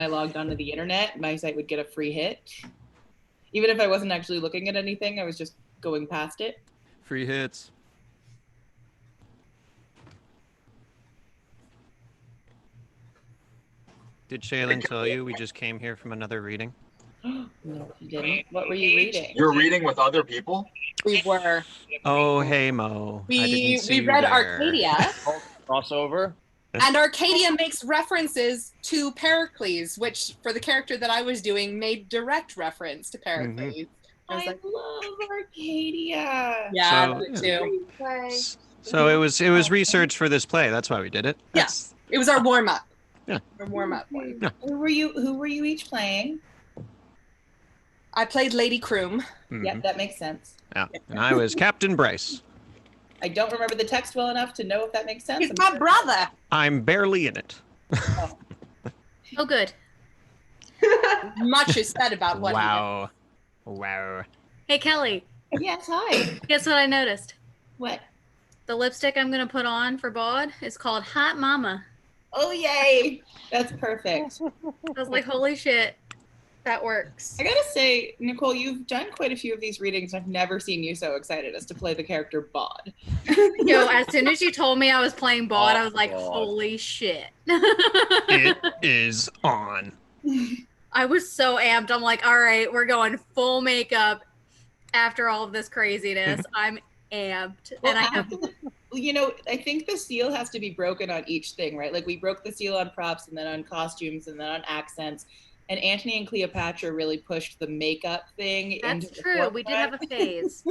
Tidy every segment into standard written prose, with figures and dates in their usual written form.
I logged onto the internet, my site would get a free hit. Even if I wasn't actually looking at anything, I was just going past it. Free hits. Did Shaylin tell you we just came here from another reading? No, you didn't. What were you reading? You're reading with other people? We were. Oh, hey, Mo. I didn't see We you read there. Arcadia. Crossover. And Arcadia makes references to Pericles, which, for the character that I was doing, made direct reference to Pericles. I love Arcadia. Yeah, So, me too. So it was research for this play. That's why we did it. Yes, it was our warm up. Yeah. Our warm up one. Yeah. Who were you each playing? I played Lady Kroom. Yep, that makes sense. Yeah, and I was Captain Bryce. I don't remember the text well enough to know if that makes sense. He's my brother. I'm barely in it. Oh, good. Much is said about what Wow. Wow. Hey, Kelly. Yes, hi. Guess what I noticed? What? The lipstick I'm going to put on for Bod is called Hot Mama. Oh, yay. That's perfect. I was like, holy shit. That works. I gotta say, Nicole, you've done quite a few of these readings. I've never seen you so excited as to play the character Bod. Yo, as soon as you told me I was playing Bod, I was like, God. holy shit. It is on. I was so amped. I'm like, all right, we're going full makeup after all of this craziness. I'm amped. Well, And I have you know, I think the seal has to be broken on each thing, right? Like we broke the seal on props and then on costumes and then on accents. And Antony and Cleopatra really pushed the makeup thing. That's into the true. We did have a phase.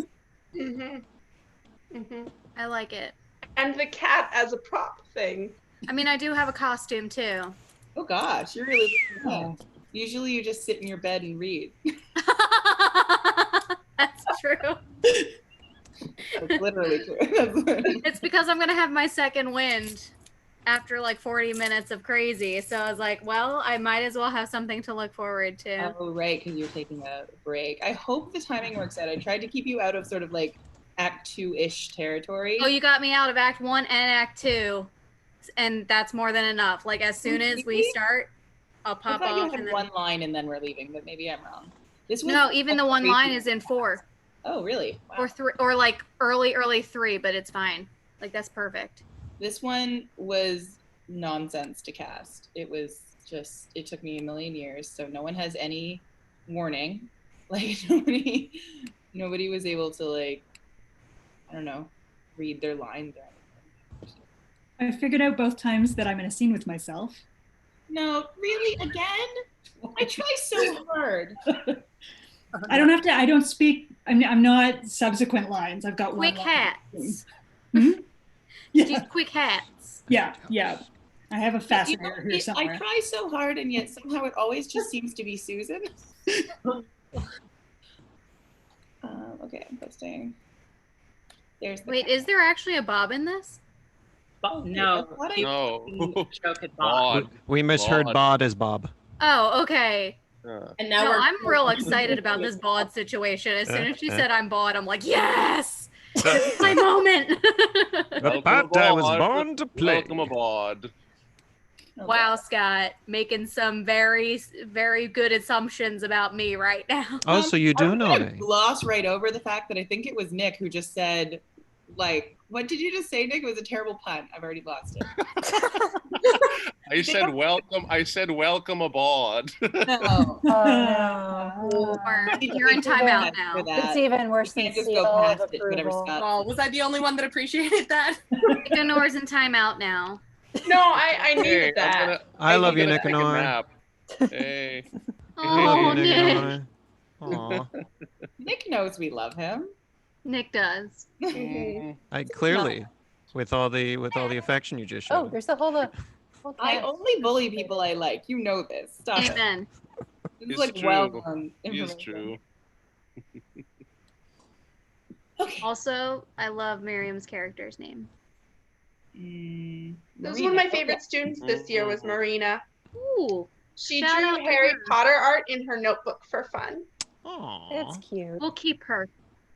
I like it. And the cat as a prop thing. I mean, I do have a costume too. Oh gosh, you're really usually you just sit in your bed and read. That's true. That's literally true. It's because I'm going to have my second wind after like 40 minutes of crazy. So I was like, well, I might as well have something to look forward to. Oh, right, because you're taking a break. I hope the timing works out. I tried to keep you out of sort of like Act 2-ish territory. Oh, you got me out of Act 1 and Act 2. And that's more than enough. Like, as soon as we start, I'll pop I thought you off. had And then... one line and then we're leaving, but maybe I'm wrong. This was No, even the one line is in 4. Oh, really? Wow. Or 3, or like early 3, but it's fine. Like, that's perfect. This one was nonsense to cast. It was just, it took me a million years. So no one has any warning. Like nobody was able to like, I don't know, read their lines or anything. I figured out both times that I'm in a scene with myself. No, really? Again? I try so hard. I don't have to, I don't speak, I'm not subsequent lines. I've got Quick one hats. Hmm? Do Yeah, quick hats. yeah. I have a fascinator here I somewhere. try so hard and yet somehow it always just seems to be Susan. Okay, I'm posting. There's the Wait, is there actually a Bob in this? No. What No. Joke at Bob. Bod. We misheard Bod. Bod as Bob. Oh, okay. And now No, we're I'm real excited about this Bod situation. As soon as she said I'm Bod, I'm like, yes! This is my moment! The part I was born to play. Welcome aboard. Wow, Scott, making some very, very good assumptions about me right now. Oh, so you do I'm know gonna me. gloss right over the fact that I think it was Nick who just said, like, what did you just say, Nick? It was a terrible pun. I've already lost it. I said welcome. I said welcome aboard. No. You're in timeout now. For that. It's even worse You than can't just seal go of past it, whatever approval. Scott. Oh, was I the only one that appreciated that? Niconor's in timeout now. No, I Hey, needed that. I love you, I'm gonna take a Nicanor. nap. Hey. I love Oh, you, Nick. Nicanor. Aw. Nick knows we love him. Nick does. Mm. I clearly, with all the affection you just showed. Oh, there's a whole I only bully people I like. You know this. Stop it. Amen. This is It's like true. well-known It's information. true. Okay. Also, I love Miriam's character's name. This was one of my favorite students this year was Marina. Ooh, She Shout out drew to Harry her. Potter art in her notebook for fun. Aw. It's cute. we'll keep her.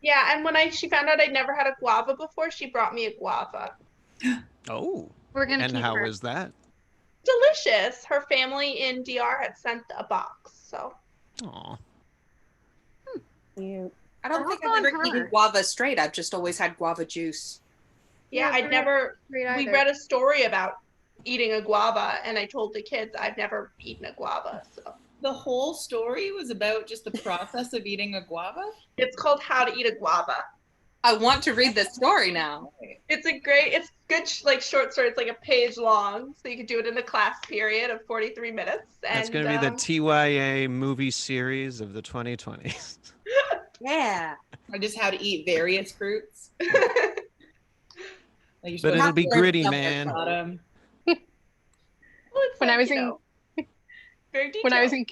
Yeah, and when she found out I'd never had a guava before, she brought me a guava. Oh. We're gonna And keep how her. was that? delicious. Her family in DR had sent a box, so. Aw. I don't think That's I've on ever her. eaten guava straight. I've just always had guava juice. Yeah, Yeah, I'd never. Great We either. read a story about eating a guava, and I told the kids I've never eaten a guava. So The whole story was about just the process of eating a guava. it's called How to Eat a Guava. I want to read this story now. It's it's good, like short story. It's like a page long, so you could do it in a class period of 43 minutes. That's And going to be the TYA movie series of the 2020s. Yeah. Or just how to eat various fruits. Like you're But supposed it'll to be learn gritty, something man. bottom. well, it's When I like, was you in know, very detailed. when I was in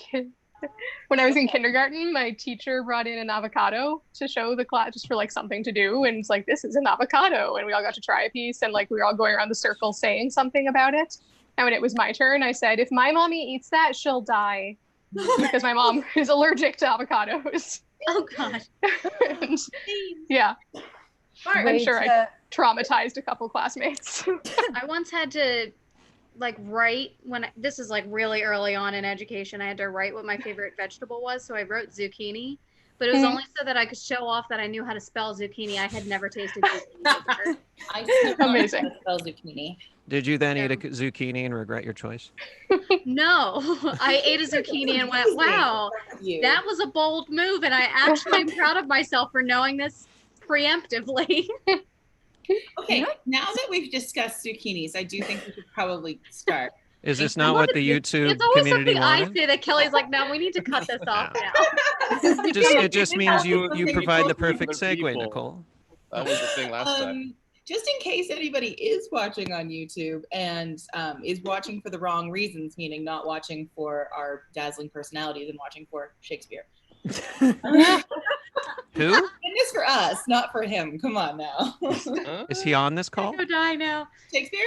when I was in kindergarten, my teacher brought in an avocado to show the class just for like something to do, and it's like, this is an avocado, and we all got to try a piece, and like we were all going around the circle saying something about it. And when it was my turn, I said, if my mommy eats that, she'll die, because my mom is allergic to avocados. Oh god. And, yeah, Smart. I'm sure I traumatized a couple classmates. I once had to like write this is like really early on in education. I had to write what my favorite vegetable was, so I wrote zucchini. But it was only so that I could show off that I knew how to spell zucchini. I had never tasted zucchini before. I still don't know Amazing. how to spell zucchini. Did you then eat a zucchini and regret your choice? No, I ate a zucchini and went, wow, that was a bold move. And I actually am proud of myself for knowing this preemptively. Okay, now that we've discussed zucchinis, I do think we should probably start. Is this not what the YouTube It's always community something I wanted? say that Kelly's like, no, we need to cut this off now. It just means you Something provide the for perfect other segue, people. Nicole. That was the thing last time. Just in case anybody is watching on YouTube and is watching for the wrong reasons, meaning not watching for our dazzling personalities and watching for Shakespeare. Who? And this for us, not for him. Come on now. Huh? Is he on this call? Go die now. Shakespeare?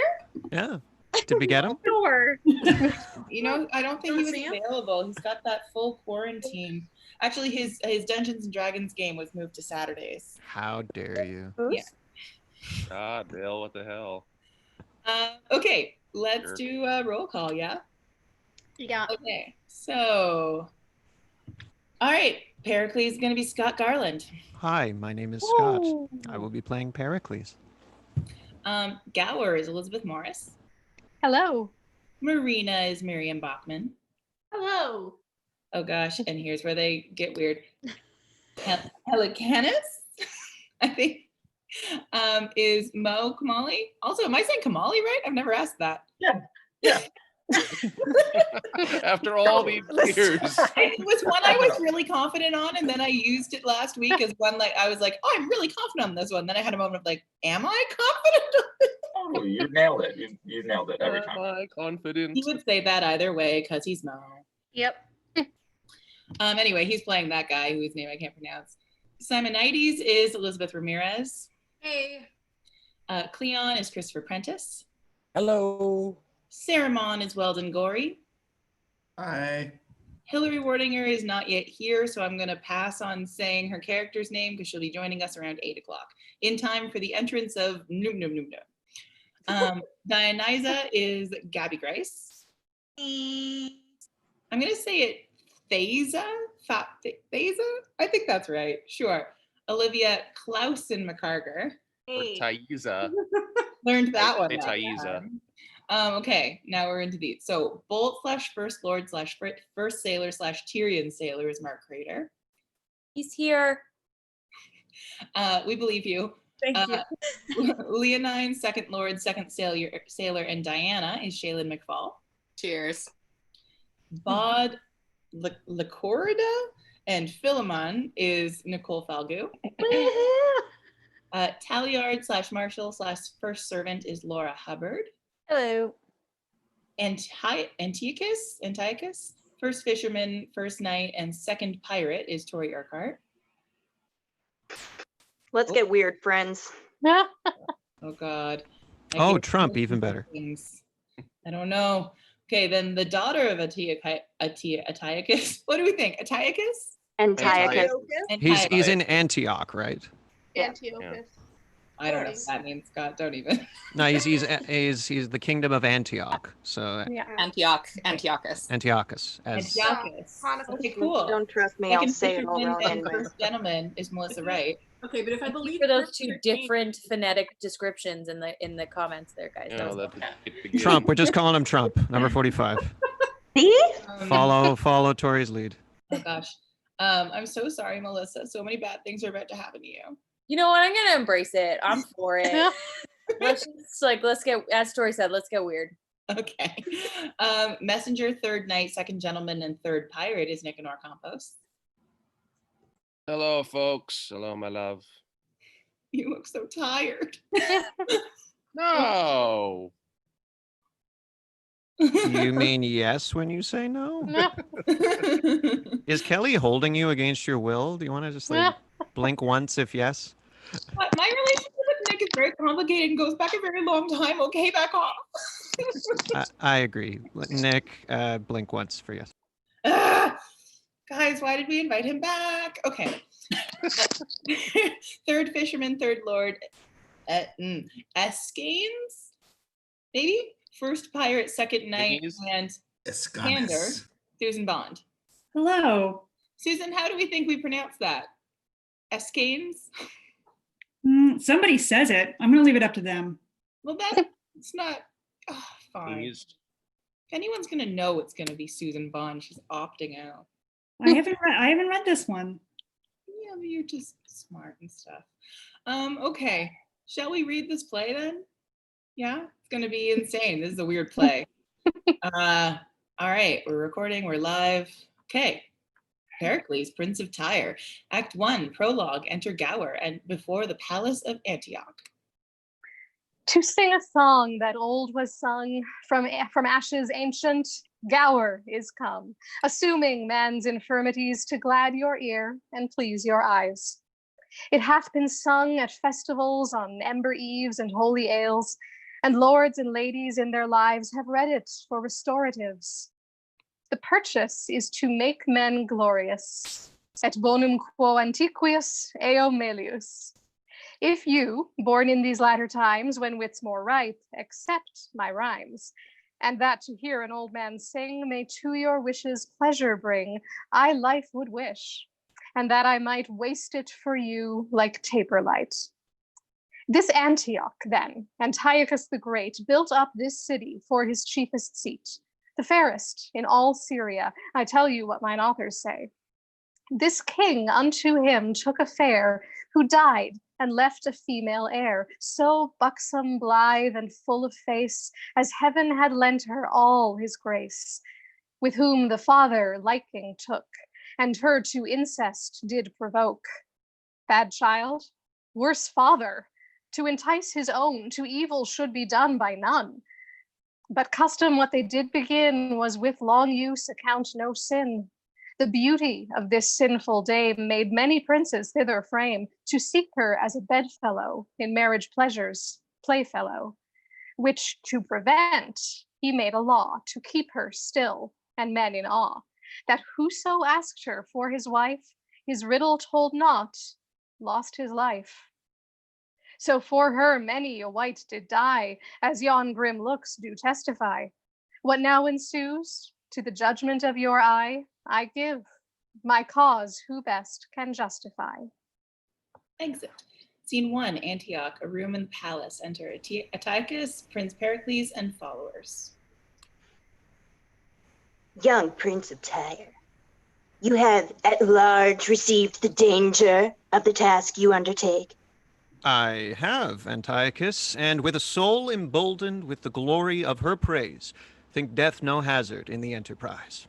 Yeah. Did we get him? Sure. You know, I don't think he was See him? available. He's got that full quarantine. Actually, his Dungeons and Dragons game was moved to Saturdays. How dare you? Yeah. Ah, Dale, what the hell? Okay, let's Sure. do a roll call, yeah? Yeah. Okay, so, all right, Pericles is going to be Scott Garland. Hi, my name is Scott. I will be playing Pericles. Gower is Elizabeth Morris. Hello. Marina is Miriam Bachman. Hello. Oh gosh, and here's where they get weird. Helicanus, I think, is Mo Kamali. Also, am I saying Kamali right? I've never asked that. Yeah. After all these years. It was one I was really confident on, and then I used it last week as one like I was like, oh, I'm really confident on this one. Then I had a moment of like, am I confident on this? Oh, you nailed it. You nailed it every Am time. I confident? He would say that either way because he's Mo. Yep. Anyway, he's playing that guy whose name I can't pronounce. Simonides is Elizabeth Ramirez. Hey. Cleon is Christopher Prentice. Hello. Saramon is Weldon Gorey. Hi. Hillary Wardinger is not yet here, so I'm going to pass on saying her character's name because she'll be joining us around 8 o'clock in time for the entrance of Noom Noom Noom Noom. Dionysa is Gabby Grace. I'm going to say it Theza? Theza? I think that's right. Sure. Olivia Clausen McCarger. Or Thaisa. Learned that one. Hey, that Thaisa. time. Okay, now we're into these. So Bolt / First Lord / First Sailor / Tyrion Sailor is Mark Crater. He's here. We believe you. Thank you. Leonine, Second Lord, Second Sailor, and Diana is Shaylin McFall. Cheers. Bod Lacorda and Philemon is Nicole Falgu. Talliard / Marshall / First Servant is Laura Hubbard. Hello. Antiochus, First Fisherman, First Knight, and Second Pirate is Tori Urquhart. Let's get weird, friends. Oh God. Oh, Trump, even better. Things. I don't know. Okay, then the daughter of Antiochus. What do we think? Antiochus? Antiochus. He's in Antioch, right? Antiochus. I don't know what that means, Scott. Don't even. No, he's the kingdom of Antioch. So Yeah. Antiochus. Antiochus as Antiochus. Okay, If cool. you don't trust me, I'll Second say it all fisherman wrong and anyway. first gentleman is Melissa Wright. Okay, but if I Thank you believe for those two different phonetic descriptions in the comments there, guys. That was Trump. We're just calling him Trump, number 45. See? Follow Tori's lead. Oh gosh. I'm so sorry, Melissa. So many bad things are about to happen to you. You know what? I'm gonna embrace it. I'm for it. Let's get, as Tori said, let's get weird. Okay. Messenger, third knight, second gentleman, and third pirate is Nicanor Campos. Hello, folks. Hello, my love. You look so tired. No. You mean yes when you say no? Is Kelly holding you against your will? Do you want to just blink once if yes? My relationship with Nick is very complicated and goes back a very long time. Okay, back off. I agree. Nick, blink once for yes. Guys, why did we invite him back? Okay. Third fisherman, third lord, Escanes, maybe? First pirate, second knight, and Pander, Susan Bond. Hello. Susan, how do we think we pronounce that? Escanes? Somebody says it. I'm going to leave it up to them. Well, it's not fine. If anyone's going to know, it's going to be Susan Bond. She's opting out. I haven't read this one. Yeah, but you're just smart and stuff. Okay. Shall we read this play then? Yeah, it's going to be insane. This is a weird play. All right, we're recording. We're live. Okay. Pericles, Prince of Tyre. Act 1, prologue. Enter Gower and before the palace of Antioch. To sing a song that old was sung from ashes ancient, Gower is come, assuming man's infirmities to glad your ear and please your eyes. It hath been sung at festivals on ember eves and holy ales, and lords and ladies in their lives have read it for restoratives. The purchase is to make men glorious, et bonum quo antiquius eo melius. If you, born in these latter times when wit's more ripe, accept my rhymes, and that to hear an old man sing may to your wishes pleasure bring, I life would wish, and that I might waste it for you like taper light. This Antioch, then, Antiochus the Great, built up this city for his chiefest seat, the fairest in all Syria. I tell you what mine authors say. This king unto him took a fair, who died and left a female heir, so buxom, blithe, and full of face, as heaven had lent her all his grace, with whom the father liking took, and her to incest did provoke. Bad child, worse father, to entice his own, to evil should be done by none. But custom what they did begin was with long use account no sin. The beauty of this sinful dame made many princes thither frame, to seek her as a bedfellow, in marriage pleasures, playfellow, which to prevent, he made a law to keep her still, and men in awe, that whoso asked her for his wife, his riddle told not, lost his life. So for her many a wight did die, as yon grim looks do testify. What now ensues, to the judgment of your eye, I give. My cause who best can justify. Exit. Scene 1, Antioch, a room in the palace. Enter Antiochus, Prince Pericles, and followers. Young Prince of Tyre, you have at large received the danger of the task you undertake. I have, Antiochus, and with a soul emboldened with the glory of her praise, think death no hazard in the enterprise.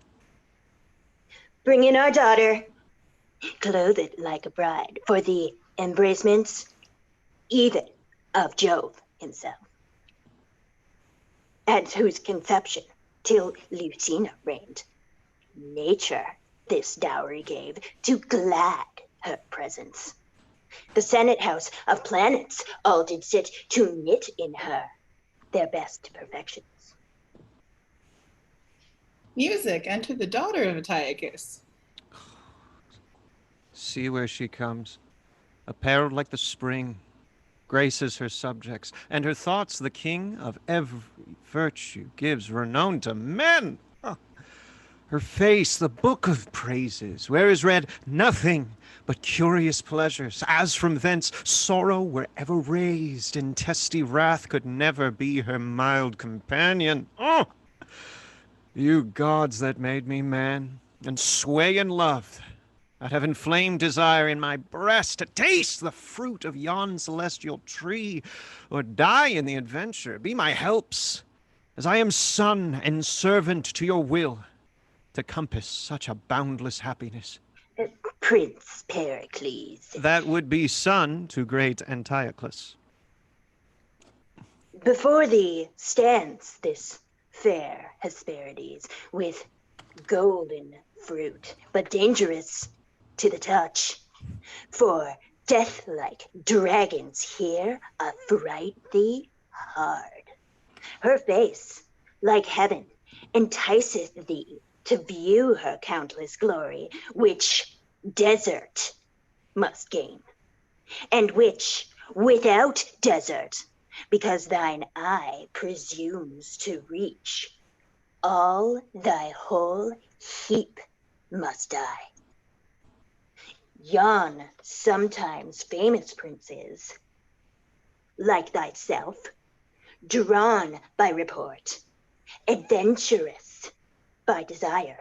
Bring in our daughter, clothe it like a bride, for the embracements, even of Jove himself, at whose conception, till Lucina reigned, nature this dowry gave to glad her presence. The Senate house of planets all did sit to knit in her their best perfections. Music, enter the daughter of Antiochus. See where she comes, apparelled like the spring, graces her subjects, and her thoughts the king of every virtue gives renown to men. Her face the book of praises, where is read nothing but curious pleasures, as from thence sorrow were ever raised, and testy wrath could never be her mild companion. Oh! You gods that made me man, and sway in love, that have inflamed desire in my breast to taste the fruit of yon celestial tree, or die in the adventure, be my helps, as I am son and servant to your will, to compass such a boundless happiness. Prince Pericles. That would be son to great Antiochus. Before thee stands this fair Hesperides with golden fruit, but dangerous to the touch. For death-like dragons here affright thee hard. Her face, like heaven, enticeth thee to view her countless glory, which desert must gain, and which without desert, because thine eye presumes to reach, all thy whole heap must die. Yon sometimes famous princes, like thyself, drawn by report, adventurous by desire,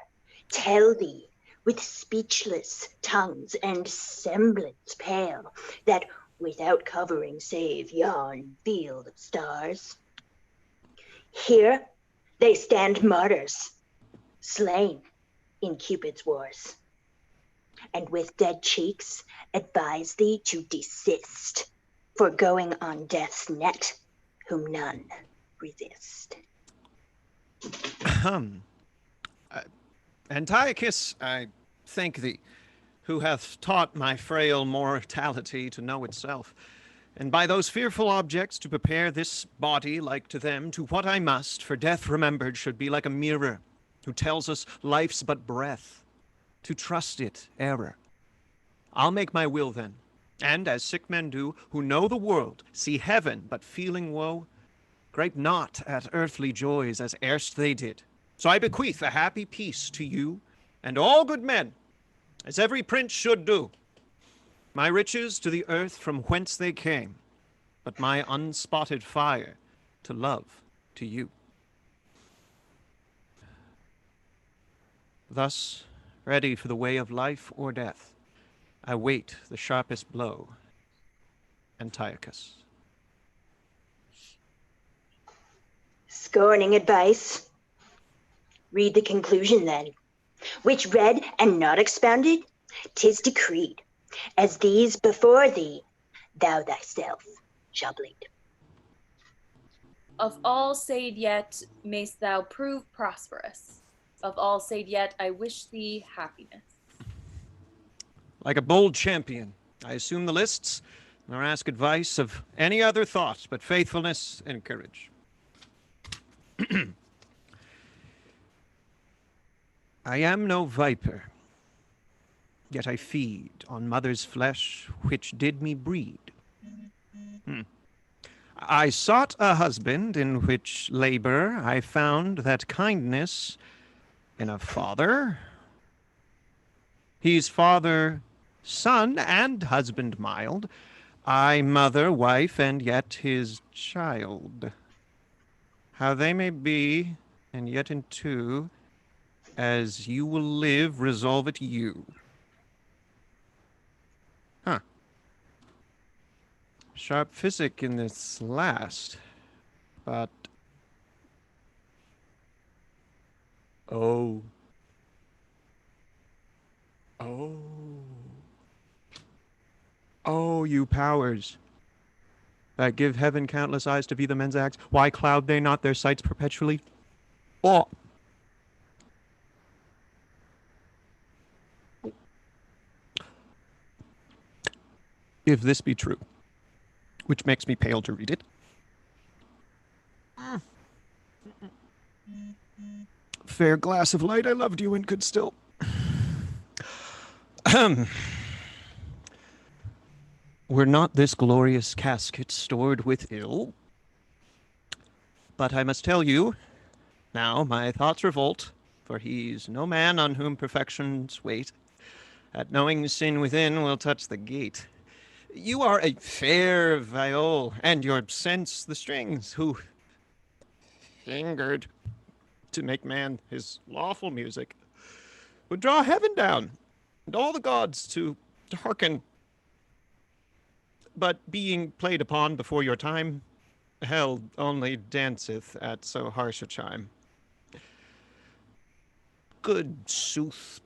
tell thee with speechless tongues and semblance pale that without covering save yon field of stars, here they stand martyrs, slain in Cupid's wars, and with dead cheeks advise thee to desist, for going on death's net, whom none resist. Antiochus, I thank thee, who hath taught my frail mortality to know itself, and by those fearful objects to prepare this body like to them, to what I must, for death remembered should be like a mirror, who tells us life's but breath, to trust it error. I'll make my will then, and as sick men do, who know the world, see heaven, but feeling woe, gripe not at earthly joys as erst they did. So I bequeath a happy peace to you and all good men, as every prince should do. My riches to the earth from whence they came, but my unspotted fire to love to you. Thus, ready for the way of life or death, I wait the sharpest blow, Antiochus. Scorning advice, read the conclusion then, which read and not expounded, 'tis decreed, as these before thee, thou thyself shall bleed. Of all said yet, mayst thou prove prosperous. Of all said yet, I wish thee happiness. Like a bold champion, I assume the lists, nor ask advice of any other thought but faithfulness and courage. I am no viper, yet I feed on mother's flesh which did me breed. I sought a husband in which labor I found that kindness in a father. He's father, son, and husband mild. I mother, wife, and yet his child. How they may be, and yet in two, as you will live, resolve it you. Sharp physic in this last, but... Oh. Oh, you powers that give heaven countless eyes to view the men's acts, why cloud they not their sights perpetually? Oh. If this be true, which makes me pale to read it, fair glass of light, I loved you and could still... were not this glorious casket stored with ill. But I must tell you, now my thoughts revolt, for he's no man on whom perfections wait. At knowing sin within will touch the gate. You are a fair viol, and your sense the strings, who fingered to make man his lawful music, would draw heaven down, and all the gods to hearken. But being played upon before your time, hell only danceth at so harsh a chime. Good sooth,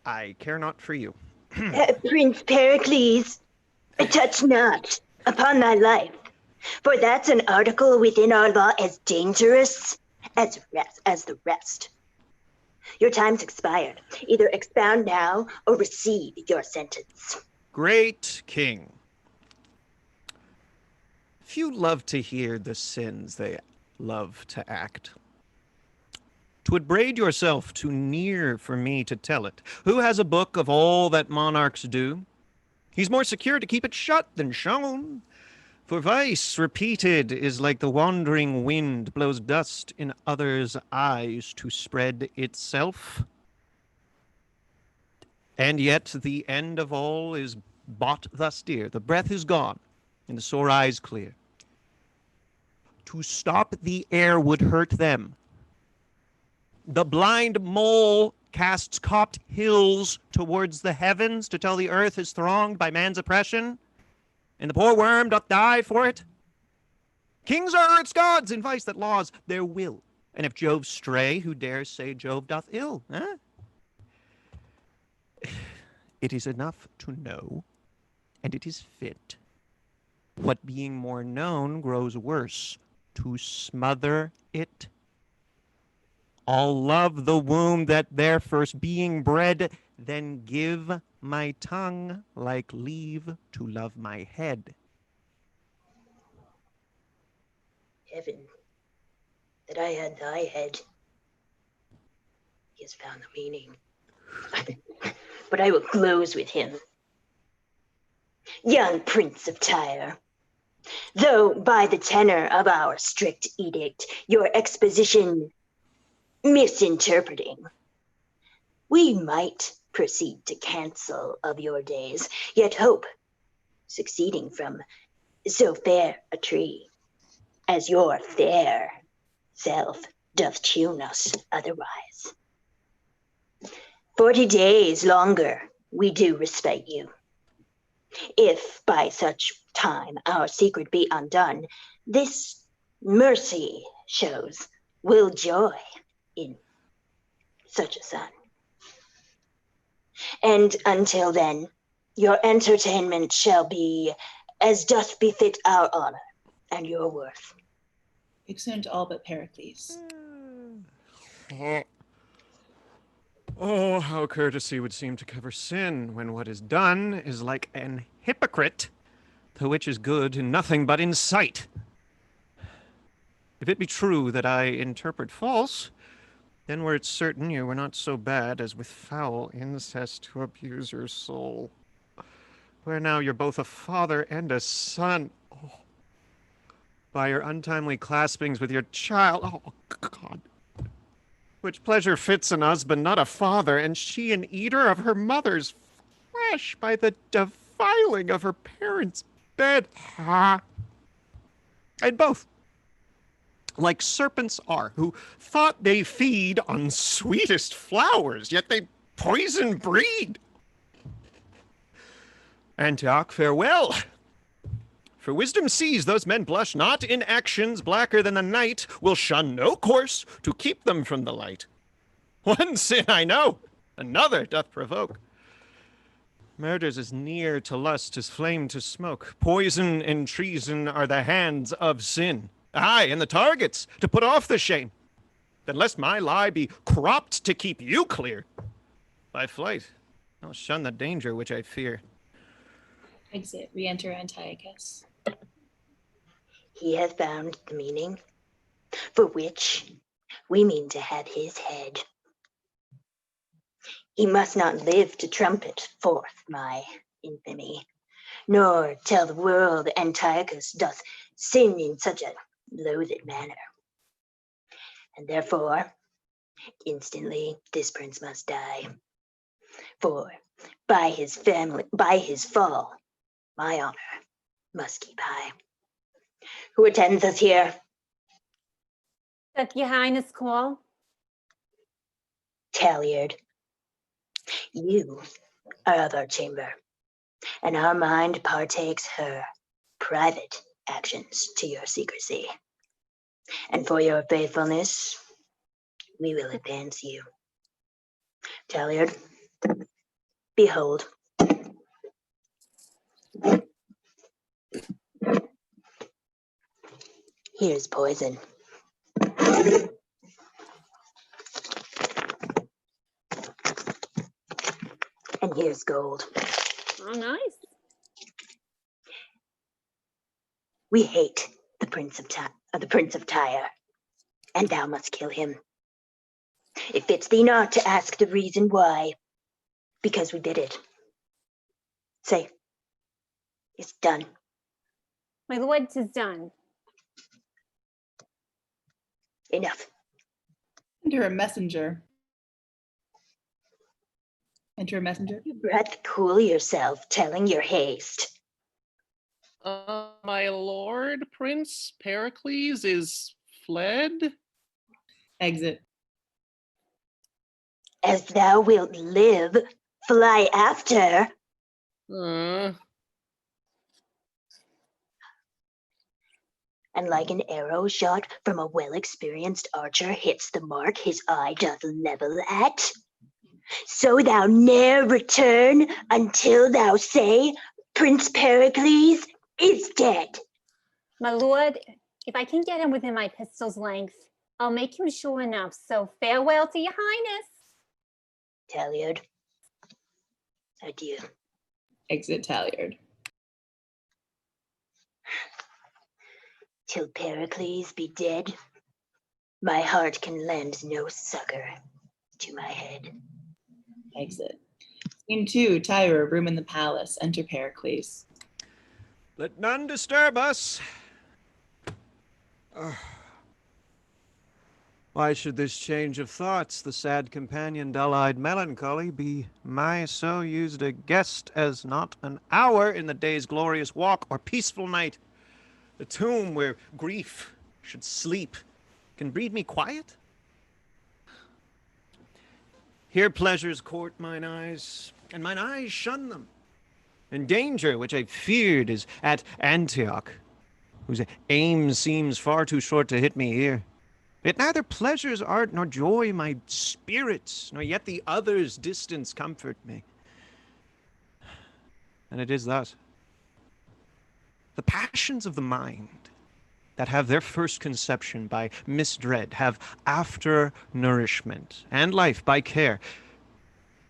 I care not for you. Prince Pericles, touch not upon thy life, for that's an article within our law as dangerous as the rest. Your time's expired. Either expound now or receive your sentence. Great king, few love to hear the sins they love to act. 'Twould braid yourself too near for me to tell it. Who has a book of all that monarchs do? He's more secure to keep it shut than shown. For vice repeated is like the wandering wind blows dust in others' eyes to spread itself. And yet the end of all is bought thus dear. The breath is gone, and the sore eyes clear. To stop the air would hurt them. The blind mole casts copped hills towards the heavens to tell the earth is thronged by man's oppression, and the poor worm doth die for it. Kings are earth's gods, in vice that laws their will. And if Jove stray, who dares say Jove doth ill? It is enough to know, and it is fit. What being more known grows worse, to smother it. I'll love the womb that there first being bred, then give my tongue like leave to love my head. Heaven, that I had thy head. He has found the meaning. But I will close with him. Young Prince of Tyre, though by the tenor of our strict edict, your exposition misinterpreting, we might proceed to cancel of your days, yet hope succeeding from so fair a tree as your fair self doth tune us otherwise. 40 days longer we do respect you. If by such time our secret be undone, this mercy shows will joy in such a son. And until then, your entertainment shall be as doth befit our honor and your worth. Exeunt all but Pericles. Oh, how courtesy would seem to cover sin, when what is done is like an hypocrite, the which is good in nothing but in sight. If it be true that I interpret false, then were it certain you were not so bad as with foul incest to abuse your soul. Where now you're both a father and a son. Oh, by your untimely claspings with your child, oh God, which pleasure fits an husband, not a father, and she an eater of her mother's flesh by the defiling of her parents' bed. And both, like serpents are, who thought they feed on sweetest flowers, yet they poison breed. Antioch, farewell. For wisdom sees those men blush not in actions blacker than the night, will shun no course to keep them from the light. One sin I know, another doth provoke. Murder's as near to lust as flame to smoke. Poison and treason are the hands of sin. Aye, and the targets to put off the shame. Then lest my lie be cropped to keep you clear, by flight I'll shun the danger which I fear. Exit. Re-enter Antiochus. He hath found the meaning, for which we mean to have his head. He must not live to trumpet forth my infamy, nor tell the world Antiochus doth sin in such a loathed manner. And therefore, instantly this prince must die. For by his fall, my honor must keep high. Who attends us here? Doth your highness call? Talliard, you are of our chamber, and our mind partakes her private actions to your secrecy. And for your faithfulness, we will advance you. Talliard, behold. Here's poison. And here's gold. Oh, nice. We hate the Prince of Tyre, and thou must kill him. It fits thee not to ask the reason why, because we bid it. Say, it's done. My lord, 'tis done. Enough. Enter a messenger. Enter a messenger. Your breath, cool yourself, telling your haste. My lord, Prince Pericles is fled. Exit. As thou wilt live, fly after. And like an arrow shot from a well-experienced archer hits the mark his eye doth level at, so thou ne'er return until thou say, Prince Pericles is dead. My lord, if I can get him within my pistol's length, I'll make him sure enough. So farewell to your highness. Talliard, adieu. Exit Talliard. Till Pericles be dead, my heart can lend no succor to my head. Exit. Scene 2, Tyre, room in the palace. Enter Pericles. Let none disturb us. Why should this change of thoughts, the sad companion, dull-eyed melancholy, be my so used a guest as not an hour in the day's glorious walk or peaceful night? The tomb where grief should sleep can breed me quiet? Here pleasures court mine eyes, and mine eyes shun them. And danger, which I feared, is at Antioch, whose aim seems far too short to hit me here. Yet neither pleasure's art nor joy my spirits, nor yet the other's distance comfort me. And it is thus. The passions of the mind that have their first conception by misdread have after nourishment, and life by care.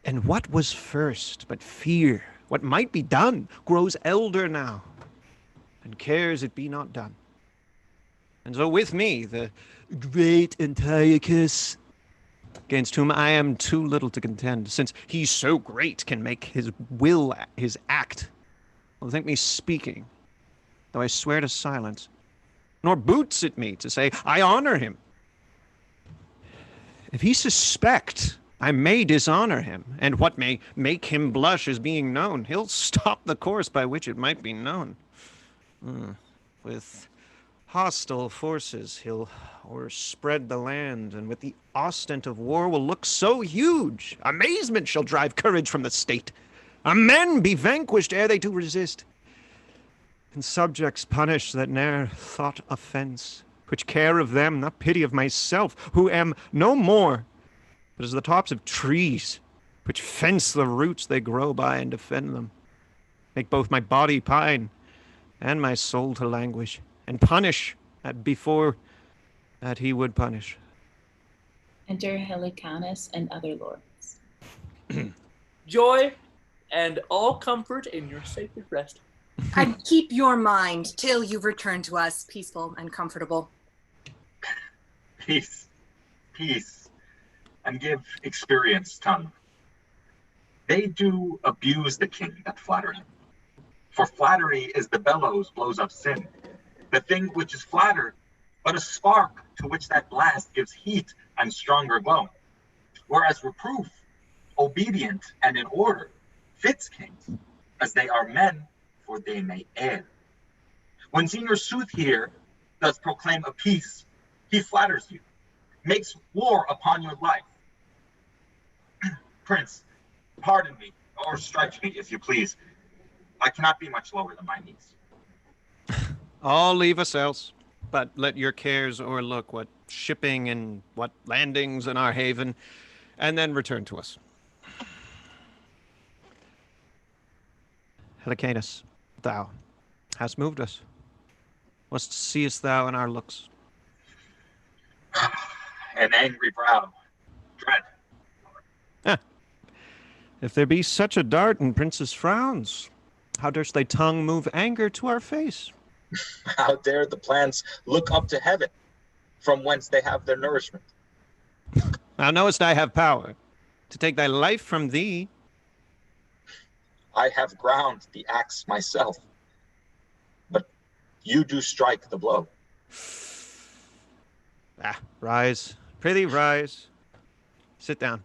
And what was first but fear, what might be done, grows elder now, and cares it be not done. And so with me, the great Antiochus, against whom I am too little to contend, since he so great can make his will his act, will think me speaking, though I swear to silence, nor boots it me to say I honor him. If he suspect I may dishonor him, and what may make him blush is being known, he'll stop the course by which it might be known. With hostile forces he'll o'erspread the land, and with the ostent of war will look so huge, amazement shall drive courage from the state. Men be vanquished ere they do resist, and subjects punished that ne'er thought offense, which care of them, not pity of myself, who am no more but as the tops of trees, which fence the roots they grow by and defend them, make both my body pine and my soul to languish, and punish before that he would punish. Enter Helicanus and other lords. Joy and all comfort in your sacred rest. And keep your mind till you return to us peaceful and comfortable. Peace, peace, and give experience tongue. They do abuse the king that flatter him. For flattery is the bellows blows of sin, the thing which is flattered, but a spark to which that blast gives heat and stronger glow. Whereas reproof, obedient and in order, fits kings, as they are men, for they may err. When Senior Sooth here does proclaim a peace, he flatters you, makes war upon your life. Prince, pardon me, or strike me if you please. I cannot be much lower than my knees. All leave us else, but let your cares o'erlook what shipping and what landings in our haven, and then return to us. Helicanus, thou hast moved us. What seest thou in our looks? An angry brow, dread. If there be such a dart in princes' frowns, how durst thy tongue move anger to our face? How dare the plants look up to heaven, from whence they have their nourishment? Thou knowest I have power to take thy life from thee. I have ground the axe myself, but you do strike the blow. Rise, prithee rise. Sit down.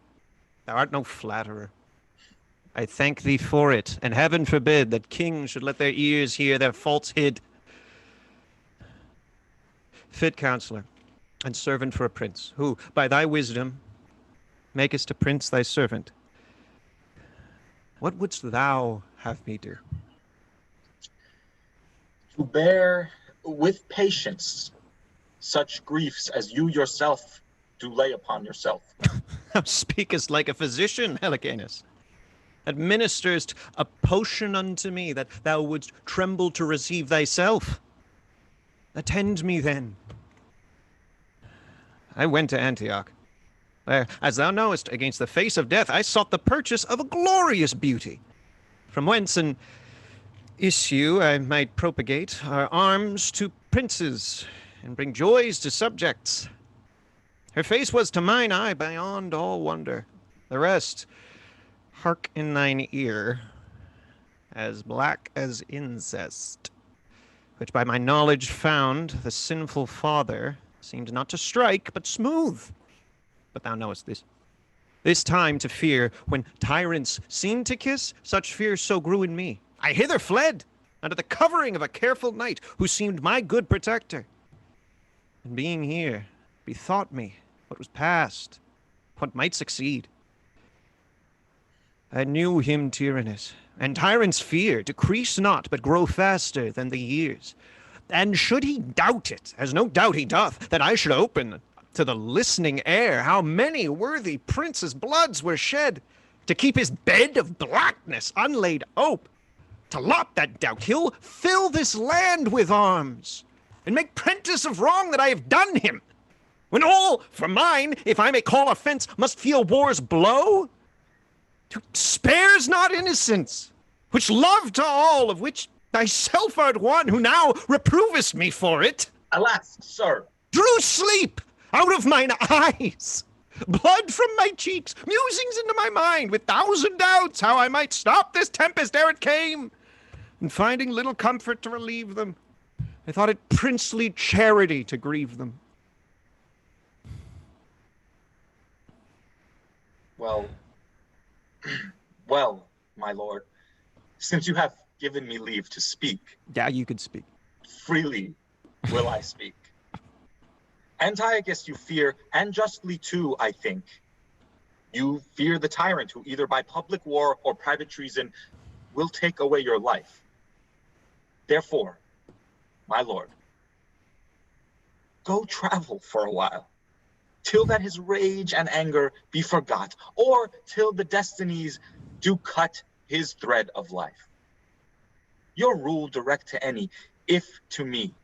Thou art no flatterer. I thank thee for it, and heaven forbid that kings should let their ears hear their faults hid. Fit counselor, and servant for a prince, who, by thy wisdom, makest a prince thy servant. What wouldst thou have me do? To bear with patience such griefs as you yourself do lay upon yourself. Thou speakest like a physician, Helicanus. Administerest a potion unto me that thou wouldst tremble to receive thyself. Attend me then. I went to Antioch, where, as thou knowest, against the face of death, I sought the purchase of a glorious beauty, from whence an issue I might propagate our arms to princes and bring joys to subjects. Her face was to mine eye beyond all wonder. The rest, hark in thine ear, as black as incest, which by my knowledge found the sinful father seemed not to strike, but smooth. But thou knowest this. This time to fear, when tyrants seemed to kiss, such fear so grew in me. I hither fled, under the covering of a careful knight, who seemed my good protector. And being here, bethought me what was past, what might succeed. I knew him tyrannous, and tyrants' fear decrease not, but grow faster than the years. And should he doubt it, as no doubt he doth, that I should open to the listening air how many worthy princes' bloods were shed, to keep his bed of blackness unlaid ope, to lop that doubt, he'll fill this land with arms, and make prentice of wrong that I have done him, when all for mine, if I may call offense, must feel war's blow, who spares not innocence, which love to all, of which thyself art one, who now reprovest me for it. Alas, sir. Drew sleep out of mine eyes, blood from my cheeks, musings into my mind, with thousand doubts how I might stop this tempest ere it came, and finding little comfort to relieve them, I thought it princely charity to grieve them. Well, my lord, since you have given me leave to speak. Yeah, you could speak. Freely will I speak. Antiochus you fear, and justly too, I think. You fear the tyrant who either by public war or private treason will take away your life. Therefore, my lord, go travel for a while, till that his rage and anger be forgot, or till the destinies do cut his thread of life. Your rule direct to any, if to me.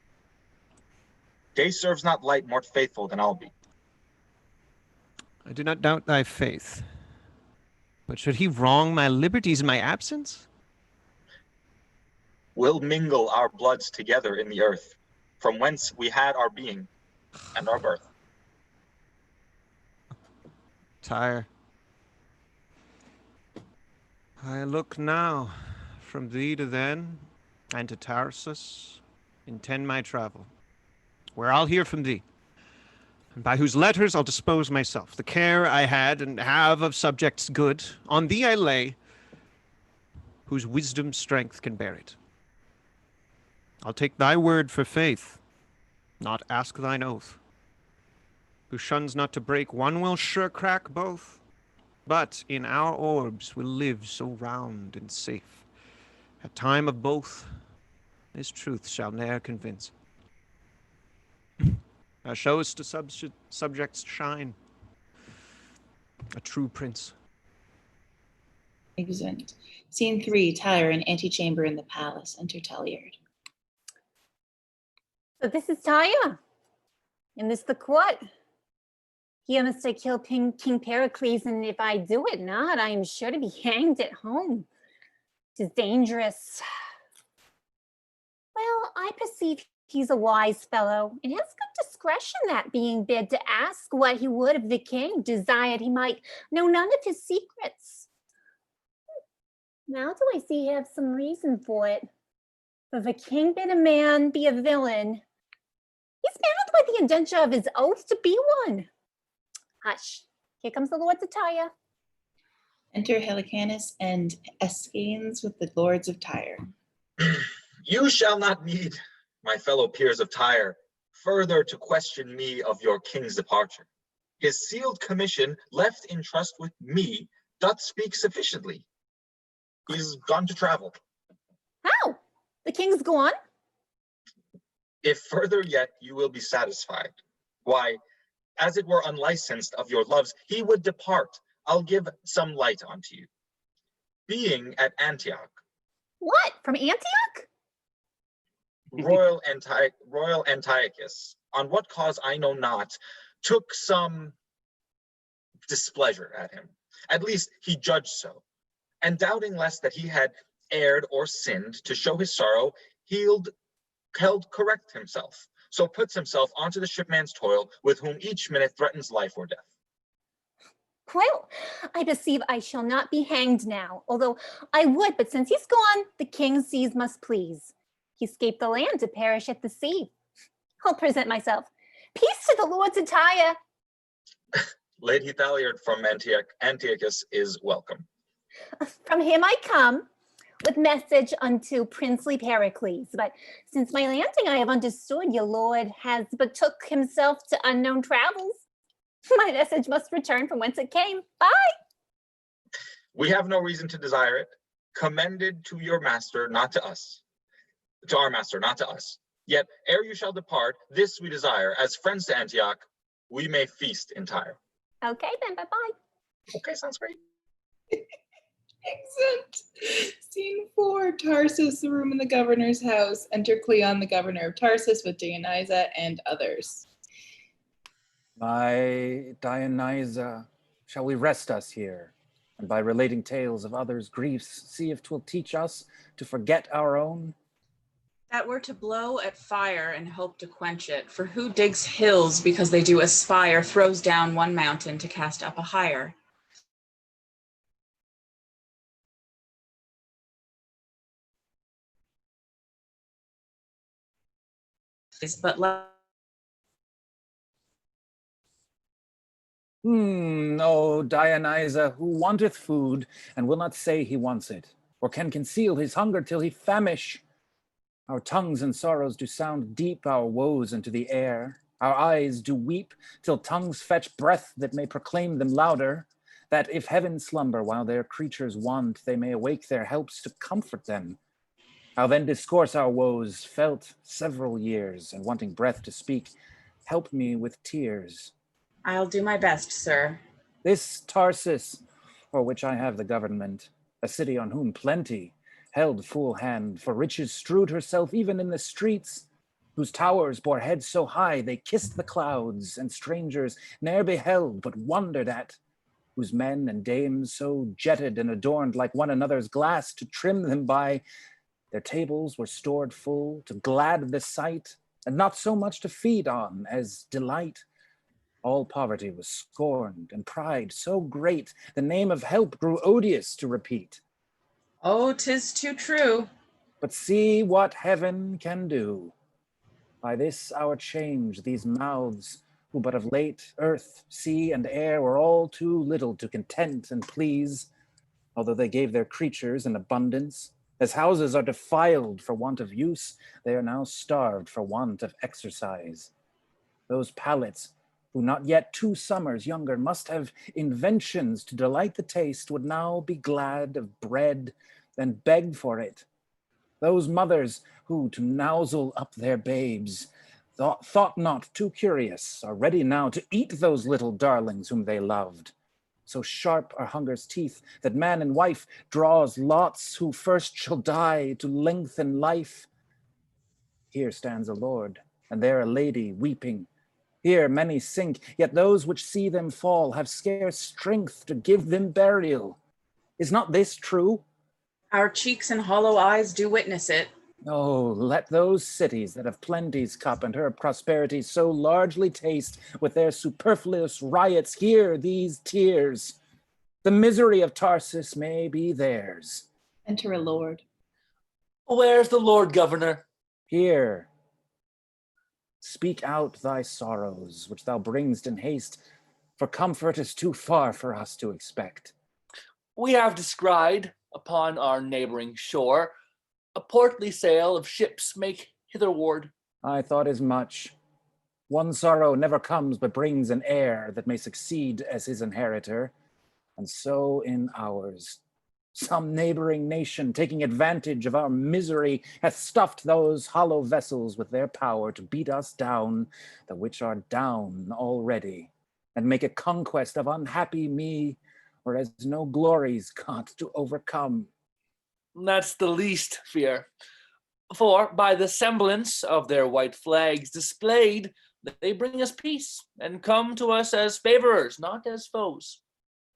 Day serves not light more faithful than I'll be. I do not doubt thy faith, but should he wrong my liberties in my absence? We'll mingle our bloods together in the earth, from whence we had our being and our birth. Tyre, I look now from thee to then, and to Tarsus intend my travel, where I'll hear from thee, and by whose letters I'll dispose myself. The care I had and have of subjects good, on thee I lay, whose wisdom strength can bear it. I'll take thy word for faith, not ask thine oath. Who shuns not to break one will sure crack both, but in our orbs will live so round and safe. At time of both, this truth shall ne'er convince. Thou showest to subjects shine, a true prince. Exeunt. Scene 3, Tyre, an antechamber in the palace. Enter Talliard. So this is Tyre, and this the court. Here must I kill King Pericles, and if I do it not, I am sure to be hanged at home. 'Tis dangerous. Well, I perceive he's a wise fellow, and has good discretion, that being bid to ask what he would if the king desired he might know none of his secrets. Now do I see he have some reason for it. For if a king bid a man be a villain, he's bound by the indenture of his oath to be one. Hush, here comes the Lord to Tyre. Enter Helicanus and Escanes with the lords of Tyre. You shall not need, my fellow peers of Tyre, further to question me of your king's departure. His sealed commission, left in trust with me, doth speak sufficiently. He's gone to travel. How? The king's gone? If further yet you will be satisfied, why, as it were unlicensed of your loves, he would depart. I'll give some light unto you. Being at Antioch. What, from Antioch? Royal Antiochus, on what cause I know not, took some displeasure at him. At least he judged so. And doubting lest that he had erred or sinned, to show his sorrow, held correct himself. So puts himself onto the shipman's toil, with whom each minute threatens life or death. Well, I perceive I shall not be hanged now, although I would, but since he's gone, the king's seas must please. He escaped the land to perish at the sea. I'll present myself. Peace to the lords of Tyre. Lady Talliard from Antiochus is welcome. From him I come, with message unto princely Pericles. But since my landing, I have understood your lord has betook himself to unknown travels. My message must return from whence it came. Bye. We have no reason to desire it. Commended to your master, not to us. To our master, not to us. Yet, ere you shall depart, this we desire, as friends to Antioch, we may feast in Tyre. Okay then, bye-bye. Okay, sounds great. Excellent. Scene 4, Tarsus, the room in the governor's house. Enter Cleon, the governor of Tarsus, with Dionysa and others. My Dionysa, shall we rest us here, and by relating tales of others' griefs, see if 'twill teach us to forget our own? That were to blow at fire and hope to quench it, for who digs hills because they do aspire, throws down one mountain to cast up a higher. But Oh, Dionysa, who wanteth food, and will not say he wants it, or can conceal his hunger till he famish. Our tongues and sorrows do sound deep our woes into the air. Our eyes do weep till tongues fetch breath that may proclaim them louder, that if heaven slumber while their creatures want, they may awake their helps to comfort them. How then discourse our woes, felt several years, and wanting breath to speak, help me with tears. I'll do my best, sir. This Tarsus, for which I have the government, a city on whom plenty held full hand, for riches strewed herself even in the streets, whose towers bore heads so high they kissed the clouds, and strangers ne'er beheld but wondered at, whose men and dames so jetted and adorned like one another's glass to trim them by, their tables were stored full to glad the sight, and not so much to feed on as delight. All poverty was scorned, and pride so great, the name of help grew odious to repeat. Oh, 'tis too true. But see what heaven can do. By this our change, these mouths, who but of late earth, sea, and air were all too little to content and please, although they gave their creatures in abundance. As houses are defiled for want of use, they are now starved for want of exercise. Those palates, who not yet 2 summers younger must have inventions to delight the taste, would now be glad of bread and beg for it. Those mothers who, to nouzle up their babes, thought not too curious, are ready now to eat those little darlings whom they loved. So sharp are hunger's teeth that man and wife draws lots who first shall die to lengthen life. Here stands a lord, and there a lady weeping. Here many sink, yet those which see them fall have scarce strength to give them burial. Is not this true? Our cheeks and hollow eyes do witness it. Oh, let those cities that have plenty's cup and her prosperity so largely taste with their superfluous riots hear these tears. The misery of Tarsus may be theirs. Enter a lord. Where's the Lord Governor? Here. Speak out thy sorrows, which thou bringst in haste, for comfort is too far for us to expect. We have descried upon our neighboring shore a portly sail of ships make hitherward. I thought as much. One sorrow never comes but brings an heir that may succeed as his inheritor, and so in ours. Some neighboring nation, taking advantage of our misery, hath stuffed those hollow vessels with their power to beat us down, the which are down already, and make a conquest of unhappy me, whereas no glories got to overcome. That's the least fear. For by the semblance of their white flags displayed, they bring us peace and come to us as favorers, not as foes.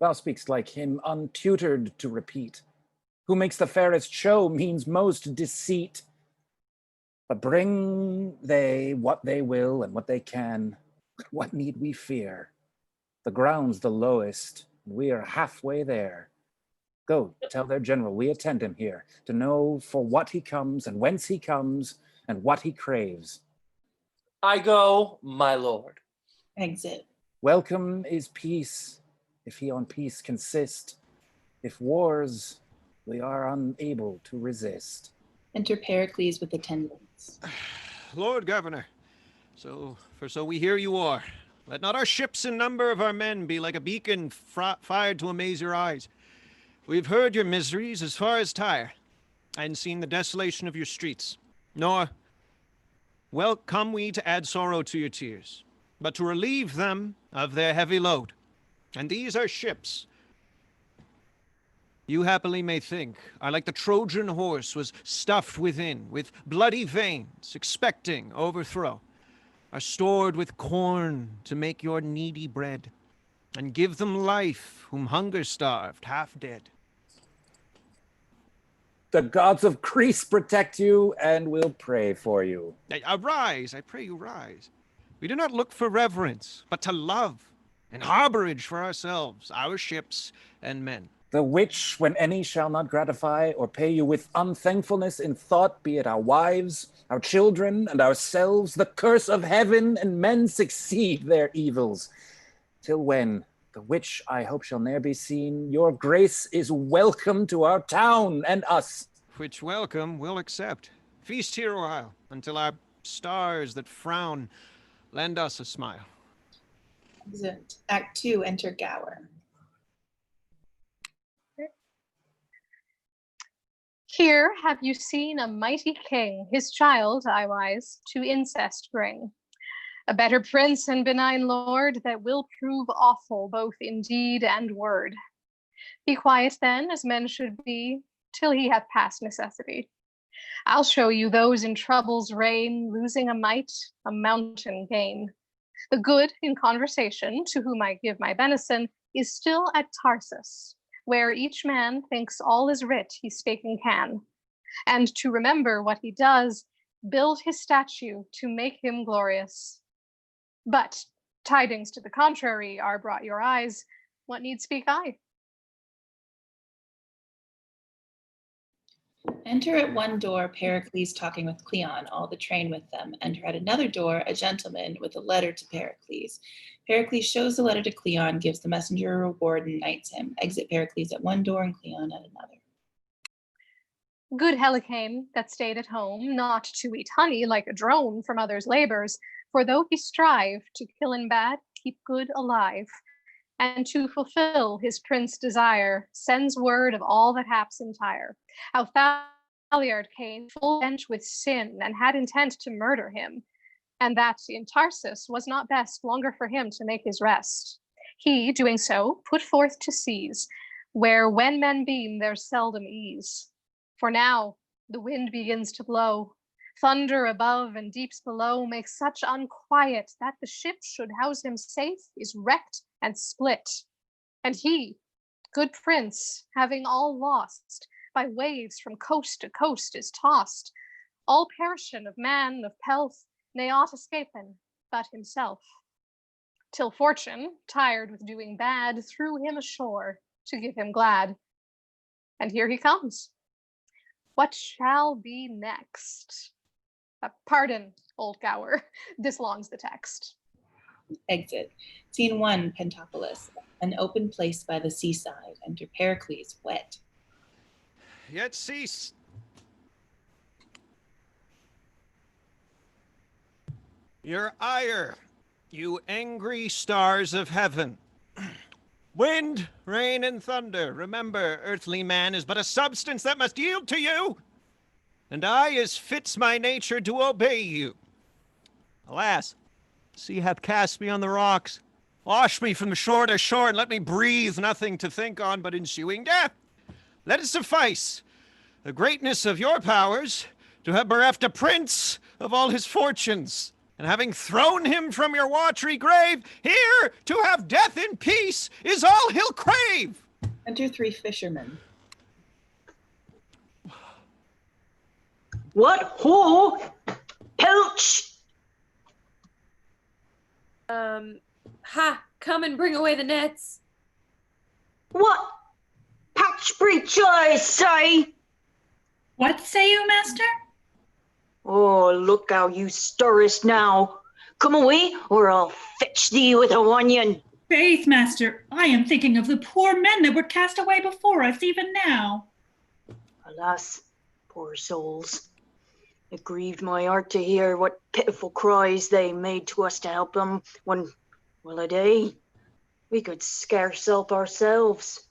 Thou speakst like him untutored to repeat. Who makes the fairest show means most deceit. But bring they what they will and what they can, what need we fear? The ground's the lowest, and we are halfway there. Go, tell their general we attend him here, to know for what he comes, and whence he comes, and what he craves. I go, my lord. Exit. Welcome is peace, if he on peace consist. If wars, we are unable to resist. Enter Pericles with attendants. Lord Governor, so we hear you are. Let not our ships and number of our men be like a beacon fired to amaze your eyes. We've heard your miseries as far as Tyre, and seen the desolation of your streets. Nor, well, come we to add sorrow to your tears, but to relieve them of their heavy load. And these are ships, you happily may think, are like the Trojan horse was stuffed within, with bloody veins, expecting overthrow, are stored with corn to make your needy bread, and give them life whom hunger starved, half dead. The gods of Greece protect you, and will pray for you. Arise, I pray you rise. We do not look for reverence, but to love, and harborage for ourselves, our ships and men. The which, when any shall not gratify or pay you with unthankfulness in thought, be it our wives, our children, and ourselves, the curse of heaven and men succeed their evils. Till when, the which I hope shall ne'er be seen, your grace is welcome to our town and us. Which welcome we'll accept. Feast here a while, until our stars that frown lend us a smile. Exit. Act 2, enter Gower. Here have you seen a mighty king, his child, I wise, to incest bring. A better prince and benign lord that will prove awful both in deed and word. Be quiet then, as men should be, till he hath passed necessity. I'll show you those in trouble's reign, losing a mite, a mountain gain. The good in conversation, to whom I give my benison, is still at Tarsus, where each man thinks all is writ he speaking can. And to remember what he does, build his statue to make him glorious. But tidings to the contrary are brought your eyes. What need speak I? Enter at one door Pericles talking with Cleon, all the train with them. Enter at another door a gentleman with a letter to Pericles. Pericles shows the letter to Cleon, gives the messenger a reward, and knights him. Exit Pericles at one door and Cleon at another. Good Helicane, that stayed at home, not to eat honey like a drone from others' labors, for though he strive to kill in bad, keep good alive, and to fulfill his prince desire, sends word of all that haps entire. How Thaliard came full bent with sin, and had intent to murder him, and that in Tarsus was not best longer for him to make his rest. He, doing so, put forth to seas, where when men beam there's seldom ease. For now the wind begins to blow, thunder above and deeps below make such unquiet that the ship should house him safe is wrecked and split. And he, good prince, having all lost, by waves from coast to coast is tossed, all perishin of man, of pelf, ne aught escapen but himself. Till fortune, tired with doing bad, threw him ashore to give him glad. And here he comes. What shall be next? Pardon, old Gower, this longs the text. Exit. Scene 1, Pentapolis. An open place by the seaside. Enter Pericles, wet. Yet cease. Your ire, you angry stars of heaven. Wind, rain, and thunder, remember, earthly man is but a substance that must yield to you, and I, as fits my nature, do obey you. Alas, sea hath cast me on the rocks. Wash me from shore to shore, and let me breathe nothing to think on but ensuing death. Let it suffice the greatness of your powers to have bereft a prince of all his fortunes, and having thrown him from your watery grave, here to have death in peace is all he'll crave. Enter 3 fishermen. What ho? Pilch! Ha! Come and bring away the nets. What? Patch breach, I say! What say you, master? Oh, look how you stirrest now. Come away, or I'll fetch thee with a onion. Faith, master, I am thinking of the poor men that were cast away before us, even now. Alas, poor souls. It grieved my heart to hear what pitiful cries they made to us to help them when, well a day, we could scarce help ourselves.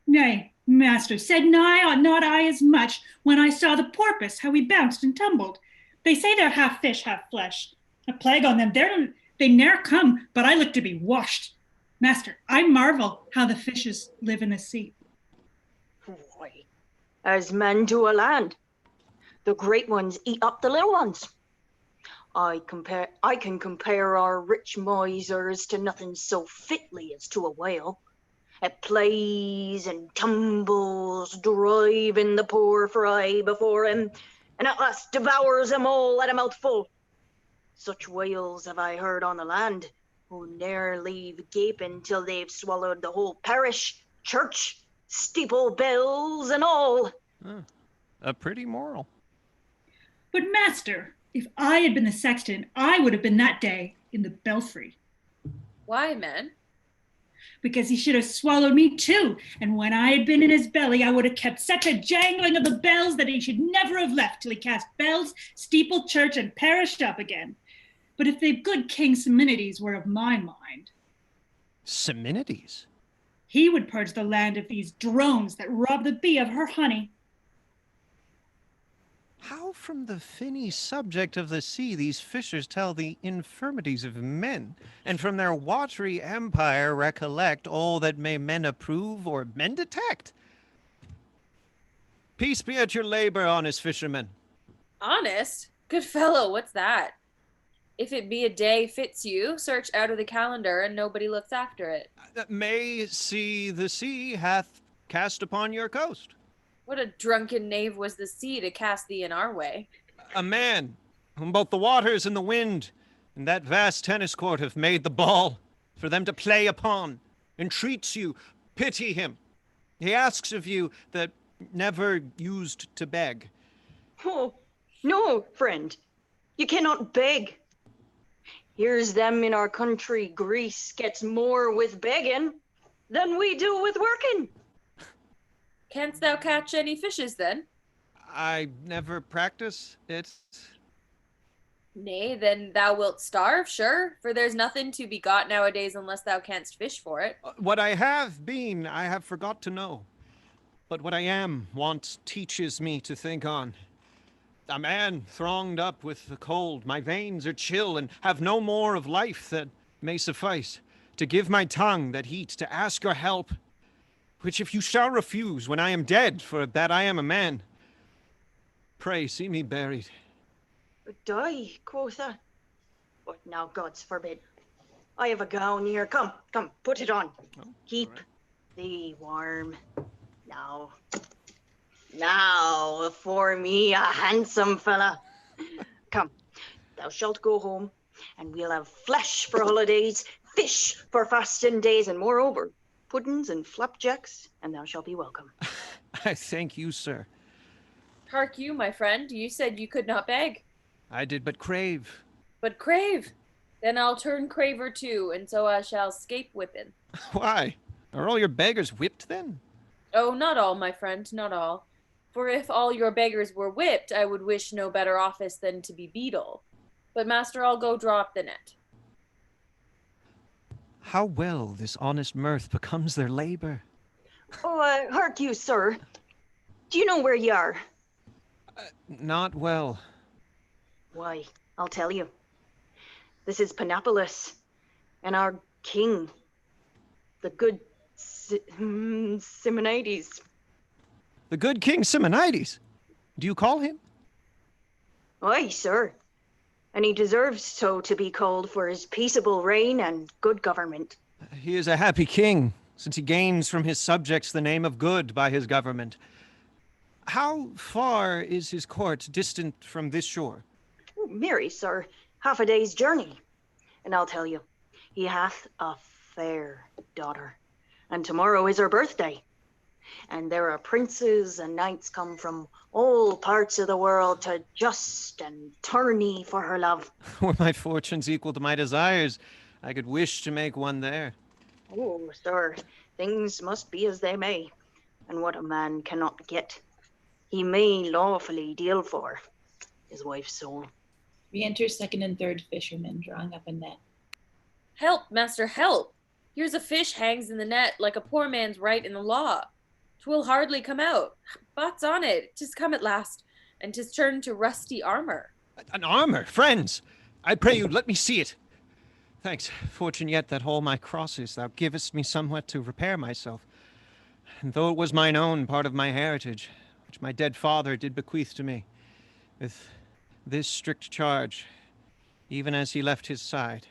Nay, master, said not I as much when I saw the porpoise, how he bounced and tumbled. They say they're half fish, half flesh. A plague on them, they ne'er come, but I look to be washed. Master, I marvel how the fishes live in the sea. Why, as men to a land, the great ones eat up the little ones. I can compare our rich misers to nothing so fitly as to a whale. It plays and tumbles, driving the poor fry before him, and at last devours them all at a mouthful. Such whales have I heard on the land, who ne'er leave gaping till they've swallowed the whole parish, church, steeple bells, and all. A pretty moral. But master, if I had been the sexton, I would have been that day in the belfry. Why, man? Because he should have swallowed me too, and when I had been in his belly, I would have kept such a jangling of the bells that he should never have left till he cast bells, steeple, church, and perished up again. But if the good King Simonides were of my mind... Simonides? He would purge the land of these drones that rob the bee of her honey. How from the finny subject of the sea these fishers tell the infirmities of men, and from their watery empire recollect all that may men approve or men detect? Peace be at your labor, honest fishermen. Honest? Good fellow, what's that? If it be a day fits you, search out of the calendar and nobody looks after it. May see the sea hath cast upon your coast. What a drunken knave was the sea to cast thee in our way. A man whom both the waters and the wind and that vast tennis court have made the ball for them to play upon, entreats you, pity him. He asks of you that never used to beg. Oh, no, friend. You cannot beg. Here's them in our country, Greece, gets more with begging than we do with working. Canst thou catch any fishes then? I never practice it. Nay, then thou wilt starve, sure, for there's nothing to be got nowadays unless thou canst fish for it. What I have been, I have forgot to know. But what I am, want teaches me to think on. A man thronged up with the cold, my veins are chill, and have no more of life that may suffice. To give my tongue that heat, to ask your help, which if you shall refuse when I am dead, for that I am a man, pray see me buried. Die, quotha. But now, God's forbid. I have a gown here. Come, put it on. Keep thee warm. Now, for me, a handsome fella. Come, thou shalt go home, and we'll have flesh for holidays, fish for fasting days, and moreover, puddings and flapjacks, and thou shalt be welcome. I thank you, sir. Hark you, my friend, you said you could not beg. I did but crave. But crave? Then I'll turn craver too, and so I shall scape whipping. Why? Are all your beggars whipped then? Oh, not all, my friend, not all. For if all your beggars were whipped, I would wish no better office than to be beadle. But master, I'll go draw up the net. How well this honest mirth becomes their labor. Oh, hark you, sir. Do you know where you are? Not well. Why, I'll tell you. This is Panopolis, and our king, the good Simonides. The good King Simonides? Do you call him? Aye, sir. And he deserves so to be called for his peaceable reign and good government. He is a happy king, since he gains from his subjects the name of good by his government. How far is his court distant from this shore? Merry, sir, half a day's journey. And I'll tell you, he hath a fair daughter, and tomorrow is her birthday. And there are princes and knights come from all parts of the world to just and tourney for her love. Were my fortunes equal to my desires, I could wish to make one there. Oh, sir, things must be as they may, and what a man cannot get, he may lawfully deal for his wife's soul. We enter second and third fishermen, drawing up a net. Help, master, help! Here's a fish hangs in the net like a poor man's right in the law. 'Twill hardly come out. Bot's on it, 'tis come at last, and 'tis turned to rusty armor. An armor, friends! I pray you, let me see it. Thanks, fortune yet that all my crosses thou givest me somewhat to repair myself. And though it was mine own part of my heritage, which my dead father did bequeath to me, with this strict charge, even as he left his side.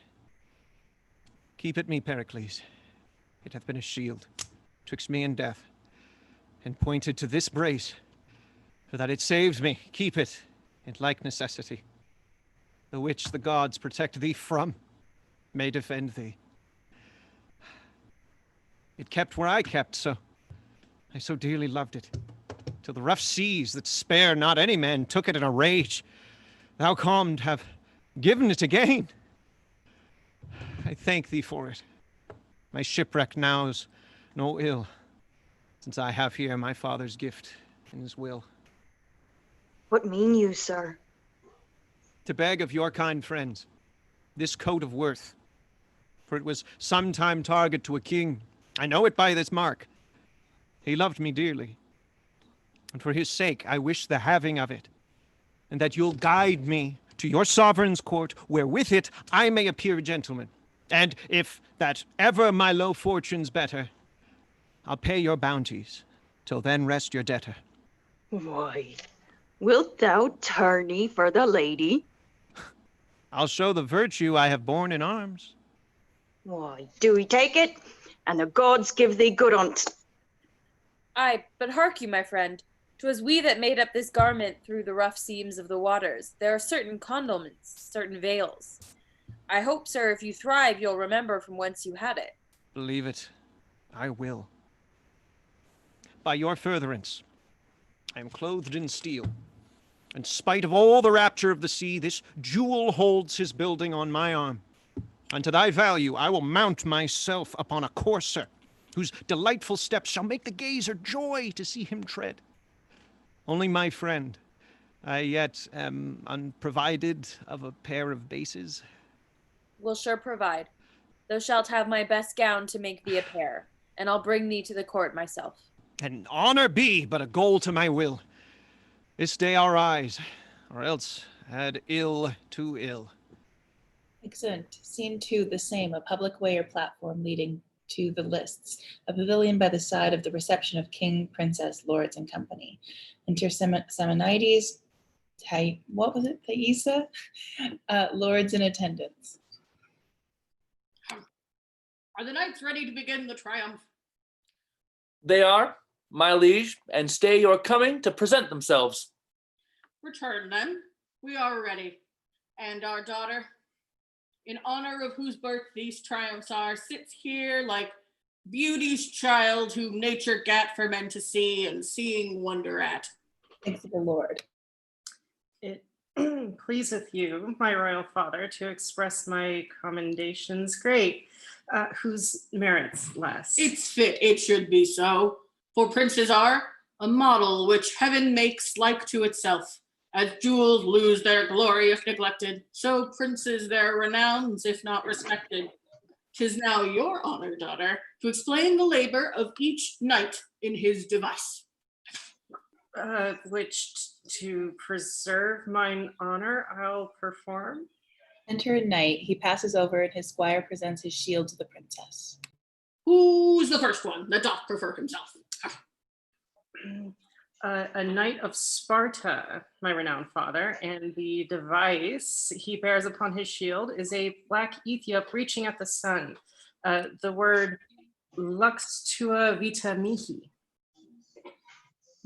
Keep it me, Pericles. It hath been a shield twixt me and death, and pointed to this brace, for that it saved me. Keep it in like necessity, the which the gods protect thee from, may defend thee. It kept where I kept, so I so dearly loved it, till the rough seas that spare not any man took it in a rage. Thou calmed have given it again. I thank thee for it. My shipwreck now's no ill, since I have here my father's gift in his will. What mean you, sir? To beg of your kind friends this coat of worth, for it was sometime target to a king. I know it by this mark. He loved me dearly, and for his sake I wish the having of it, and that you'll guide me to your sovereign's court, where with it I may appear a gentleman. And if that ever my low fortune's better, I'll pay your bounties. Till then rest your debtor. Why, wilt thou tourney for the lady? I'll show the virtue I have borne in arms. Why, do we take it, and the gods give thee good on't. Aye, but hark you, my friend. 'Twas we that made up this garment through the rough seams of the waters. There are certain condoments, certain veils. I hope, sir, if you thrive, you'll remember from whence you had it. Believe it, I will. By your furtherance, I am clothed in steel. In spite of all the rapture of the sea, this jewel holds his building on my arm. And to thy value, I will mount myself upon a courser, whose delightful steps shall make the gazer joy to see him tread. Only, my friend, I yet am unprovided of a pair of bases. Will sure provide. Thou shalt have my best gown to make thee a pair, and I'll bring thee to the court myself. And honor be but a goal to my will. This day I'll rise, or else add ill to ill. Excellent. Scene 2, the same, a public way or platform leading to the lists. A pavilion by the side of the reception of king, princess, lords, and company. Enter Samanides, what was it? Thaisa? Lords in attendance. Are the knights ready to begin the triumph? They are, my liege, and stay your coming to present themselves. Return then. We are ready. And our daughter, in honor of whose birth these triumphs are, sits here like beauty's child whom nature gat for men to see and seeing wonder at. Thanks to the Lord. It pleaseth you, my royal father, to express my commendations great, whose merits less. It's fit it should be so, for princes are a model which heaven makes like to itself. As jewels lose their glory if neglected, so princes their renowns if not respected. 'Tis now your honor, daughter, to explain the labor of each knight in his device. Which to preserve mine honor I'll perform. Enter a knight. He passes over and his squire presents his shield to the princess. Who's the first one that doth prefer himself? A knight of Sparta, my renowned father, and the device he bears upon his shield is a black Ethiop reaching at the sun. The word lux tua vita mihi.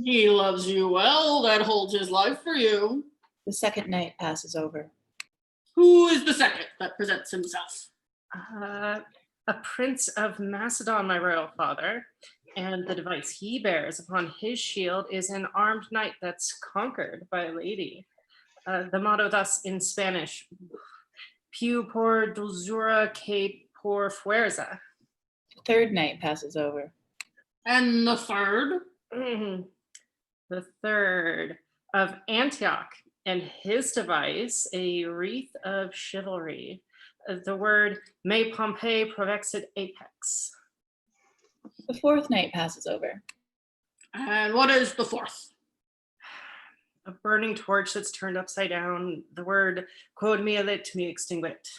He loves you well, that holds his life for you. The second knight passes over. Who is the second that presents himself? A prince of Macedon, my royal father, and the device he bears upon his shield is an armed knight that's conquered by a lady. The motto thus in Spanish, Piu por dulzura que por fuerza. The third knight passes over. And the third? The third of Antioch, and his device, a wreath of chivalry. The word me Pompey provexit apex. The fourth knight passes over. And what is the fourth? A burning torch that's turned upside down. The word quod me lit me extinguit.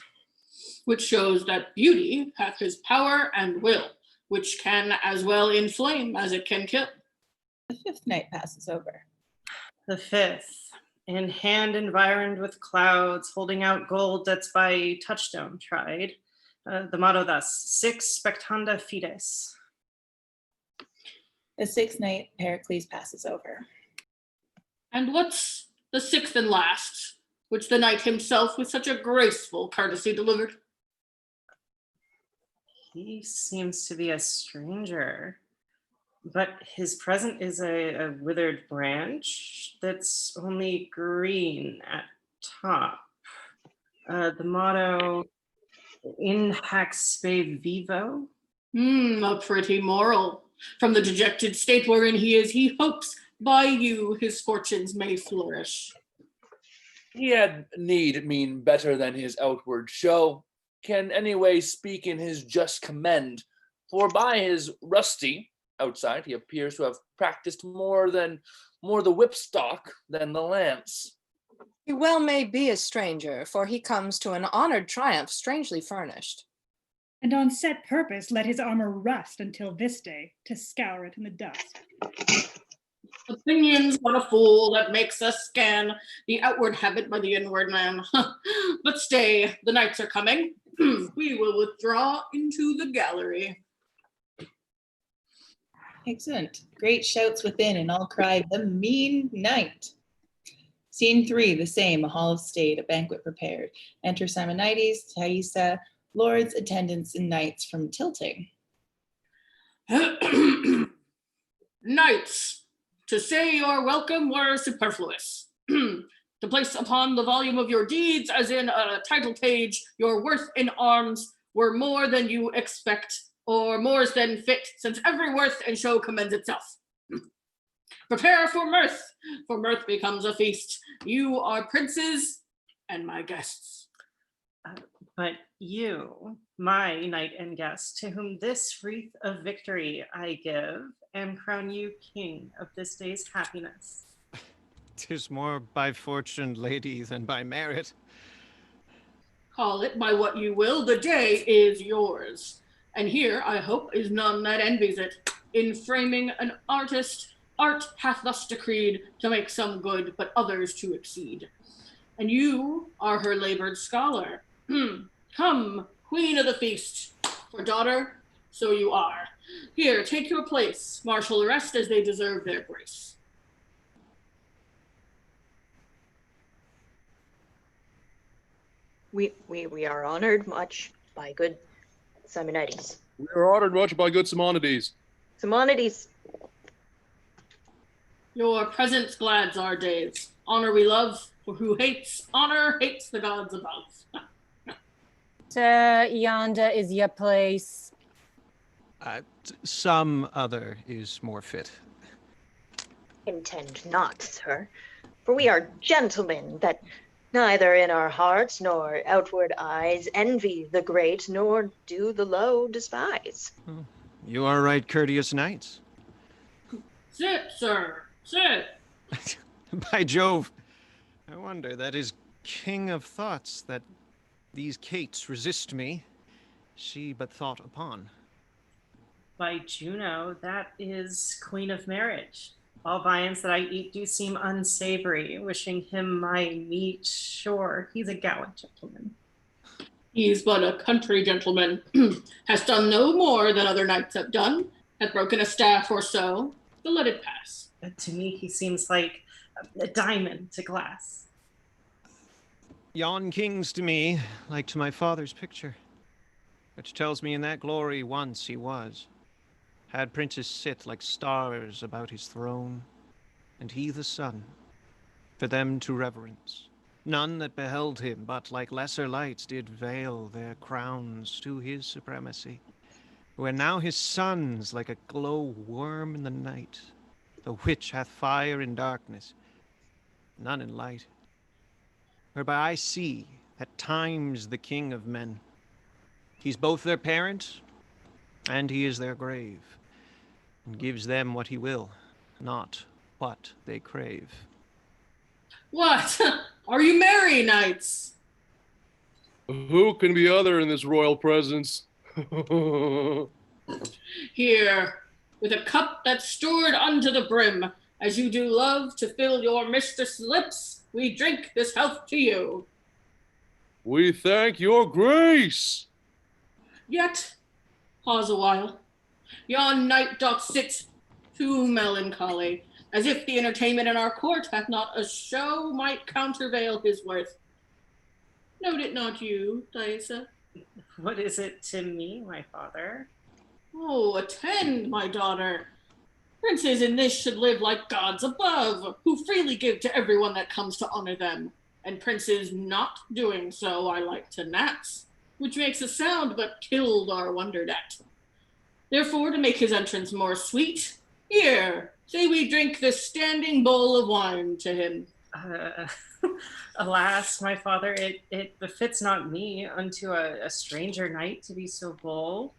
Which shows that beauty hath his power and will, which can as well inflame as it can kill. The fifth knight passes over. The fifth, in hand environed with clouds, holding out gold that's by touchstone tried. The motto thus, six spectanda fides. The sixth knight, Pericles, passes over. And what's the sixth and last, which the knight himself with such a graceful courtesy delivered? He seems to be a stranger, but his present is a withered branch that's only green at top. The motto, in hac spe vivo. A pretty moral. From the dejected state wherein he is, he hopes by you his fortunes may flourish. He had need mean better than his outward show, can anyway speak in his just commend, for by his rusty outside he appears to have practiced more the whipstock than the lance. He well may be a stranger, for he comes to an honored triumph strangely furnished. And on set purpose let his armor rust until this day, to scour it in the dust. Opinions, what a fool that makes us scan the outward habit by the inward man. But stay, the knights are coming. We will withdraw into the gallery. Excellent. Great shouts within, and all cried, "The mean knight." Scene 3, the same, a hall of state, a banquet prepared. Enter Simonides, Thaisa, lords, attendants, and knights from tilting. Knights, To say your welcome were superfluous. To place upon the volume of your deeds, as in a title page, your worth in arms were more than you expect, or more than fit, since every worth and show commends itself. Prepare for mirth becomes a feast. You are princes and my guests. But you, my knight and guest, to whom this wreath of victory I give, and crown you king of this day's happiness. 'Tis more by fortune, lady, than by merit. Call it by what you will, the day is yours. And here, I hope, is none that envies it. In framing an artist, art hath thus decreed to make some good, but others to exceed. And you are her labored scholar. Come, queen of the feast. For daughter, so you are. Here, take your place. Marshal the rest as they deserve their grace. We are honored much by good Simonides. We are honored much by good Simonides. Simonides. Your presence glads our days. Honor we love, for who hates honor hates the gods above. Sir, yonder is your place. Some other is more fit. Intend not, sir, for we are gentlemen that neither in our hearts nor outward eyes envy the great, nor do the low despise. You are right, courteous knights. Sit, sir, sit. By Jove, I wonder, that is king of thoughts, that these cates resist me, she but thought upon. By Juno, that is queen of marriage. All viands that I eat do seem unsavory, wishing him my meat. Sure, he's a gallant gentleman. He's but a country gentleman, has done no more than other knights have done, hath broken a staff or so, but let it pass. To me, he seems like a diamond to glass. Yon king's to me like to my father's picture, which tells me in that glory once he was. Had princes sit like stars about his throne, and he the sun, for them to reverence. None that beheld him but like lesser lights did veil their crowns to his supremacy. Where now his sun's like a glow worm in the night, the which hath fire in darkness, none in light. Whereby I see at times the king of men. He's both their parent, and he is their grave, and gives them what he will, not what they crave. What? Are you merry, knights? Who can be other in this royal presence? Here, with a cup that's stored unto the brim, as you do love to fill your mistress' lips, we drink this health to you. We thank your grace. Yet, pause a while. Yon knight doth sit too melancholy, as if the entertainment in our court hath not a show might countervail his worth. Note it not you, Thaisa? What is it to me, my father? Oh, attend, my daughter. Princes in this should live like gods above, who freely give to everyone that comes to honor them. And princes not doing so, I like to gnats, which makes a sound but killed are wondered at. Therefore, to make his entrance more sweet, here, say we drink this standing bowl of wine to him. Alas, my father, it befits not me unto a stranger knight to be so bold.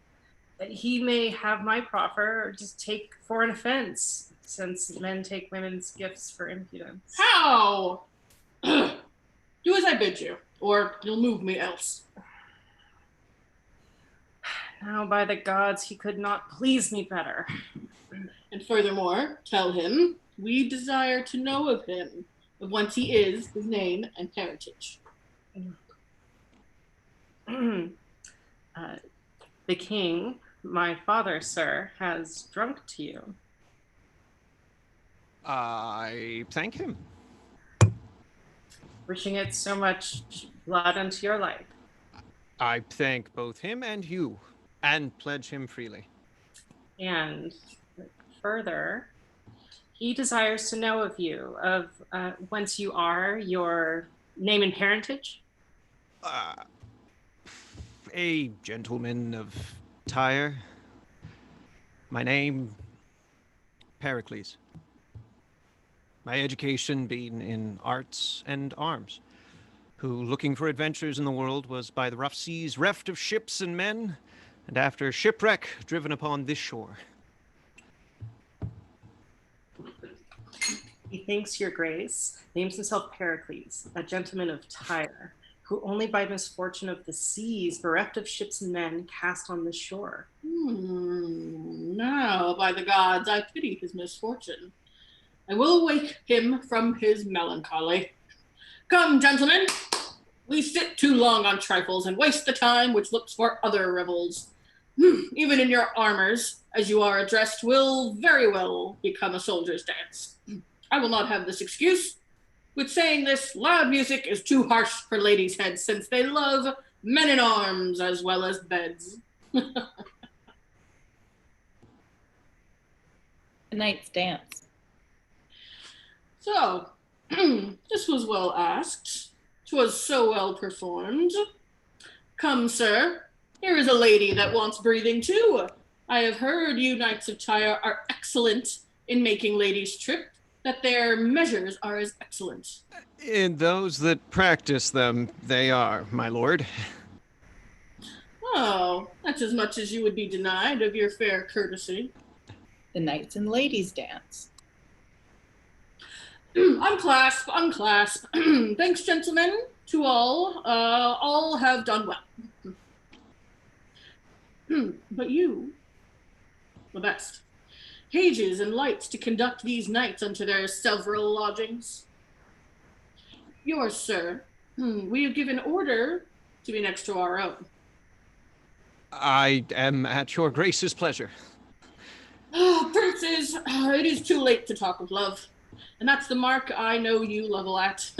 He may have my proffer, or just take for an offense, since men take women's gifts for impudence. How? Do as I bid you, or you'll move me else. Now, by the gods, he could not please me better. And furthermore, tell him we desire to know of him, of whence he is, his name, and parentage. The king, my father, sir, has drunk to you. I thank him. Wishing it so much blood unto your life. I thank both him and you, and pledge him freely. And further, He desires to know of you, of whence you are, your name and parentage. A gentleman of Tyre. My name, Pericles. My education being in arts and arms. Who, looking for adventures in the world, was by the rough seas reft of ships and men, and after shipwreck driven upon this shore. He thanks your grace, names himself Pericles, a gentleman of Tyre, who only by misfortune of the seas, bereft of ships and men, cast on this shore. Now, by the gods, I pity his misfortune. I will awake him from his melancholy. Come, gentlemen, we sit too long on trifles and waste the time which looks for other revels. Even in your armors, as you are addressed, will very well become a soldier's dance. I will not have this excuse. With saying this, loud music is too harsh for ladies' heads, since they love men in arms as well as beds. A knight's dance. So, this was well asked. 'Twas so well performed. Come, sir, here is a lady that wants breathing too. I have heard you knights of Tyre are excellent in making ladies trip, that their measures are as excellent. In those that practice them, they are, my lord. Oh, that's as much as you would be denied of your fair courtesy. The knights and ladies dance. Unclasp, unclasp. Thanks, gentlemen, to all. All have done well. But you, the best. Pages and lights to conduct these knights unto their several lodgings. Yours, sir. We have given order to be next to our own. I am at your grace's pleasure. Princes, it is too late to talk of love. And that's the mark I know you level at.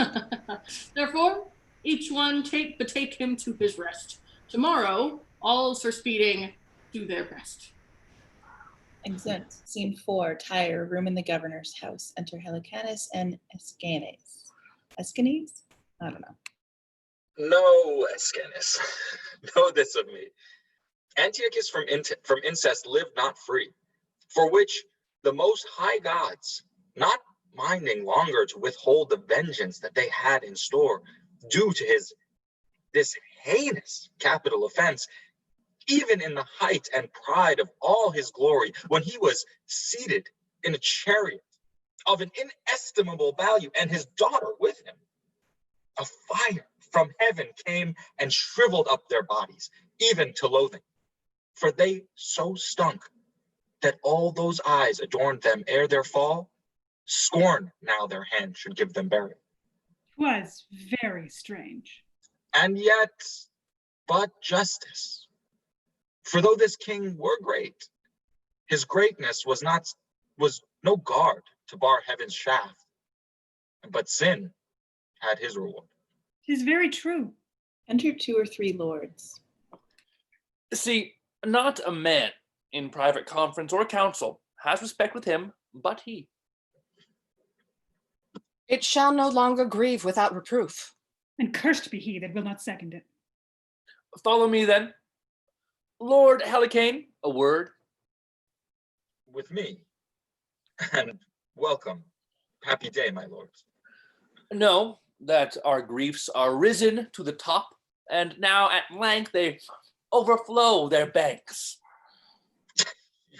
Therefore, each one betake him to his rest. Tomorrow, all for speeding do their best. Exeunt. Scene 4, Tyre, room in the governor's house. Enter Helicanus and Escanes. Escanes? I don't know. No, Escanes. Know this of me. Antiochus from incest lived not free, for which the most high gods, not minding longer to withhold the vengeance that they had in store, due to this heinous capital offense, even in the height and pride of all his glory, when he was seated in a chariot of an inestimable value, and his daughter with him, a fire from heaven came and shriveled up their bodies, even to loathing. For they so stunk that all those eyes adorned them ere their fall. Scorn now their hand should give them burial. 'Twas very strange. And yet, but justice. For though this king were great, his greatness was no guard to bar heaven's shaft, but sin had his reward. 'Tis very true. Enter 2 or 3 lords. See, not a man in private conference or council has respect with him but he. It shall no longer grieve without reproof. And cursed be he that will not second it. Follow me then. Lord Helicane, a word. With me. And welcome. Happy day, my lords. Know that our griefs are risen to the top, and now at length they overflow their banks.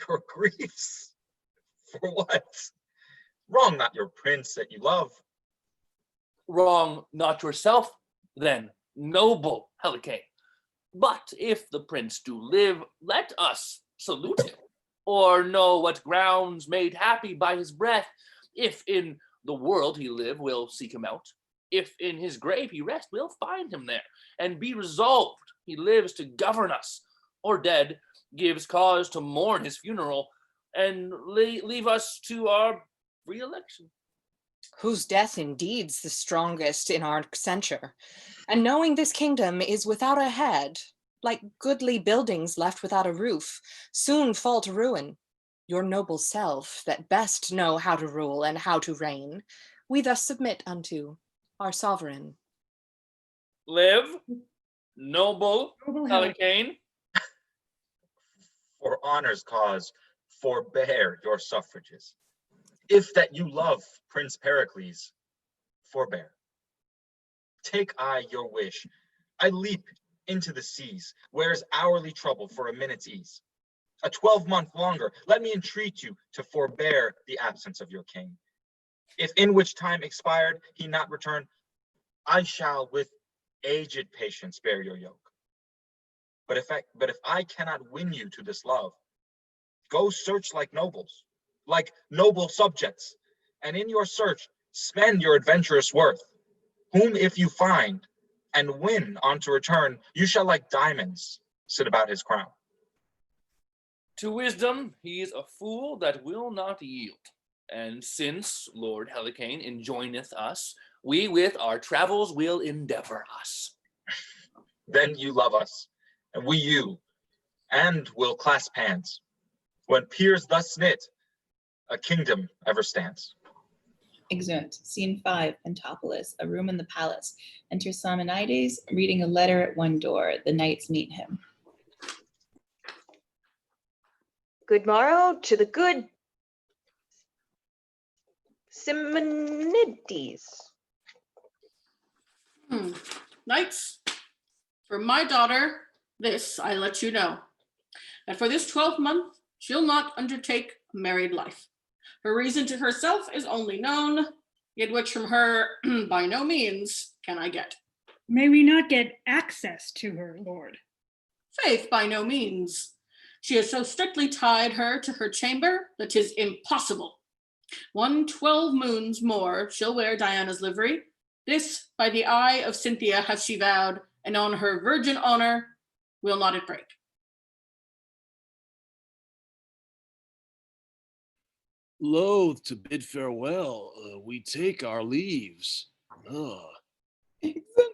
Your griefs? For what? Wrong not your prince that you love. Wrong not yourself, then, noble Helicane. But if the prince do live, let us salute him, or know what grounds made happy by his breath. If in the world he live, we'll seek him out. If in his grave he rest, we'll find him there, and be resolved he lives to govern us, or dead, gives cause to mourn his funeral, and leave us to our re-election. Whose death indeed's the strongest in our censure. And knowing this kingdom is without a head, like goodly buildings left without a roof, soon fall to ruin. your noble self that best know how to rule and how to reign, we thus submit unto our sovereign. Live, noble Helicane. For honor's cause, forbear your suffrages. If that you love Prince Pericles, forbear. Take I your wish. I leap into the seas, where's hourly trouble for a minute's ease. A 12-month longer, let me entreat you to forbear the absence of your king. If in which time expired he not return, I shall with aged patience bear your yoke. But if I cannot win you to this love, go search like nobles, like noble subjects, and in your search spend your adventurous worth, whom if you find and win on to return, you shall like diamonds sit about his crown. To wisdom, he is a fool that will not yield. And since Lord Helicane enjoineth us, we with our travels will endeavor us. Then you love us, and we you, and will clasp hands. When peers thus knit, a kingdom ever stands. Exeunt. Scene 5, Pentapolis, a room in the palace. Enter Simonides, reading a letter at one door. The knights meet him. Good morrow to the good Simonides. Knights, for my daughter, this I let you know, that for this 12th month she'll not undertake a married life. Her reason to herself is only known, yet which from her by no means can I get. May we not get access to her, Lord? Faith, by no means. She has so strictly tied her to her chamber that 'tis impossible. 12 moons more she'll wear Diana's livery. This by the eye of Cynthia hath she vowed, and on her virgin honor will not it break. Loath to bid farewell, we take our leaves.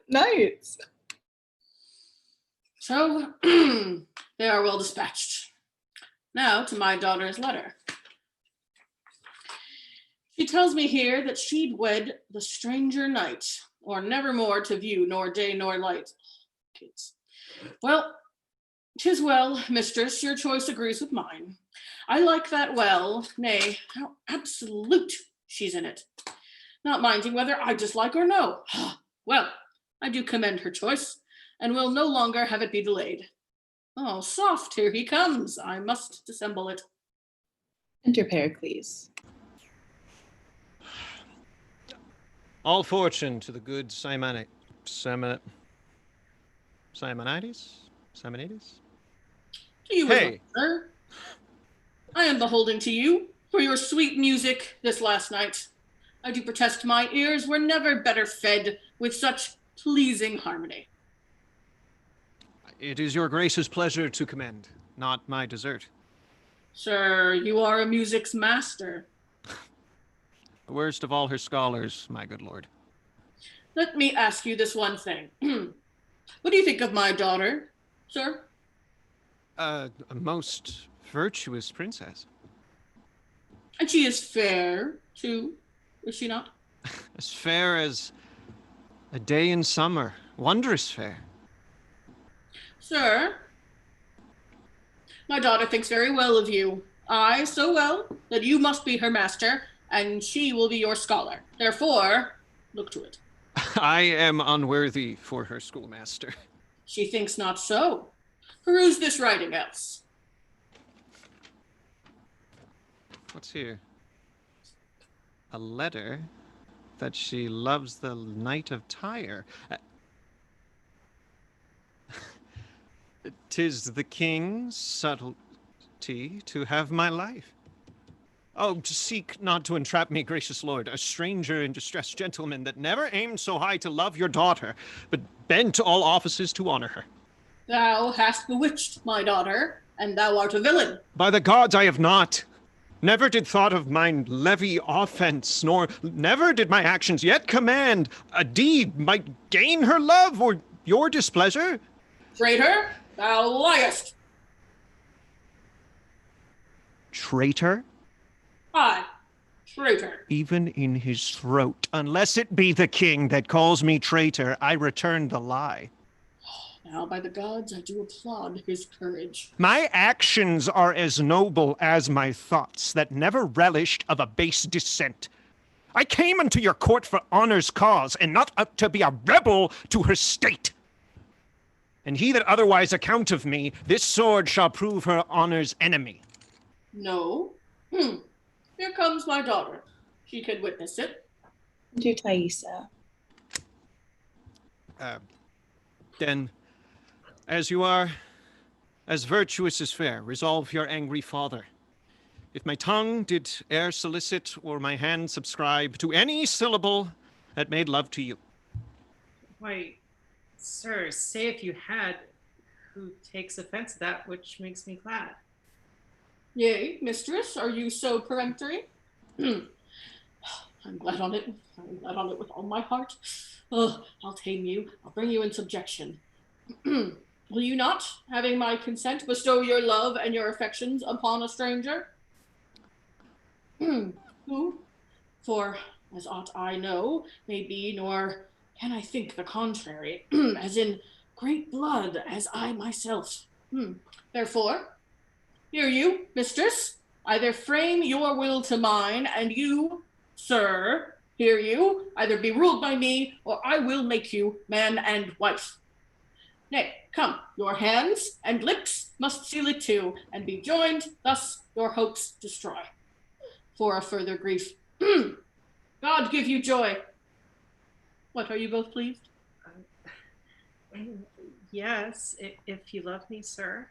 Knights. So they are well dispatched. Now to my daughter's letter. She tells me here that she'd wed the stranger knight, or never more to view nor day nor light. Kids. Well, 'tis well, mistress, your choice agrees with mine. I like that well, nay, how absolute she's in it. Not minding whether I dislike or no. Well, I do commend her choice, and will no longer have it be delayed. Oh, soft, here he comes. I must dissemble it. Enter Pericles. All fortune to the good Simonides? To you, Hey. sir. I am beholden to you for your sweet music this last night. I do protest my ears were never better fed with such pleasing harmony. It is your grace's pleasure to commend, not my desert. Sir, you are a music's master. The worst of all her scholars, my good lord. Let me ask you this one thing. What do you think of my daughter, sir? A most virtuous princess. And she is fair, too, is she not? As fair as a day in summer. Wondrous fair. Sir, my daughter thinks very well of you. Aye, so well that you must be her master, and she will be your scholar. Therefore, look to it. I am unworthy for her schoolmaster. She thinks not so. Peruse this writing else. What's here? A letter that she loves the Knight of Tyre. 'Tis the king's subtlety to have my life. Oh, seek not to entrap me, gracious lord, a stranger in distress, gentleman that never aimed so high to love your daughter, but bent all offices to honor her. Thou hast bewitched my daughter, and thou art a villain. By the gods, I have not. Never did thought of mine levy offense, nor never did my actions yet command a deed might gain her love or your displeasure. Traitor, thou liest. traitor? Aye, traitor. Even in his throat, unless it be the king that calls me traitor, I return the lie. Now, by the gods, I do applaud his courage. My actions are as noble as my thoughts, that never relished of a base descent. I came unto your court for honor's cause, and not up to be a rebel to her state. And he that otherwise account of me, this sword shall prove her honor's enemy. No. Here comes my daughter. She can witness it. Dear Thaisa. Then, as you are, as virtuous as fair, resolve your angry father. If my tongue did e'er solicit, or my hand subscribe to any syllable that made love to you. Why, sir, say if you had, who takes offense at that, which makes me glad. Yea, mistress, are you so peremptory? I'm glad on it. I'm glad on it with all my heart. I'll tame you. I'll bring you in subjection. Will you not, having my consent, bestow your love and your affections upon a stranger? Who, for as aught I know, may be, nor can I think the contrary, as in great blood as I myself. Therefore, hear you, mistress, either frame your will to mine, and you, sir, hear you, either be ruled by me, or I will make you man and wife. Nay, come, your hands and lips must seal it too, and be joined, thus your hopes destroy. For a further grief. God give you joy. What, are you both pleased? Yes, if you love me, sir.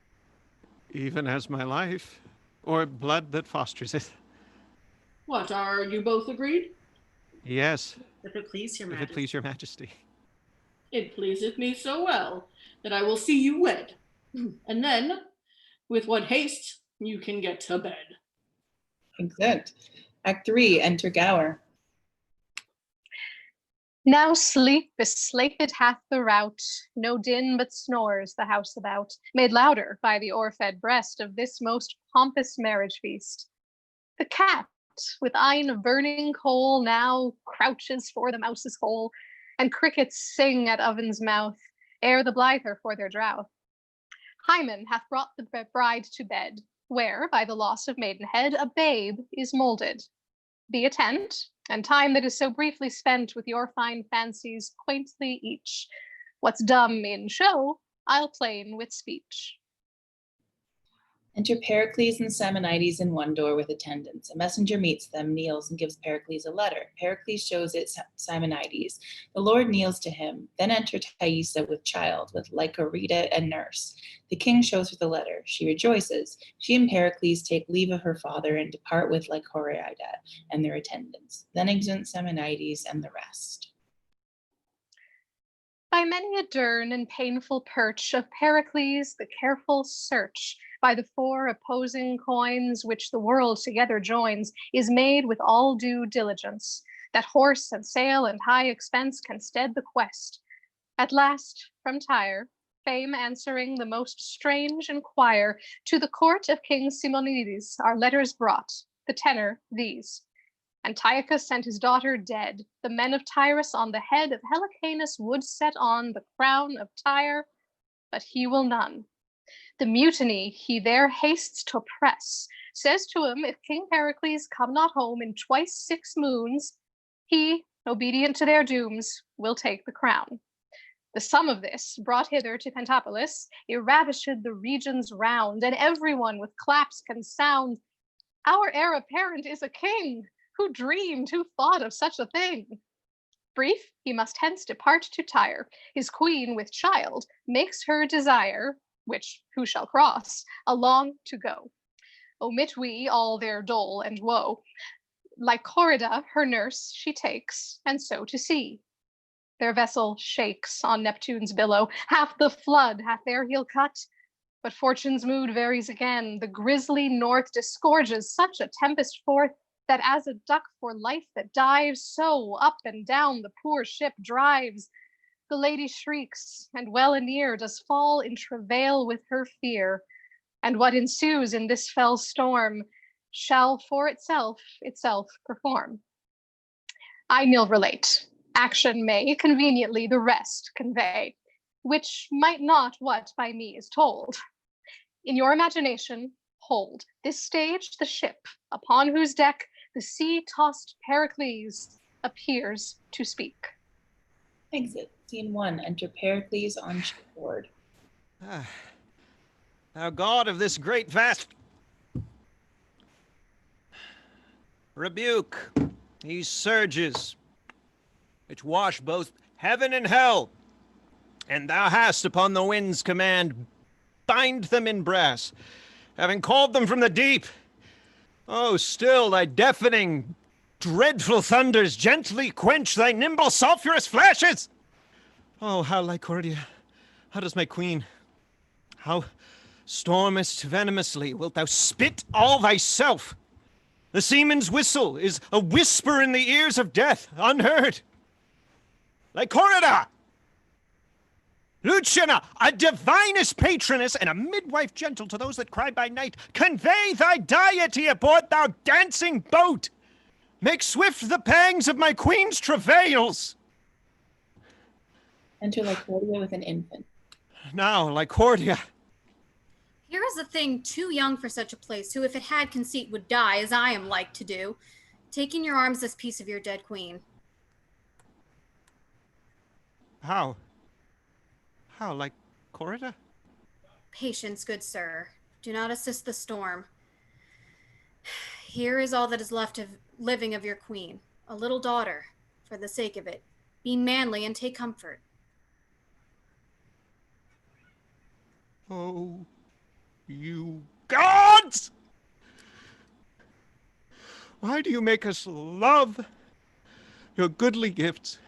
Even as my life, or blood that fosters it. What, are you both agreed? Yes. If it please your If majesty. it please your majesty. It pleaseth me so well that I will see you wed. And then, with what haste you can get to bed. Excellent. Act 3, enter Gower. Now sleep beslaked hath the rout, no din but snores the house about, made louder by the o'erfed breast of this most pompous marriage feast. The cat, with eyne of burning coal, now crouches for the mouse's hole, and crickets sing at oven's mouth, ere the blither for their drouth. Hymen hath brought the bride to bed, where, by the loss of maidenhead, a babe is molded. Be attent, and time that is so briefly spent with your fine fancies quaintly each. What's dumb in show, I'll plain with speech. Enter Pericles and Simonides in one door with attendants. A messenger meets them, kneels, and gives Pericles a letter. Pericles shows it Simonides. The Lord kneels to him. Then enter Thaisa with child, with Lycorida and nurse. The king shows her the letter. She rejoices. She and Pericles take leave of her father and depart with Lycorida and their attendants. Then exeunt Simonides and the rest. By many a dern and painful perch of Pericles, the careful search by the 4 opposing coins which the world together joins is made with all due diligence, that horse and sail and high expense can stead the quest. At last, from Tyre, fame answering the most strange enquire, to the court of King Simonides are letters brought, the tenor these. Antiochus sent his daughter dead. The men of Tyrus on the head of Helicanus would set on the crown of Tyre, but he will none. The mutiny he there hastes to press, says to him, if King Pericles come not home in twice 6 moons, he, obedient to their dooms, will take the crown. The sum of this, brought hither to Pentapolis, ravished the regions round, and everyone with claps can sound, our heir apparent is a king. Who dreamed, who thought of such a thing? Brief, he must hence depart to Tyre. His queen with child makes her desire, which who shall cross, along to go. Omit we all their dole and woe. Lycorida, her nurse, she takes, and so to sea. Their vessel shakes on Neptune's billow. Half the flood hath their heel cut. But fortune's mood varies again. The grisly north disgorges such a tempest forth, that as a duck for life that dives, so up and down the poor ship drives. The lady shrieks, and well anear does fall in travail with her fear. And what ensues in this fell storm, shall for itself perform. I nil relate. Action may conveniently the rest convey, which might not what by me is told. In your imagination, hold this stage the ship, upon whose deck the sea-tossed Pericles appears to speak. Exit. Scene 1. Enter Pericles on shipboard. Thou god of this great vast rebuke these surges which wash both heaven and hell, and thou hast upon the wind's command bind them in brass, having called them from the deep. Oh, still thy deafening, dreadful thunders gently quench thy nimble sulphurous flashes. Oh, how Lycordia, how does my queen, how stormest venomously wilt thou spit all thyself. The seaman's whistle is a whisper in the ears of death, unheard. Lycorida! Luciana, a divinest patroness and a midwife gentle to those that cry by night, convey thy deity aboard thou dancing boat. Make swift the pangs of my queen's travails. Enter Lycordia with an infant. Now, Lycordia. Here is a thing too young for such a place, who if it had conceit would die, as I am like to do. Take in your arms this piece of your dead queen. How? How, Lycorida? Patience, good sir. Do not assist the storm. Here is all that is left of living of your queen, a little daughter, for the sake of it. Be manly and take comfort. Oh, you gods! Why do you make us love your goodly gifts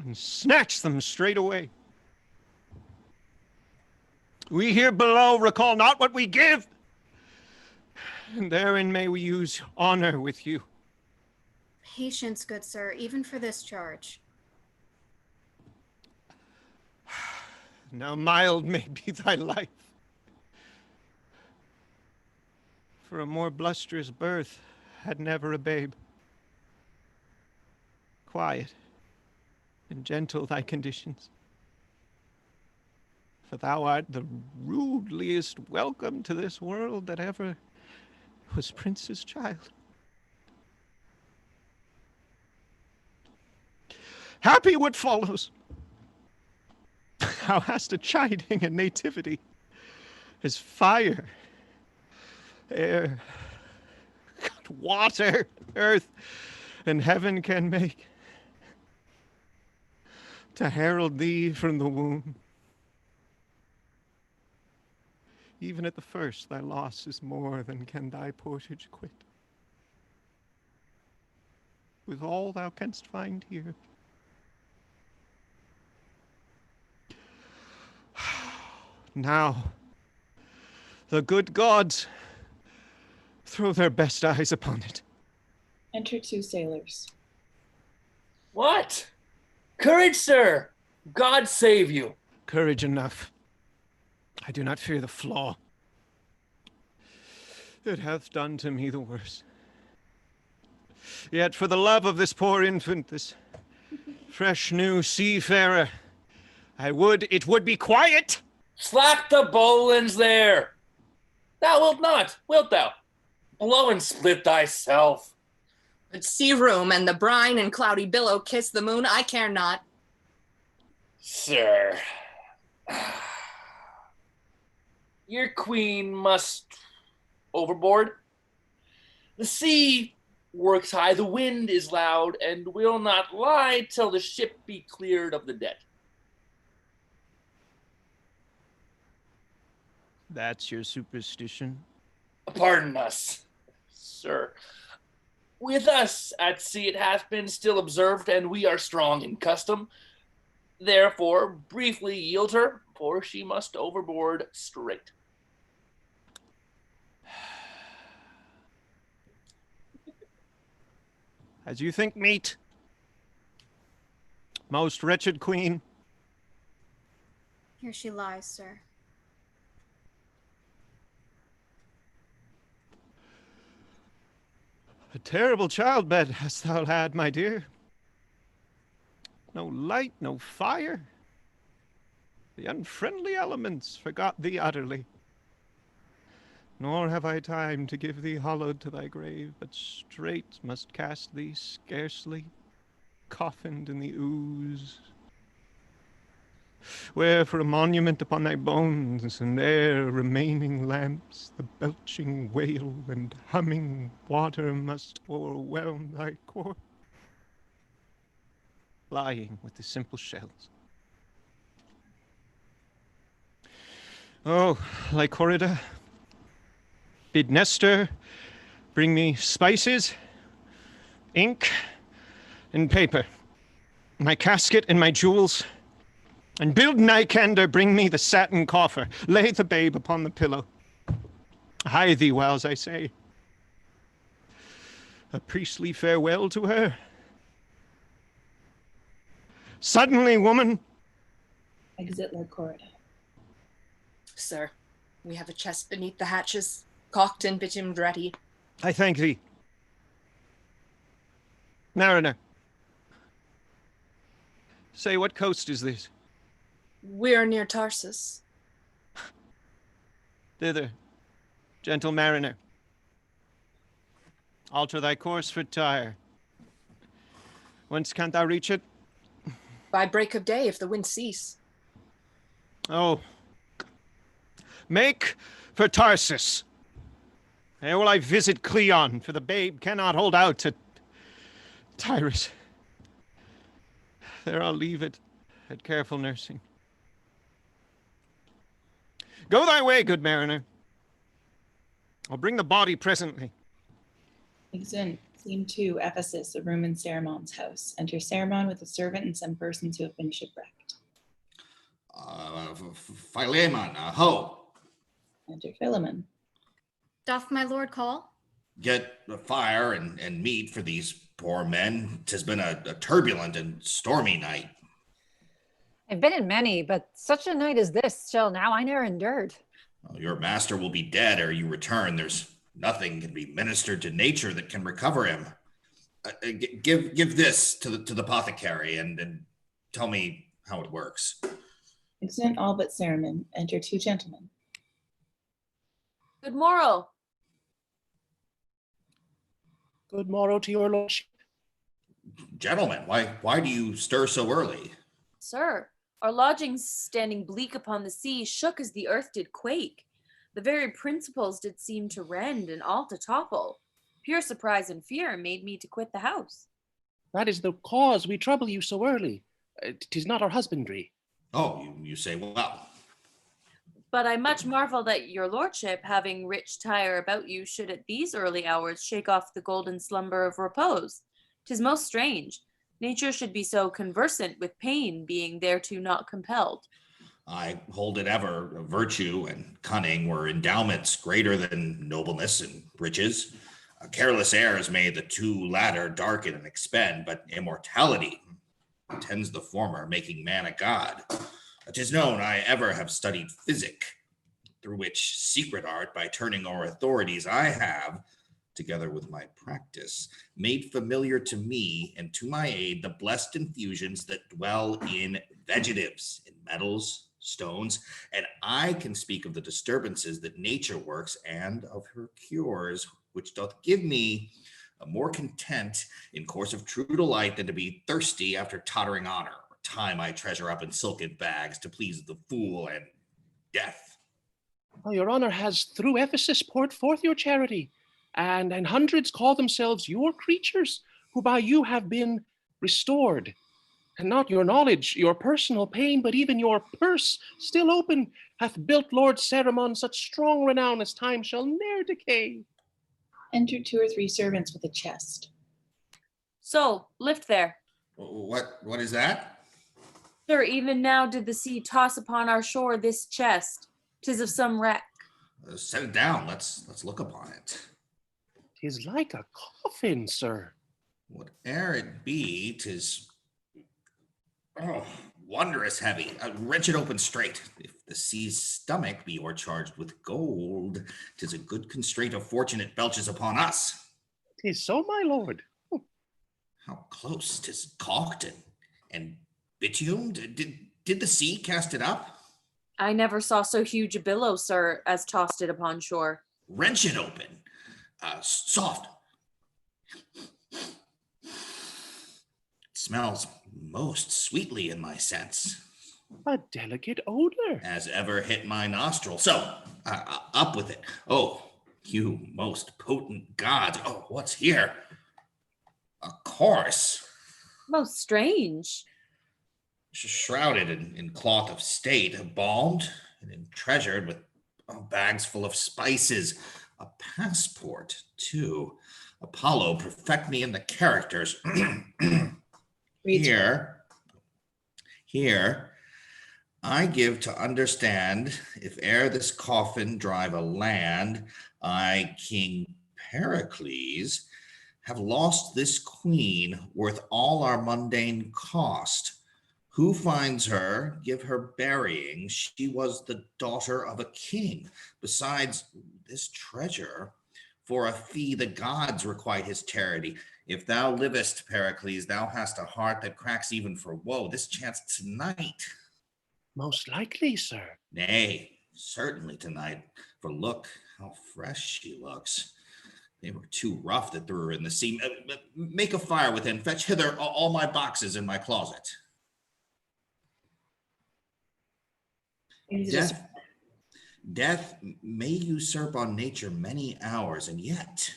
and snatch them straight away? We here below recall not what we give, and therein may we use honor with you. Patience, good sir, even for this charge. Now mild may be thy life. For a more blusterous birth had never a babe. Quiet and gentle thy conditions. For thou art the rudeliest welcome to this world that ever was prince's child. Happy what follows. Thou hast a chiding and nativity, as fire, air, water, earth, and heaven can make, to herald thee from the womb. Even at the first, thy loss is more than can thy portage quit. With all thou canst find here, now, the good gods throw their best eyes upon it. Enter 2 sailors. What? Courage, sir! God save you. Courage enough. I do not fear the flaw. It hath done to me the worse. Yet for the love of this poor infant, this fresh new seafarer, it would be quiet. Slack the bowlines there. Thou wilt not, wilt thou? Blow and split thyself. But sea room and the brine and cloudy billow kiss the moon, I care not. Sir, your queen must overboard. The sea works high, the wind is loud, and will not lie till the ship be cleared of the dead. That's your superstition? Pardon us, sir. With us at sea it hath been still observed, and we are strong in custom. Therefore, briefly yield her, for she must overboard straight. As you think meet, most wretched queen. Here she lies, sir. A terrible childbed hast thou had, my dear. No light, no fire. The unfriendly elements forgot thee utterly. Nor have I time to give thee hallowed to thy grave, but straight must cast thee scarcely, coffined in the ooze. Where for a monument upon thy bones, and ere remaining lamps, the belching whale and humming water must o'erwhelm thy corpse, lying with the simple shells. Oh, Lycorida, bid Nestor bring me spices, ink, and paper, my casket and my jewels, and bid Nicander bring me the satin coffer. Lay the babe upon the pillow. Hide thee whiles I say. A priestly farewell to her. Suddenly, woman. Exit Lycorida. Sir, we have a chest beneath the hatches, cocked and bitumed ready. I thank thee. Mariner, say, what coast is this? We are near Tarsus. Thither, gentle mariner. Alter thy course for Tyre. Whence canst thou reach it? By break of day, if the wind cease. Oh, make for Tarsus. There will I visit Cleon, for the babe cannot hold out to Tyrus. There I'll leave it at careful nursing. Go thy way, good mariner. I'll bring the body presently. Exit Scene 2, Ephesus, a room in Ceramon's house. Enter Ceramon with a servant and some persons who have been shipwrecked. Philemon, ho! Enter Philemon. Doth my lord call? Get a fire and meat for these poor men. 'Tis been a turbulent and stormy night. I've been in many, but such a night as this shall now I ne'er endured. Well, your master will be dead ere you return. There's nothing can be ministered to nature that can recover him. Give this to the apothecary and tell me how it works. Exit all but Ceramon. Enter two gentlemen. Good morrow. Good morrow to your lordship. Gentlemen, why do you stir so early? Sir, our lodgings standing bleak upon the sea shook as the earth did quake. The very principles did seem to rend and all to topple. Pure surprise and fear made me to quit the house. That is the cause we trouble you so early. 'Tis not our husbandry. Oh, you say well. But I much marvel that your lordship, having rich tire about you, should at these early hours shake off the golden slumber of repose. 'Tis most strange. Nature should be so conversant with pain, being thereto not compelled. I hold it ever virtue and cunning were endowments greater than nobleness and riches. Careless airs may the two latter darken and expend, but immortality tends the former, making man a god. 'Tis known I ever have studied physic, through which secret art, by turning o'er authorities, I have, together with my practice, made familiar to me and to my aid the blessed infusions that dwell in vegetives, in metals, stones, and I can speak of the disturbances that nature works and of her cures, which doth give me a more content in course of true delight than to be thirsty after tottering honor, or time I treasure up in silken bags to please the fool and death. Oh, your honor has through Ephesus poured forth your charity, and hundreds call themselves your creatures, who by you have been restored. And not your knowledge, your personal pain, but even your purse, still open, hath built Lord Ceramon such strong renown as time shall ne'er decay. Enter two or three servants with a chest. So, lift there. What is that? Sir, even now did the sea toss upon our shore this chest. 'Tis of some wreck. Set it down. Let's look upon it. 'Tis like a coffin, sir. Whate'er it be, 'tis wondrous heavy. Wrench it open straight. If the sea's stomach be o'ercharged with gold, 'tis a good constraint of fortune it belches upon us. 'Tis so, my lord. How close 'tis caulked and bitumed. Did the sea cast it up? I never saw so huge a billow, sir, as tossed it upon shore. Wrench it open. Soft. It smells most sweetly in my sense. A delicate odor. As ever hit my nostril. So, up with it. Oh, you most potent gods. Oh, what's here? A chorus. Most strange. Shrouded in cloth of state, embalmed and treasured with bags full of spices. A passport, too. Apollo, perfect me in the characters. Here, I give to understand, if ere this coffin drive a land, I, King Pericles, have lost this queen worth all our mundane cost. Who finds her, give her burying. She was the daughter of a king. Besides this treasure, for a fee the gods requite his charity. If thou livest, Pericles, thou hast a heart that cracks even for woe. This chance tonight. Most likely, sir. Nay, certainly tonight. For look how fresh she looks. They were too rough that threw her in the sea. Make a fire within. Fetch hither all my boxes in my closet. Death may usurp on nature many hours, and yet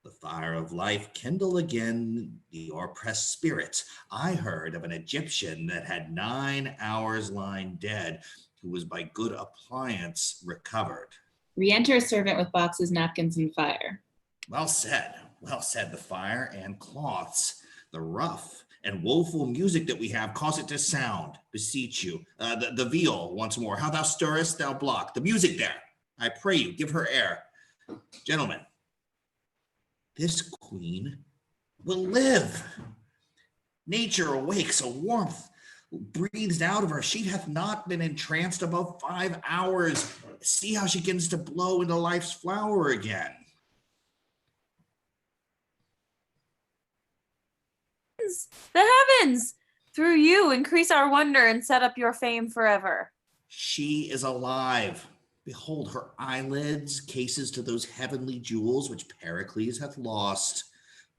the fire of life kindle again the oppressed spirits. I heard of an Egyptian that had 9 hours lying dead, who was by good appliance recovered. Re-enter a servant with boxes, napkins, and fire. Well said, the fire and cloths, the rough and woeful music that we have, cause it to sound, beseech you. The viol once more, how thou stirrest, thou block. The music there, I pray you, give her air. Gentlemen, this queen will live. Nature awakes, a warmth breathes out of her. She hath not been entranced above 5 hours. See how she begins to blow into life's flower again. The heavens! Through you increase our wonder and set up your fame forever. She is alive. Behold her eyelids, cases to those heavenly jewels which Pericles hath lost.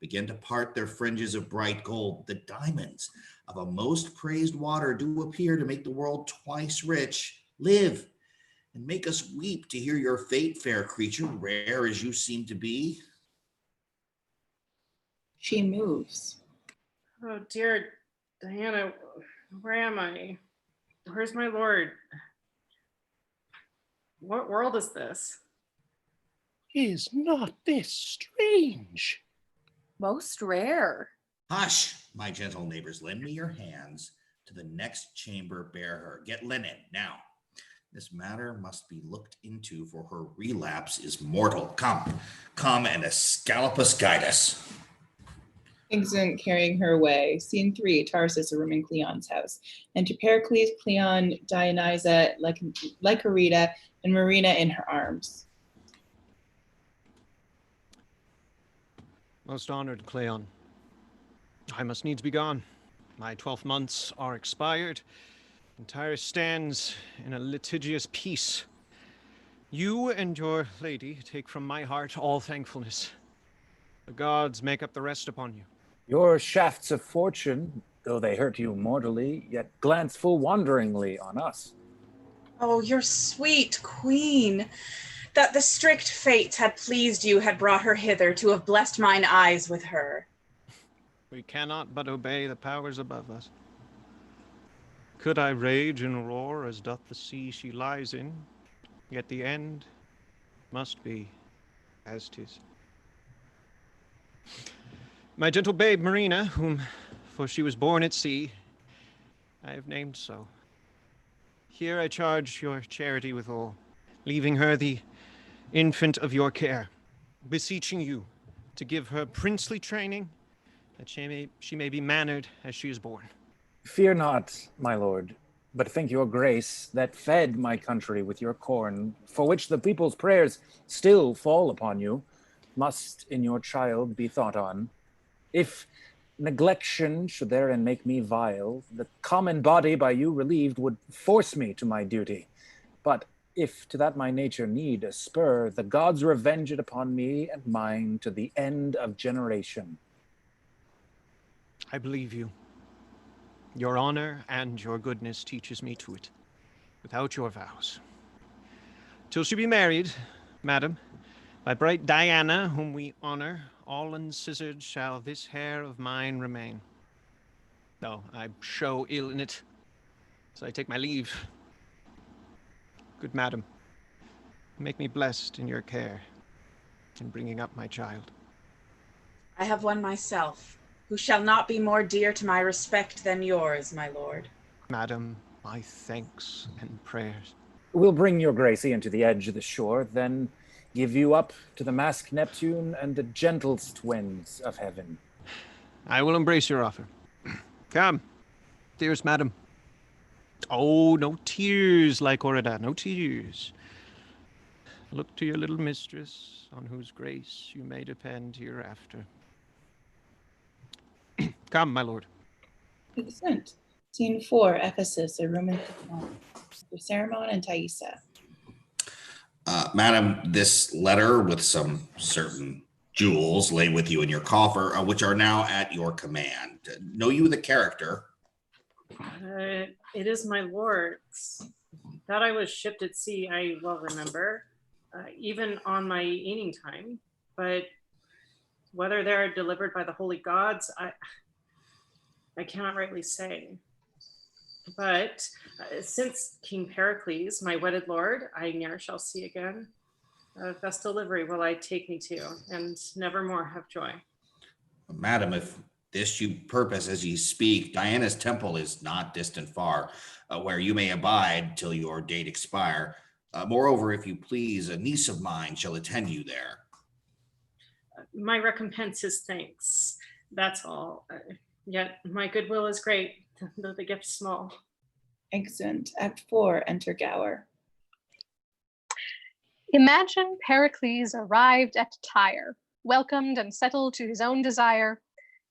Begin to part their fringes of bright gold. The diamonds of a most praised water do appear to make the world twice rich. Live and make us weep to hear your fate, fair creature, rare as you seem to be. She moves. Oh dear, Diana, where am I? Where's my lord? What world is this? Is not this strange? Most rare. Hush, my gentle neighbors, lend me your hands. To the next chamber bear her. Get linen now. This matter must be looked into, for her relapse is mortal. Come, and Asclepius guide us. Exeunt carrying her away. Scene 3, Tarsus, a room in Cleon's house. Enter Pericles, Cleon, Dionysa, Lycorida, and Marina in her arms. Most honored, Cleon. I must needs be gone. My 12 months are expired, and Tyrus stands in a litigious peace. You and your lady take from my heart all thankfulness. The gods make up the rest upon you. Your shafts of fortune, though they hurt you mortally, yet glance full wonderingly on us. Oh, your sweet queen! That the strict fates had pleased you had brought her hither to have blessed mine eyes with her. We cannot but obey the powers above us. Could I rage and roar as doth the sea she lies in, yet the end must be as 'tis. My gentle babe Marina, whom, for she was born at sea, I have named so. Here I charge your charity withal, leaving her the infant of your care, beseeching you to give her princely training, that she may be mannered as she is born. Fear not, my lord, but thank your grace that fed my country with your corn, for which the people's prayers still fall upon you. must in your child be thought on. If neglection should therein make me vile, the common body by you relieved would force me to my duty. But if to that my nature need a spur, the gods revenge it upon me and mine to the end of generation. I believe you. Your honor and your goodness teaches me to it, without your vows. Till she be married, madam, by bright Diana, whom we honor, all unscissored shall this hair of mine remain. Though I show ill in it, so I take my leave. Good madam, make me blessed in your care in bringing up my child. I have one myself, who shall not be more dear to my respect than yours, my lord. Madam, my thanks and prayers. We'll bring your Gracie into the edge of the shore, then give you up to the masked Neptune and the gentlest winds of heaven. I will embrace your offer. Come, dearest madam. Oh, no tears, Lycorida, no tears. Look to your little mistress, on whose grace you may depend hereafter. Come, my lord. Excellent. Scene 4, Ephesus, a room in Python. For Cerimon and Thaisa. Madam, this letter with some certain jewels lay with you in your coffer, which are now at your command. Know you the character? It is my lord's. That I was shipped at sea, I well remember, even on my eating time. But whether they're delivered by the holy gods, I cannot rightly say. But since King Pericles, my wedded lord, I ne'er shall see again, vestal livery will I take me to, and never more have joy. Madam, if this you purpose as ye speak, Diana's temple is not distant far, where you may abide till your date expire. Moreover, if you please, a niece of mine shall attend you there. My recompense is thanks, that's all. Yet my goodwill is great, though the gift small. Excellent. Act 4, enter Gower. Imagine Pericles arrived at Tyre, welcomed and settled to his own desire.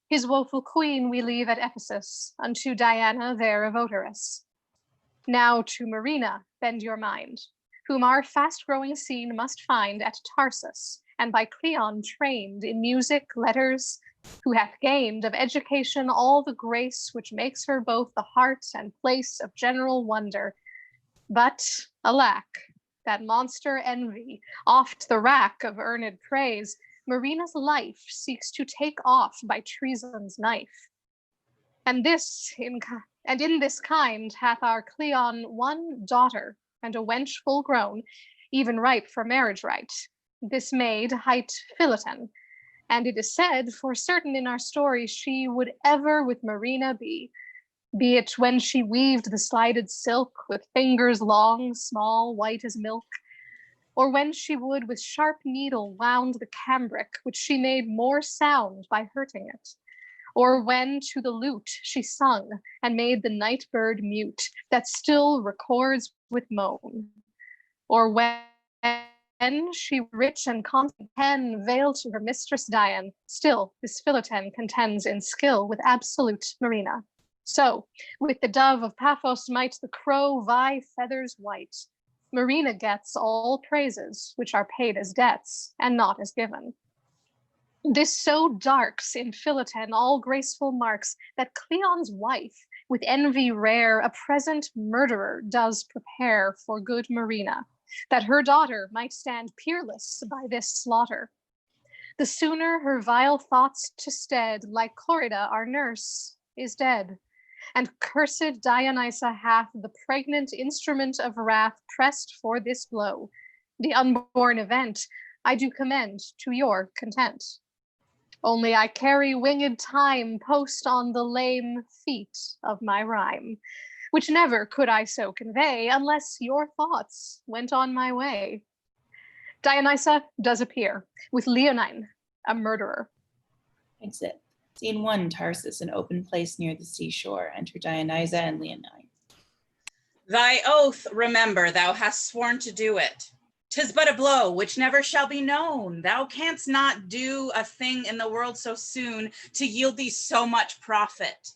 His woeful queen we leave at Ephesus, unto Diana there a votaress. Now to Marina bend your mind, whom our fast-growing scene must find at Tarsus, and by Cleon trained in music, letters, who hath gained of education all the grace which makes her both the heart and place of general wonder. But, alack, that monster envy, oft the rack of earned praise, Marina's life seeks to take off by treason's knife. And in this kind hath our Cleon one daughter, and a wench full grown, even ripe for marriage rite. This maid hight Philoten, and it is said for certain in our story she would ever with Marina be it when she weaved the slided silk with fingers long, small, white as milk, or when she would with sharp needle wound the cambric, which she made more sound by hurting it, or when to the lute she sung and made the night bird mute that still records with moan, or when she rich and constant pen veiled to her mistress Dian, still this Philoten contends in skill with absolute Marina. So, with the dove of Paphos might the crow vie feathers white. Marina gets all praises, which are paid as debts, and not as given. This so darks in Philoten all graceful marks, that Cleon's wife, with envy rare, a present murderer does prepare for good Marina, that her daughter might stand peerless by this slaughter. The sooner her vile thoughts to stead, like Chlorida, our nurse, is dead. And cursed Dionysa hath the pregnant instrument of wrath pressed for this blow. The unborn event I do commend to your content. Only I carry winged time post on the lame feet of my rhyme, which never could I so convey unless your thoughts went on my way. Dionysa does appear with Leonine, a murderer. Exit. Scene 1, Tarsus, an open place near the seashore. Enter Dionysa and Leonine. Thy oath remember, thou hast sworn to do it. 'Tis but a blow which never shall be known. Thou canst not do a thing in the world so soon to yield thee so much profit.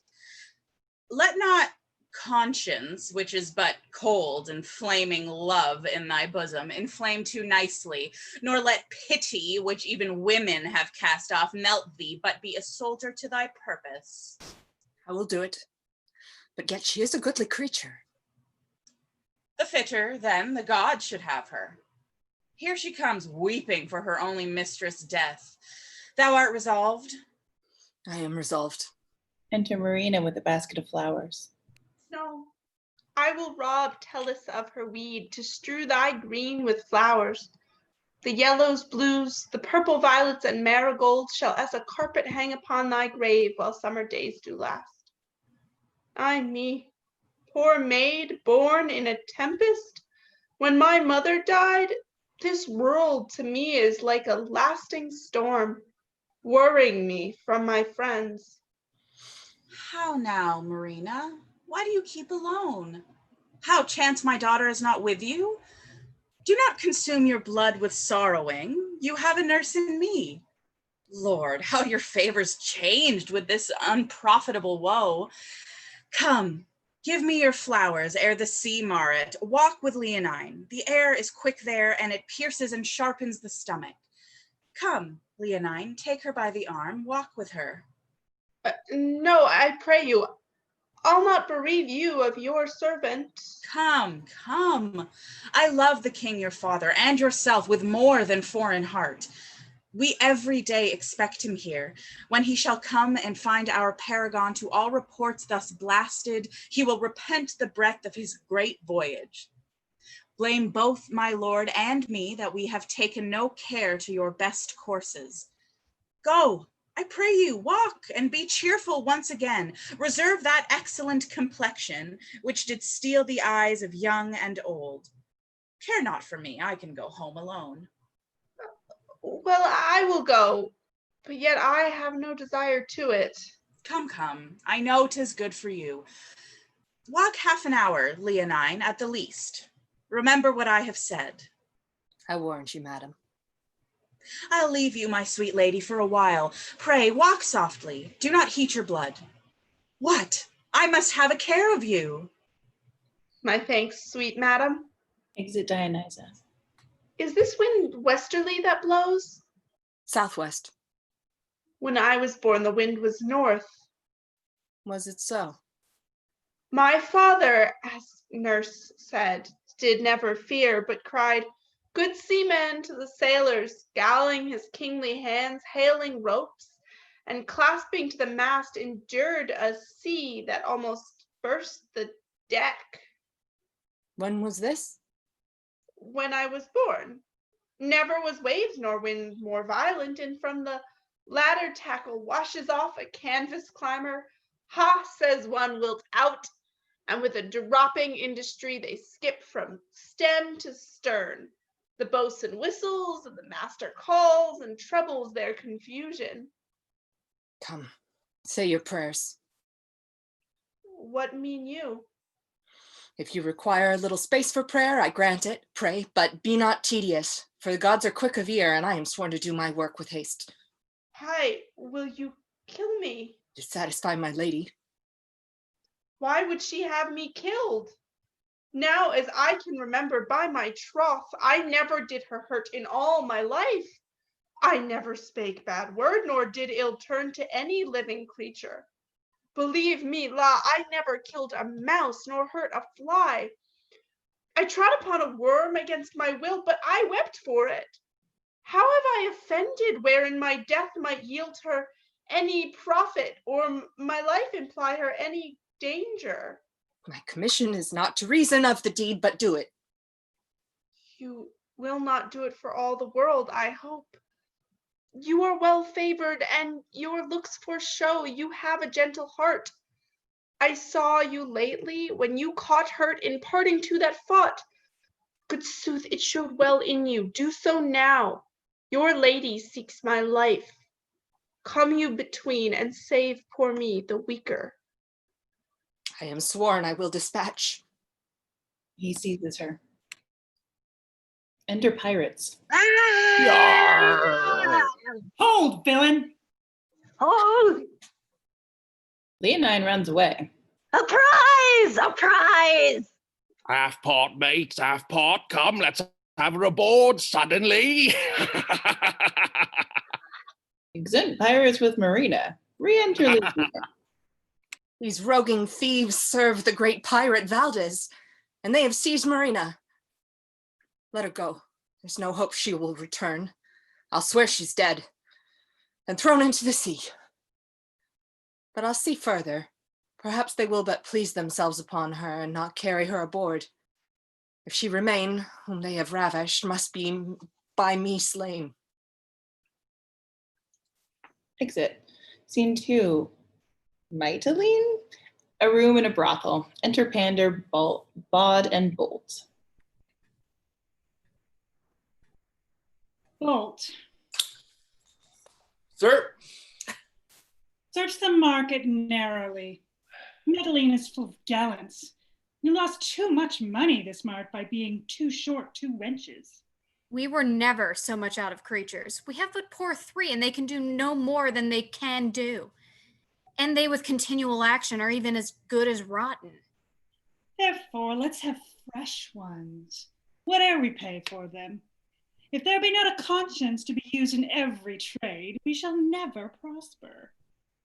Let not conscience, which is but cold and flaming love in thy bosom, inflame too nicely, nor let pity, which even women have cast off, melt thee, but be a soldier to thy purpose. I will do it. But yet she is a goodly creature. The fitter, then, the gods should have her. Here she comes, weeping for her only mistress' death. Thou art resolved? I am resolved. Enter Marina with a basket of flowers. No, I will rob Tellus of her weed to strew thy green with flowers. The yellows, blues, the purple violets and marigolds shall as a carpet hang upon thy grave while summer days do last. Ay me, poor maid born in a tempest, when my mother died, this world to me is like a lasting storm, worrying me from my friends. How now, Marina? Why do you keep alone? How chance my daughter is not with you? Do not consume your blood with sorrowing. You have a nurse in me. Lord, how your favors changed with this unprofitable woe. Come, give me your flowers ere the sea mar it. Walk with Leonine. The air is quick there, and it pierces and sharpens the stomach. Come, Leonine, take her by the arm, walk with her. No, I pray you, I'll not bereave you of your servant. Come, come. I love the king your father and yourself with more than foreign heart. We every day expect him here. When he shall come and find our paragon to all reports thus blasted, he will repent the breadth of his great voyage. Blame both my lord and me that we have taken no care to your best courses. Go, I pray you, walk and be cheerful once again. Reserve that excellent complexion which did steal the eyes of young and old. Care not for me, I can go home alone. Well, I will go, but yet I have no desire to it. Come, come, I know 'tis good for you. Walk half an hour, Leonine, at the least. Remember what I have said. I warrant you, madam. I'll leave you, my sweet lady, for a while. Pray, walk softly. Do not heat your blood. What? I must have a care of you. My thanks, sweet madam. Exit Dionysa. Is this wind westerly that blows? Southwest. When I was born, the wind was north. Was it so? My father, as nurse said, did never fear, but cried, "Good seamen," to the sailors, galling his kingly hands, hailing ropes, and clasping to the mast, endured a sea that almost burst the deck. When was this? When I was born. Never was waves nor wind more violent, and from the ladder tackle washes off a canvas climber. Ha, says one, wilt out? And with a dropping industry they skip from stem to stern. The boatswain whistles and the master calls and trebles their confusion. Come, say your prayers. What mean you? If you require a little space for prayer, I grant it. Pray, but be not tedious, for the gods are quick of ear, and I am sworn to do my work with haste. Why, will you kill me? To satisfy my lady. Why would she have me killed? Now, as I can remember, by my troth, I never did her hurt in all my life. I never spake bad word, nor did ill turn to any living creature. Believe me, la, I never killed a mouse, nor hurt a fly. I trod upon a worm against my will, but I wept for it. How have I offended wherein my death might yield her any profit, or my life imply her any danger? My commission is not to reason of the deed, but do it. You will not do it for all the world, I hope. You are well favored, and your looks foreshow you have a gentle heart. I saw you lately when you caught hurt in parting two that fought. Good sooth, it showed well in you. Do so now. Your lady seeks my life. Come you between and save poor me, the weaker. I am sworn I will dispatch. He seizes her. Enter pirates. Hold, villain! Oh! Leonine runs away. A prize! A prize! Half pot, mates, half pot. Come, let's have her aboard suddenly. Exit pirates with Marina. Re-enter Leonine. These roguing thieves serve the great pirate Valdez, and they have seized Marina. Let her go. There's no hope she will return. I'll swear she's dead and thrown into the sea. But I'll see further. Perhaps they will but please themselves upon her and not carry her aboard. If she remain, whom they have ravished, must be by me slain. Exit. Scene 2. Mytilene? A room in a brothel. Enter Pander, Bod, and Bolt. Bolt, Sir? search the market narrowly. Mytilene is full of gallants. You lost too much money this mart by being too short 2 wenches. We were never so much out of creatures. We have but poor 3, and they can do no more than they can do. And they with continual action are even as good as rotten. Therefore, let's have fresh ones, whate'er we pay for them. If there be not a conscience to be used in every trade, we shall never prosper.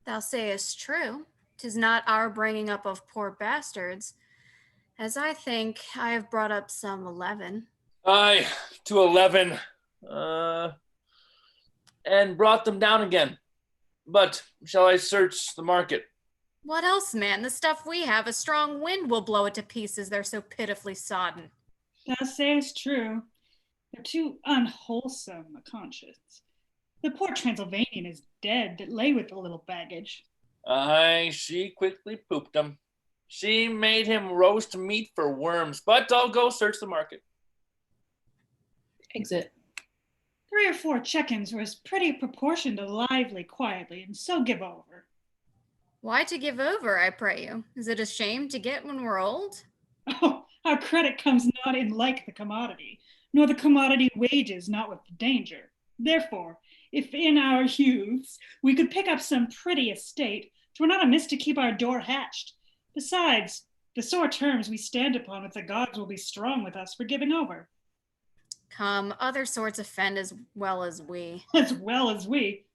Thou sayest true. 'Tis not our bringing up of poor bastards, as I think I have brought up some 11. Aye, to 11. And brought them down again. But shall I search the market? What else, man? The stuff we have, a strong wind will blow it to pieces. They're so pitifully sodden. Thou sayest true. They're too unwholesome a conscience. The poor Transylvanian is dead that lay with the little baggage. Aye, she quickly pooped him. She made him roast meat for worms, but I'll go search the market. Exit. 3 or 4 chickens were as pretty proportioned to lively quietly, and so give over. Why to give over, I pray you? Is it a shame to get when we're old? Oh, our credit comes not in like the commodity, nor the commodity wages not with the danger. Therefore, if in our youths we could pick up some pretty estate, 'twere not amiss to keep our door hatched. Besides, the sore terms we stand upon with the gods will be strong with us for giving over. Come, other sorts offend as well as we. As well as we?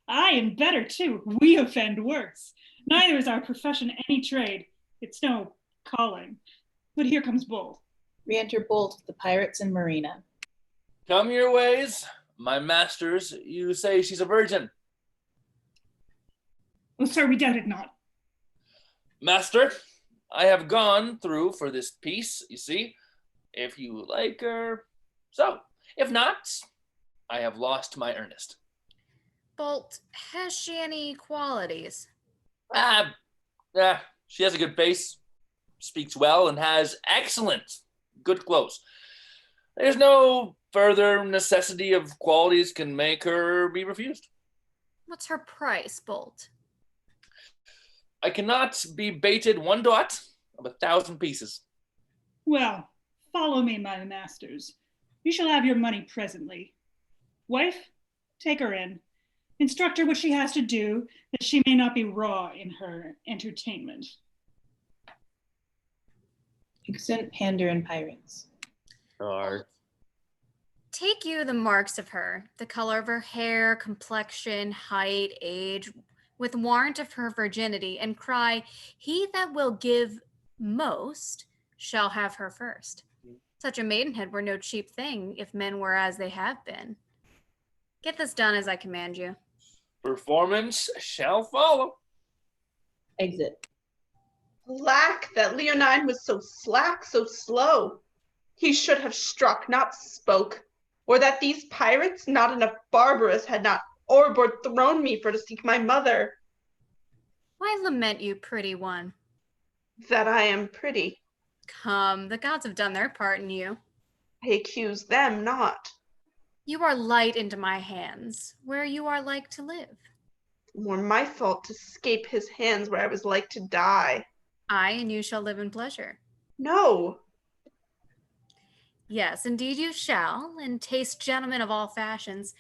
Aye, and better too. We offend worse. Neither is our profession any trade. It's no calling. But here comes Bolt. Re-enter Bolt, the pirates and Marina. Come your ways, my masters. You say she's a virgin. Oh, sir, we doubt it not. Master, I have gone through for this piece, you see. If you like her, so. If not, I have lost my earnest. Bolt, has she any qualities? She has a good face, speaks well, and has excellent good clothes. There's no further necessity of qualities can make her be refused. What's her price, Bolt? I cannot be baited 1 dot of 1,000 pieces. Well, follow me, my masters. You shall have your money presently. Wife, take her in. Instruct her what she has to do, that she may not be raw in her entertainment. Exit Pander and pirates. Take you the marks of her, the color of her hair, complexion, height, age, with warrant of her virginity, and cry, he that will give most shall have her first. Such a maidenhead were no cheap thing, if men were as they have been. Get this done as I command you. Performance shall follow. Exit. Alack, that Leonine was so slack, so slow. He should have struck, not spoke. Or that these pirates, not enough barbarous, had not overboard thrown me for to seek my mother. Why lament you, pretty one? That I am pretty. Come, the gods have done their part in you. I accuse them not. You are light into my hands, where you are like to live. More my fault to escape his hands where I was like to die. I and you shall live in pleasure. No. Yes, indeed you shall, and taste gentlemen of all fashions.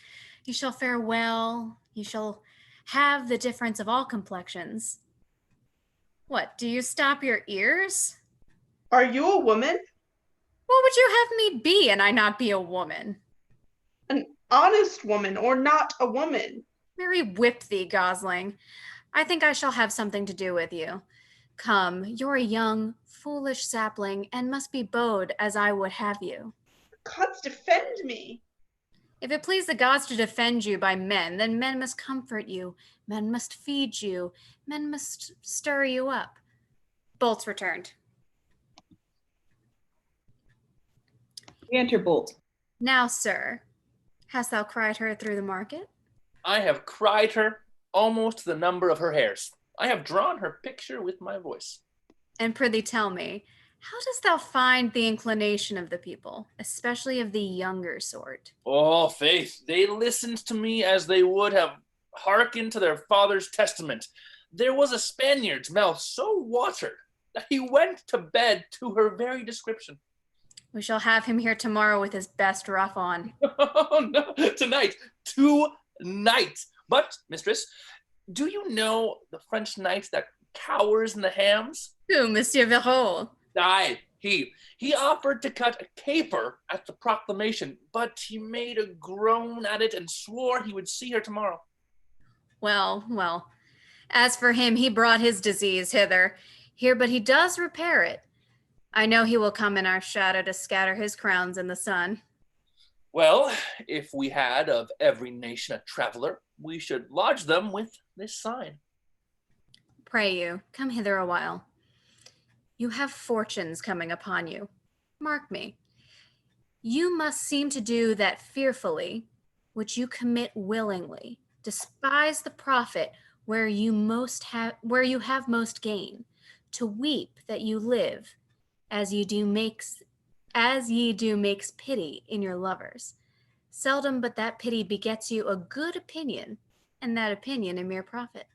You shall fare well, you shall have the difference of all complexions. What, do you stop your ears? Are you a woman? What would you have me be, and I not be a woman? An honest woman, or not a woman? Mary whip thee, gosling. I think I shall have something to do with you. Come, you're a young, foolish sapling, and must be bowed as I would have you. Gods defend me. If it please the gods to defend you by men, then men must comfort you, men must feed you, men must stir you up. Bolt's returned. We enter Bolt. Now, sir, hast thou cried her through the market? I have cried her almost to the number of her hairs. I have drawn her picture with my voice. And prithee tell me, how dost thou find the inclination of the people, especially of the younger sort? Oh, faith, they listened to me as they would have hearkened to their father's testament. There was a Spaniard's mouth so watered that he went to bed to her very description. We shall have him here tomorrow with his best ruff on. Oh, no, tonight. But, mistress, do you know the French knight that cowers in the hams? Who, Monsieur Verrot? Aye, he offered to cut a caper at the proclamation, but he made a groan at it and swore he would see her tomorrow. Well, as for him, he brought his disease hither, here, but he does repair it. I know he will come in our shadow to scatter his crowns in the sun. Well, if we had of every nation a traveler, we should lodge them with this sign. Pray you, come hither a while. You have fortunes coming upon you. Mark me. You must seem to do that fearfully, which you commit willingly. Despise the profit where you have most gain. To weep that you live, as ye do makes pity in your lovers. Seldom but that pity begets you a good opinion, and that opinion a mere profit.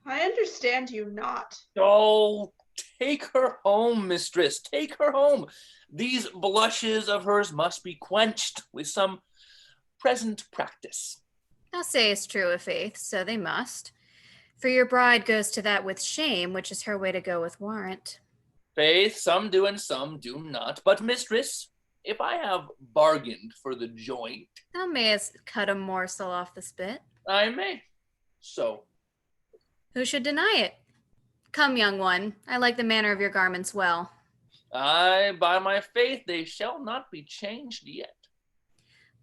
I understand you not. Oh, take her home, mistress, take her home. These blushes of hers must be quenched with some present practice. Thou sayest true, of faith, so they must. For your bride goes to that with shame, which is her way to go with warrant. Faith, some do and some do not. But, mistress, if I have bargained for the joint, Thou mayest cut a morsel off the spit. I may. So. Who should deny it? Come, young one, I like the manner of your garments well. Aye, by my faith, they shall not be changed yet.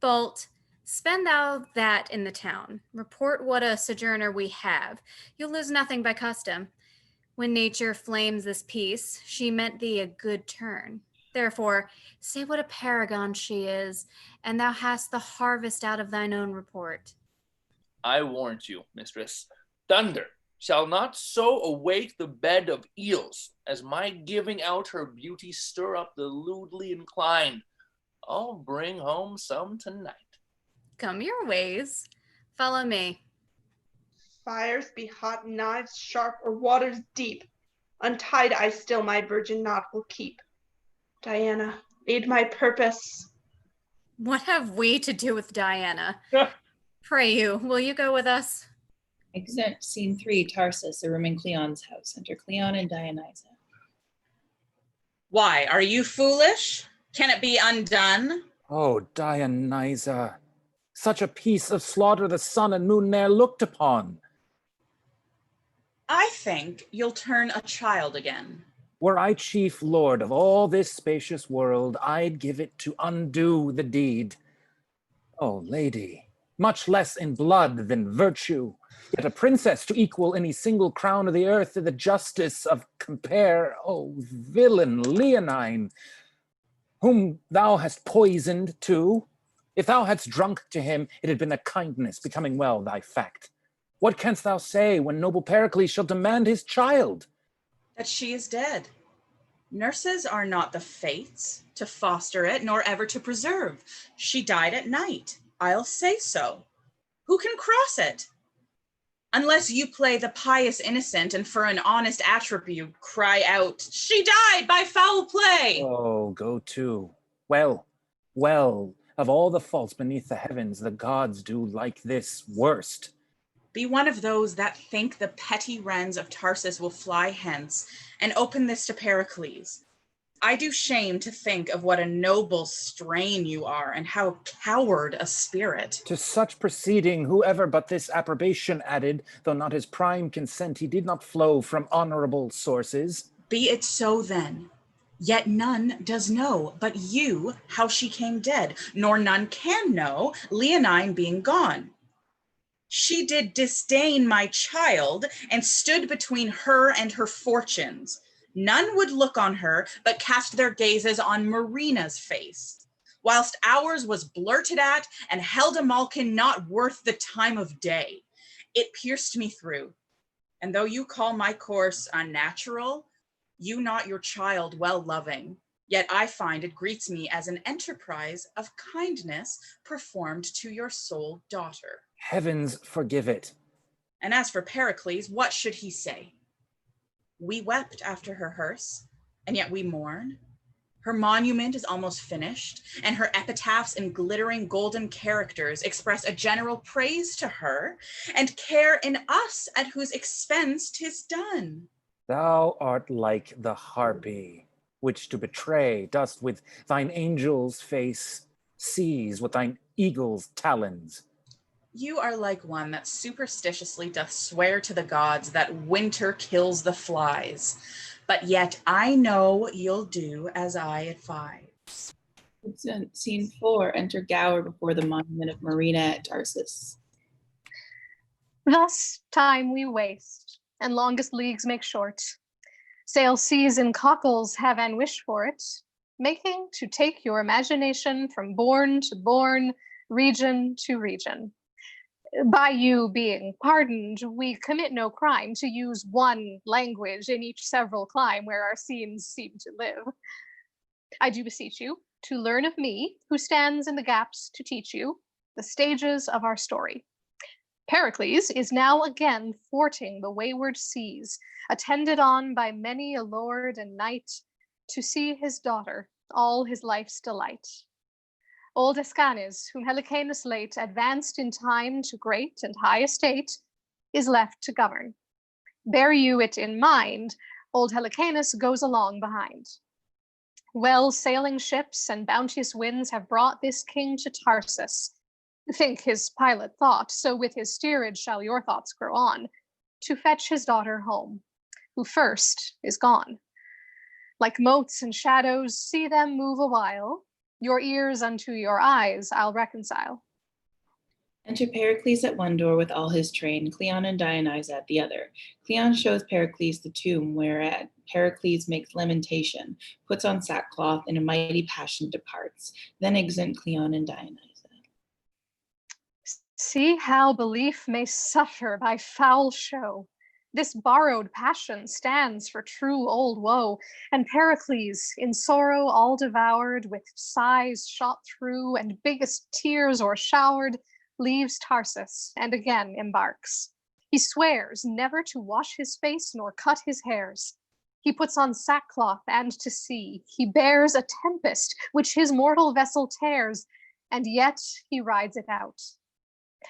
Bolt, spend thou that in the town. Report what a sojourner we have. You'll lose nothing by custom. When nature flames this piece, she meant thee a good turn. Therefore, say what a paragon she is, and thou hast the harvest out of thine own report. I warrant you, mistress, thunder shall not so awake the bed of eels as my giving out her beauty stir up the lewdly inclined. I'll bring home some tonight. Come your ways. Follow me. Fires be hot, knives sharp, or waters deep. Untied I still my virgin knot will keep. Diana, aid my purpose. What have we to do with Diana? Pray you, will you go with us? Exit scene 3, Tarsus, a room in Cleon's house. Enter Cleon and Dionysa. Why, are you foolish? Can it be undone? Oh, Dionysa, such a piece of slaughter the sun and moon ne'er looked upon. I think you'll turn a child again. Were I chief lord of all this spacious world, I'd give it to undo the deed. Oh, lady, much less in blood than virtue, yet a princess to equal any single crown of the earth to the justice of compare. Oh, villain Leonine, whom thou hast poisoned too. If thou hadst drunk to him, it had been a kindness becoming well thy fact. What canst thou say when noble Pericles shall demand his child? That she is dead. Nurses are not the fates to foster it, nor ever to preserve. She died at night. I'll say so. Who can cross it? Unless you play the pious innocent and for an honest attribute cry out, she died by foul play. Oh, go to. Well, well, of all the faults beneath the heavens, the gods do like this worst. Be one of those that think the petty wrens of Tarsus will fly hence, and open this to Pericles. I do shame to think of what a noble strain you are, and how coward a spirit. To such proceeding, whoever but this approbation added, though not his prime consent, he did not flow from honorable sources. Be it so then. Yet none does know but you how she came dead, nor none can know, Leonine being gone. She did disdain my child, and stood between her and her fortunes. None would look on her, but cast their gazes on Marina's face, whilst ours was blurted at, and held a malkin not worth the time of day. It pierced me through, and though you call my course unnatural, you not your child well-loving, yet I find it greets me as an enterprise of kindness performed to your sole daughter. Heavens forgive it. And as for Pericles, what should he say? We wept after her hearse, and yet we mourn. Her monument is almost finished, and her epitaphs in glittering golden characters express a general praise to her, and care in us at whose expense 'tis done. Thou art like the harpy, which to betray dost with thine angel's face seize with thine eagle's talons. You are like one that superstitiously doth swear to the gods that winter kills the flies, but yet I know you'll do as I advise. Scene 4, enter Gower before the monument of Marina at Tarsus. Thus time we waste, and longest leagues make short. Sail seas and cockles have an wish for it, making to take your imagination from bourne to bourne, region to region. By you being pardoned, we commit no crime to use one language in each several clime where our scenes seem to live. I do beseech you to learn of me, who stands in the gaps to teach you the stages of our story. Pericles is now again thwarting the wayward seas, attended on by many a lord and knight, to see his daughter, all his life's delight. Old Escanes, whom Helicanus late advanced in time to great and high estate, is left to govern. Bear you it in mind, old Helicanus goes along behind. Well sailing ships and bounteous winds have brought this king to Tarsus. Think his pilot thought, so with his steerage shall your thoughts grow on, to fetch his daughter home, who first is gone. Like motes and shadows, see them move a while, your ears unto your eyes I'll reconcile. Enter Pericles at one door with all his train, Cleon and Dionysa at the other. Cleon shows Pericles the tomb, whereat Pericles makes lamentation, puts on sackcloth, in a mighty passion departs. Then exeunt Cleon and Dionysa. See how belief may suffer by foul show. This borrowed passion stands for true old woe, and Pericles, in sorrow all devoured, with sighs shot through and biggest tears o'ershowered, leaves Tarsus and again embarks. He swears never to wash his face nor cut his hairs. He puts on sackcloth and to sea. He bears a tempest which his mortal vessel tears, and yet he rides it out.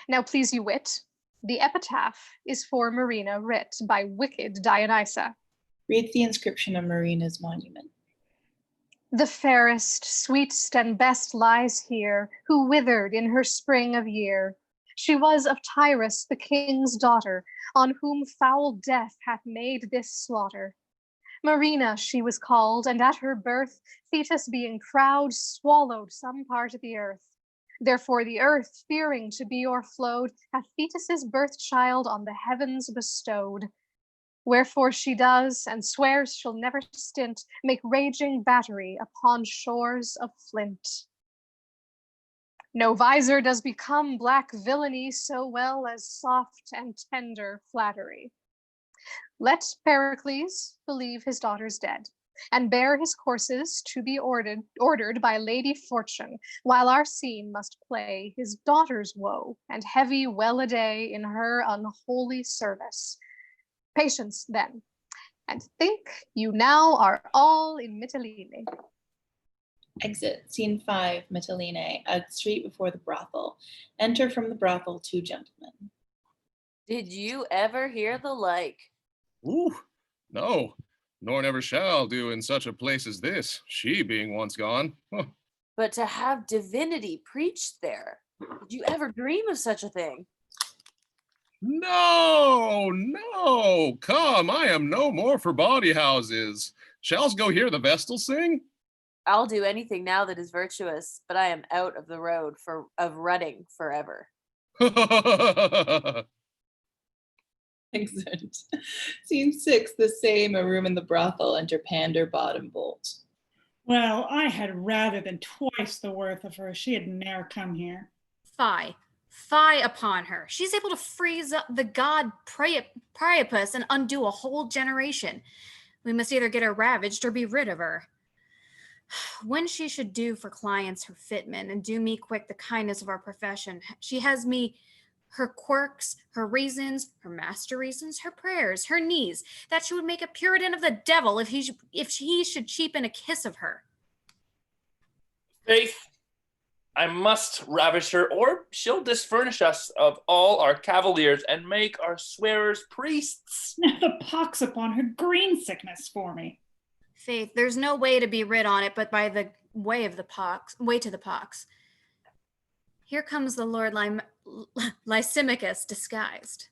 Now please you wit, the epitaph is for Marina writ by wicked Dionysa. Read the inscription on Marina's monument. The fairest, sweetest, and best lies here, who withered in her spring of year. She was of Tyrus, the king's daughter, on whom foul death hath made this slaughter. Marina she was called, and at her birth, Thetis being proud, swallowed some part of the earth. Therefore the earth, fearing to be o'erflowed, hath Thetis's birth child on the heavens bestowed. Wherefore she does, and swears she'll never stint, make raging battery upon shores of flint. No visor does become black villainy so well as soft and tender flattery. Let Pericles believe his daughter's dead, and bear his courses to be ordered by Lady Fortune, while our scene must play his daughter's woe, and heavy well-a-day in her unholy service. Patience then, and think you now are all in Mytilene. Exit. Scene 5, Mytilene, a street before the brothel. Enter from the brothel 2 gentlemen. Did you ever hear the like? Ooh, no, nor never shall do in such a place as this, she being once gone. Huh. But to have divinity preached there, did you ever dream of such a thing? No, no, come, I am no more for bawdy houses. Shall's go hear the Vestal sing? I'll do anything now that is virtuous, but I am out of the road of rutting forever. Exit. Scene 6, the same, a room in the brothel. Enter Pander, Bod, and Bolt. Well, I had rather than twice the worth of her. She had ne'er come here. Fie. Fie upon her. She's able to freeze up the god Priapus and undo a whole generation. We must either get her ravaged or be rid of her. When she should do for clients her fitment and do me quick the kindness of our profession, she has me her quirks, her reasons, her master reasons, her prayers, her knees, that she would make a Puritan of the devil if he should cheapen a kiss of her. Faith, I must ravish her, or she'll disfurnish us of all our cavaliers and make our swearers priests. The pox upon her green sickness for me. Faith, there's no way to be rid on it but by the way to the pox. Here comes the Lord Lysimachus disguised.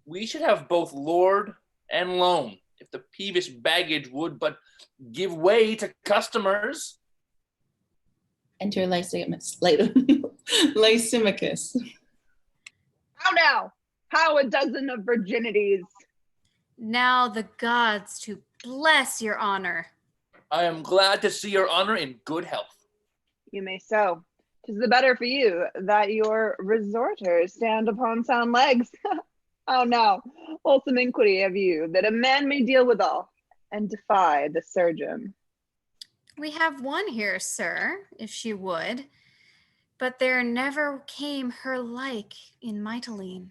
We should have both lord and loan, if the peevish baggage would but give way to customers. Enter Lysimachus. How now? How a dozen of virginities? Now the gods to bless your honor. I am glad to see your honor in good health. You may so. 'Tis the better for you that your resorters stand upon sound legs. How now? Wholesome inquiry of you, that a man may deal with all, and defy the surgeon. We have one here, sir, if she would, but there never came her like in Mytilene.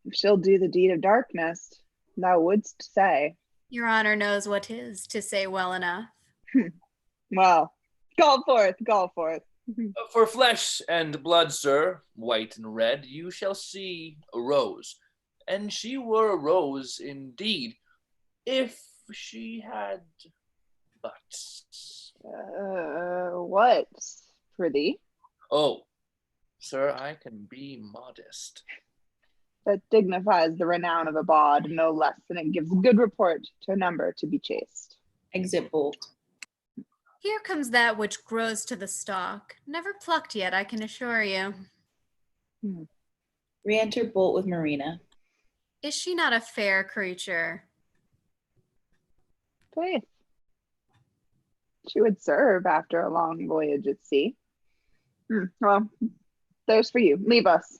If she'll do the deed of darkness, thou wouldst say. Your honor knows what 'tis to say well enough. Well, call forth. For flesh and blood, sir, white and red, you shall see a rose. And she were a rose indeed, if she had but... What, prithee? Oh, sir, I can be modest. That dignifies the renown of a bawd no less than it gives good report to a number to be chaste. Exit Bolt. Here comes that which grows to the stalk, never plucked yet, I can assure you. Re-enter Bolt with Marina. Is she not a fair creature? Faith. She would serve after a long voyage at sea. Well, there's for you. Leave us.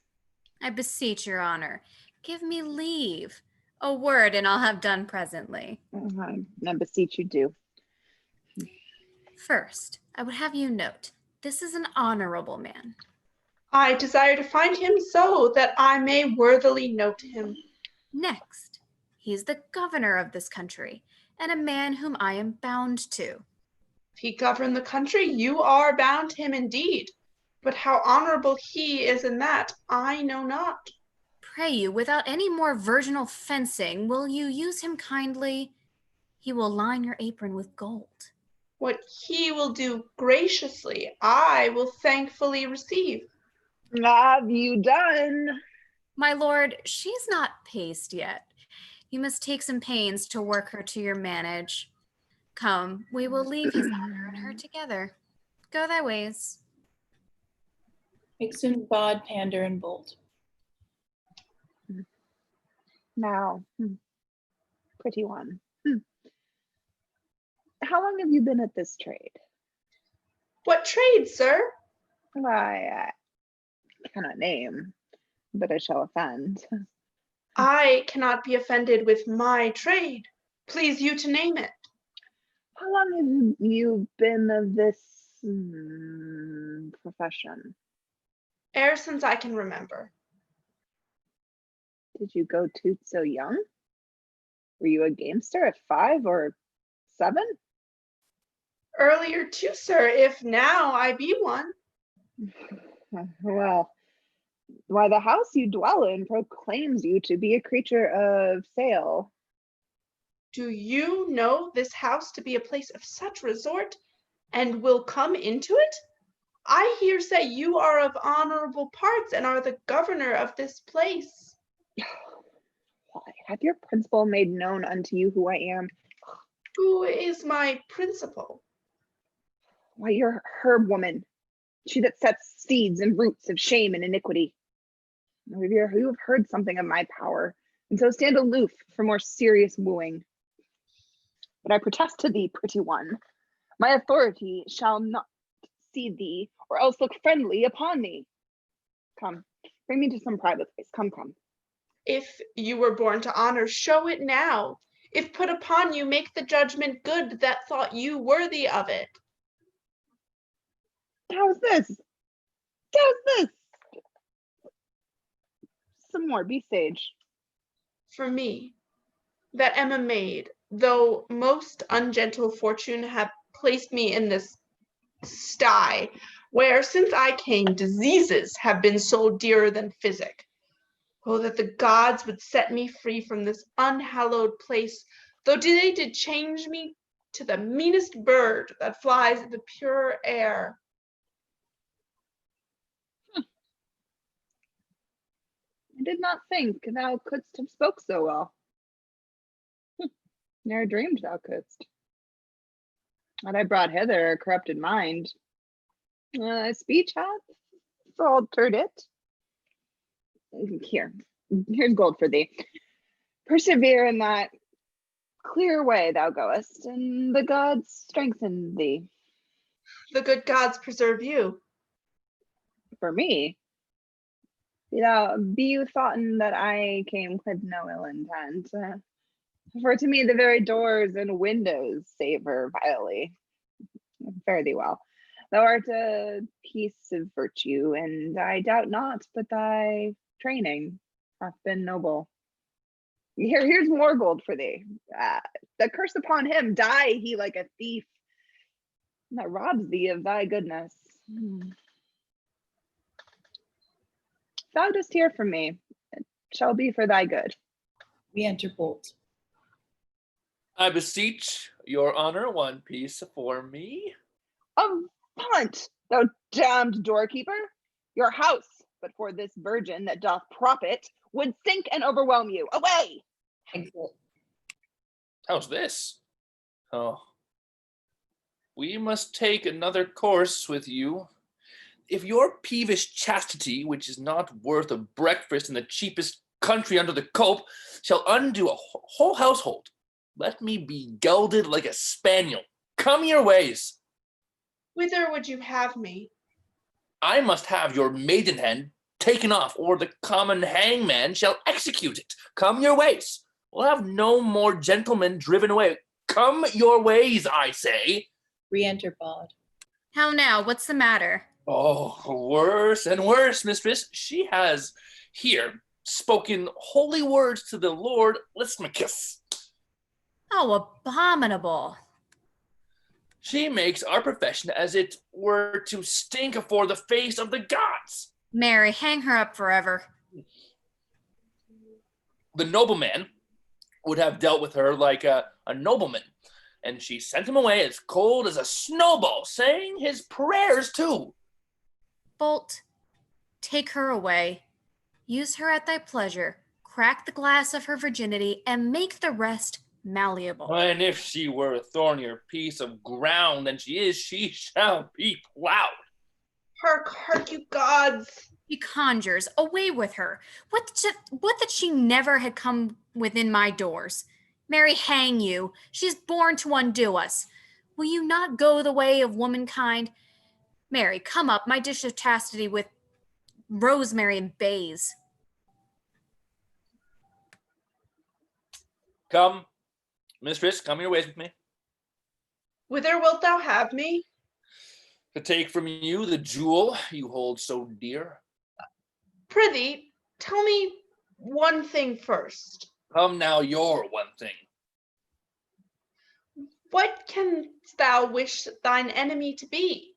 I beseech your honor, give me leave. A word and I'll have done presently. I beseech you do. First, I would have you note, this is an honorable man. I desire to find him so that I may worthily note him. Next, he is the governor of this country, and a man whom I am bound to. If he govern the country, you are bound to him indeed. But how honorable he is in that, I know not. Pray you, without any more virginal fencing, will you use him kindly? He will line your apron with gold. What he will do graciously, I will thankfully receive. Have you done? My lord, she's not paced yet. You must take some pains to work her to your manage. Come, we will leave his honor and her together. Go thy ways. Exit Bod, Pander, and Bolt. Now, pretty one. How long have you been at this trade? What trade, sir? Why, I cannot name, but I shall offend. I cannot be offended with my trade. Please you to name it. How long have you been of this profession? Ever since I can remember. Did you go toot so young? Were you a gamester at 5 or 7? Earlier too, sir, if now I be one. Well, why the house you dwell in proclaims you to be a creature of sail. Do you know this house to be a place of such resort, and will come into it? I hear say you are of honorable parts, and are the governor of this place. Why, hath your principal made known unto you who I am? Who is my principal? Why, your herb woman, she that sets seeds and roots of shame and iniquity. You have heard something of my power, and so stand aloof for more serious wooing. But I protest to thee, pretty one, my authority shall not see thee, or else look friendly upon thee. Come, bring me to some private place. Come, come. If you were born to honor, show it now. If put upon you, make the judgment good that thought you worthy of it. How's this? How's this? Some more, be sage. For me, that am a maid, though most ungentle fortune have placed me in this sty, where since I came diseases have been sold dearer than physic. Oh, that the gods would set me free from this unhallowed place, though they did change me to the meanest bird that flies in the pure air. I did not think thou couldst have spoke so well. Ne'er dreamed thou couldst. Had I brought hither a corrupted mind, speech hath altered it. Here's gold for thee. Persevere in that clear way thou goest, and the gods strengthen thee. The good gods preserve you. For me, be you thoughten that I came with no ill intent. For to me the very doors and windows savor vilely. Fare thee well. Thou art a piece of virtue, and I doubt not but thy training hath been noble. Here's more gold for thee. The curse upon him, die he like a thief that robs thee of thy goodness. Thou dost hear from me, it shall be for thy good. We enter Bolt. I beseech your honor one piece for me. Punt, thou damned doorkeeper! Your house, but for this virgin that doth prop it, would sink and overwhelm you. Away! Exit. How's this? Oh. We must take another course with you. If your peevish chastity, which is not worth a breakfast in the cheapest country under the cope, shall undo a whole household, let me be gelded like a spaniel. Come your ways. Whither would you have me? I must have your maidenhead taken off, or the common hangman shall execute it. Come your ways. We'll have no more gentlemen driven away. Come your ways, I say. Re-enter Bod. How now? What's the matter? Oh, worse and worse, mistress. She has here spoken holy words to the Lord Lysimachus. Oh, abominable. She makes our profession as it were to stink afore the face of the gods. Mary, hang her up forever. The nobleman would have dealt with her like a nobleman, and she sent him away as cold as a snowball, saying his prayers too. Bolt, take her away. Use her at thy pleasure. Crack the glass of her virginity and make the rest malleable. And if she were a thornier piece of ground than she is, she shall be plowed. Hark, you gods. He conjures, away with her. What that she never had come within my doors. Mary, hang you. She's born to undo us. Will you not go the way of womankind? Mary, come up, my dish of chastity with rosemary and bays. Come, mistress, come your ways with me. Whither wilt thou have me? To take from you the jewel you hold so dear. Prithee, tell me one thing first. Come now, your one thing. What canst thou wish thine enemy to be?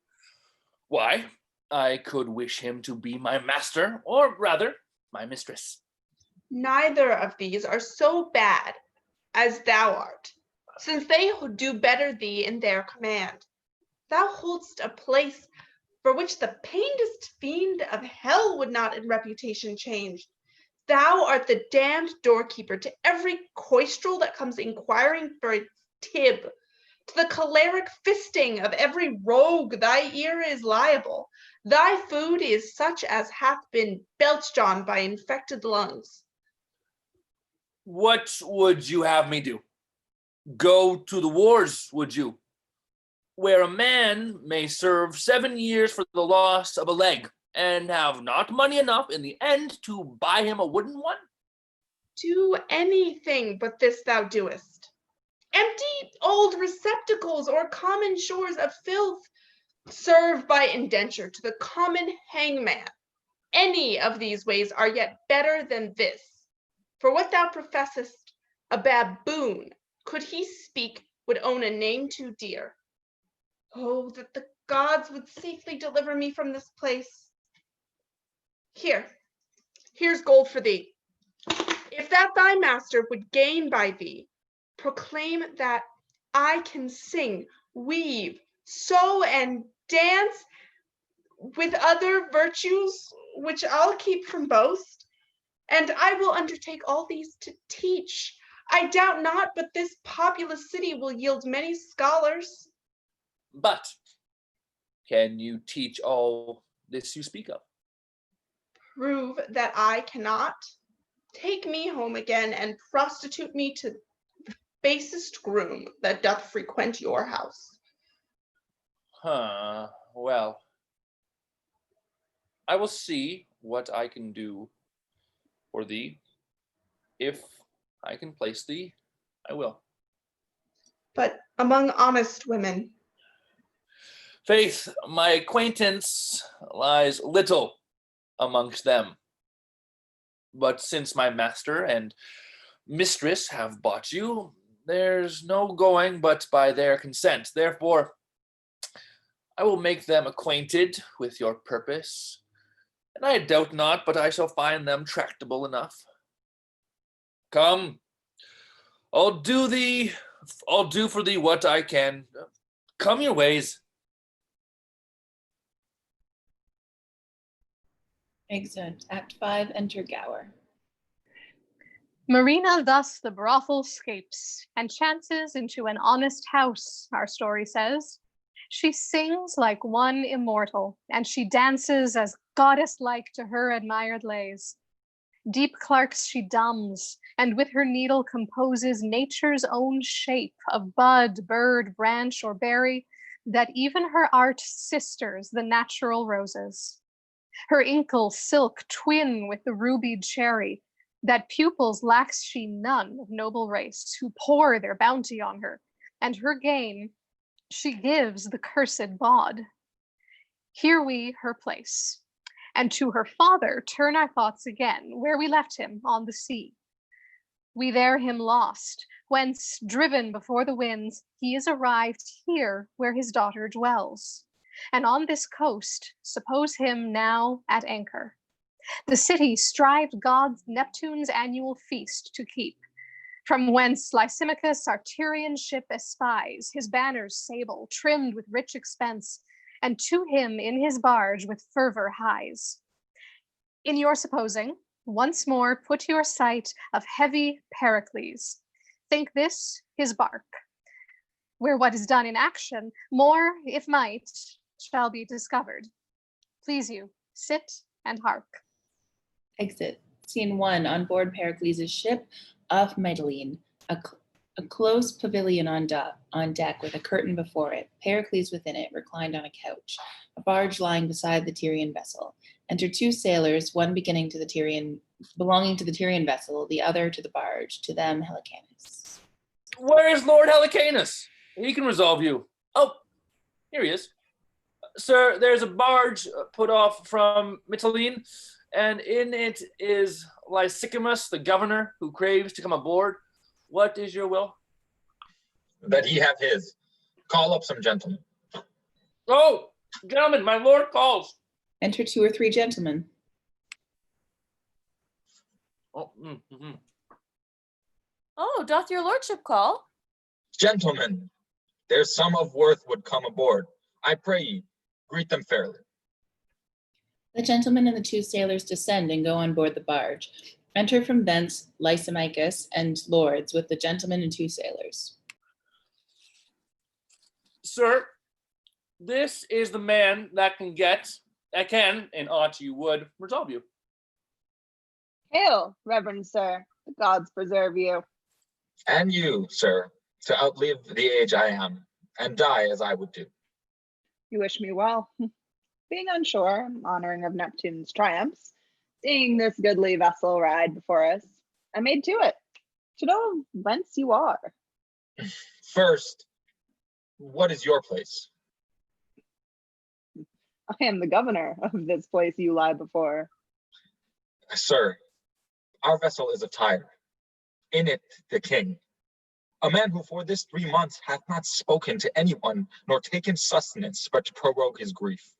Why, I could wish him to be my master, or rather, my mistress. Neither of these are so bad as thou art, since they do better thee in their command. Thou holdst a place for which the painest fiend of hell would not in reputation change. Thou art the damned doorkeeper to every coistrel that comes inquiring for a tib. To the choleric fisting of every rogue thy ear is liable. Thy food is such as hath been belched on by infected lungs. What would you have me do? Go to the wars, would you? Where a man may serve 7 years for the loss of a leg, and have not money enough in the end to buy him a wooden one? Do anything but this thou doest. Empty old receptacles or common shores of filth serve by indenture to the common hangman. Any of these ways are yet better than this. For what thou professest, a baboon, could he speak, would own a name too dear. Oh, that the gods would safely deliver me from this place. Here's gold for thee. If that thy master would gain by thee, proclaim that I can sing, weave, sew, and dance with other virtues, which I'll keep from boast, and I will undertake all these to teach. I doubt not but this populous city will yield many scholars. But can you teach all this you speak of? Prove that I cannot. Take me home again and prostitute me to the basest groom that doth frequent your house. Well, I will see what I can do for thee. If I can place thee, I will. But among honest women. Faith, my acquaintance lies little amongst them. But since my master and mistress have bought you, there's no going but by their consent. Therefore, I will make them acquainted with your purpose, and I doubt not but I shall find them tractable enough. Come, I'll do for thee what I can. Come your ways. Exit. Act 5, enter Gower. Marina thus the brothel scapes, and chances into an honest house, our story says. She sings like one immortal, and she dances as goddess-like to her admired lays. Deep clerks she dumbs, and with her needle composes nature's own shape of bud, bird, branch, or berry, that even her art sisters the natural roses. Her inkle silk twin with the rubied cherry, that pupils lacks she none of noble race, who pour their bounty on her, and her gain she gives the cursed bawd. Here we her place, and to her father turn our thoughts again, where we left him on the sea. We there him lost, whence, driven before the winds, he is arrived here where his daughter dwells. And on this coast, suppose him now at anchor. The city strived gods Neptune's annual feast to keep, from whence Lysimachus our Tyrian ship espies, his banners sable, trimmed with rich expense, and to him in his barge with fervor hies. In your supposing, once more put your sight of heavy Pericles. Think this his bark, where what is done in action, more, if might, shall be discovered. Please you, sit and hark. Exit. Scene 1, on board Pericles' ship off Mytilene. A close pavilion on deck with a curtain before it. Pericles within it, reclined on a couch. A barge lying beside the Tyrian vessel. Enter 2 sailors, one belonging to the Tyrian vessel, the other to the barge. To them, Helicanus. Where is Lord Helicanus? He can resolve you. Oh, here he is. Sir, there's a barge put off from Mytilene, and in it is Lysicamus, the governor, who craves to come aboard. What is your will? that he have his. Call up some gentlemen. Oh, gentlemen, my lord calls. Enter 2 or 3 gentlemen. Oh, mm-hmm. Oh, doth your lordship call? Gentlemen, there's some of worth would come aboard. I pray ye, greet them fairly. The gentlemen and the 2 sailors descend and go on board the barge. Enter from thence Lysimachus and lords with the gentlemen and 2 sailors. Sir, this is the man that can, and ought you would, resolve you. Hail, reverend sir. The gods preserve you. And you, sir, to outlive the age I am, and die as I would do. You wish me well. Being on shore, honoring of Neptune's triumphs, seeing this goodly vessel ride before us, I made to it, to know whence you are. First, what is your place? I am the governor of this place you lie before. Sir, our vessel is of Tyre. In it, the king. A man who for this 3 months hath not spoken to anyone, nor taken sustenance, but to prorogue his grief.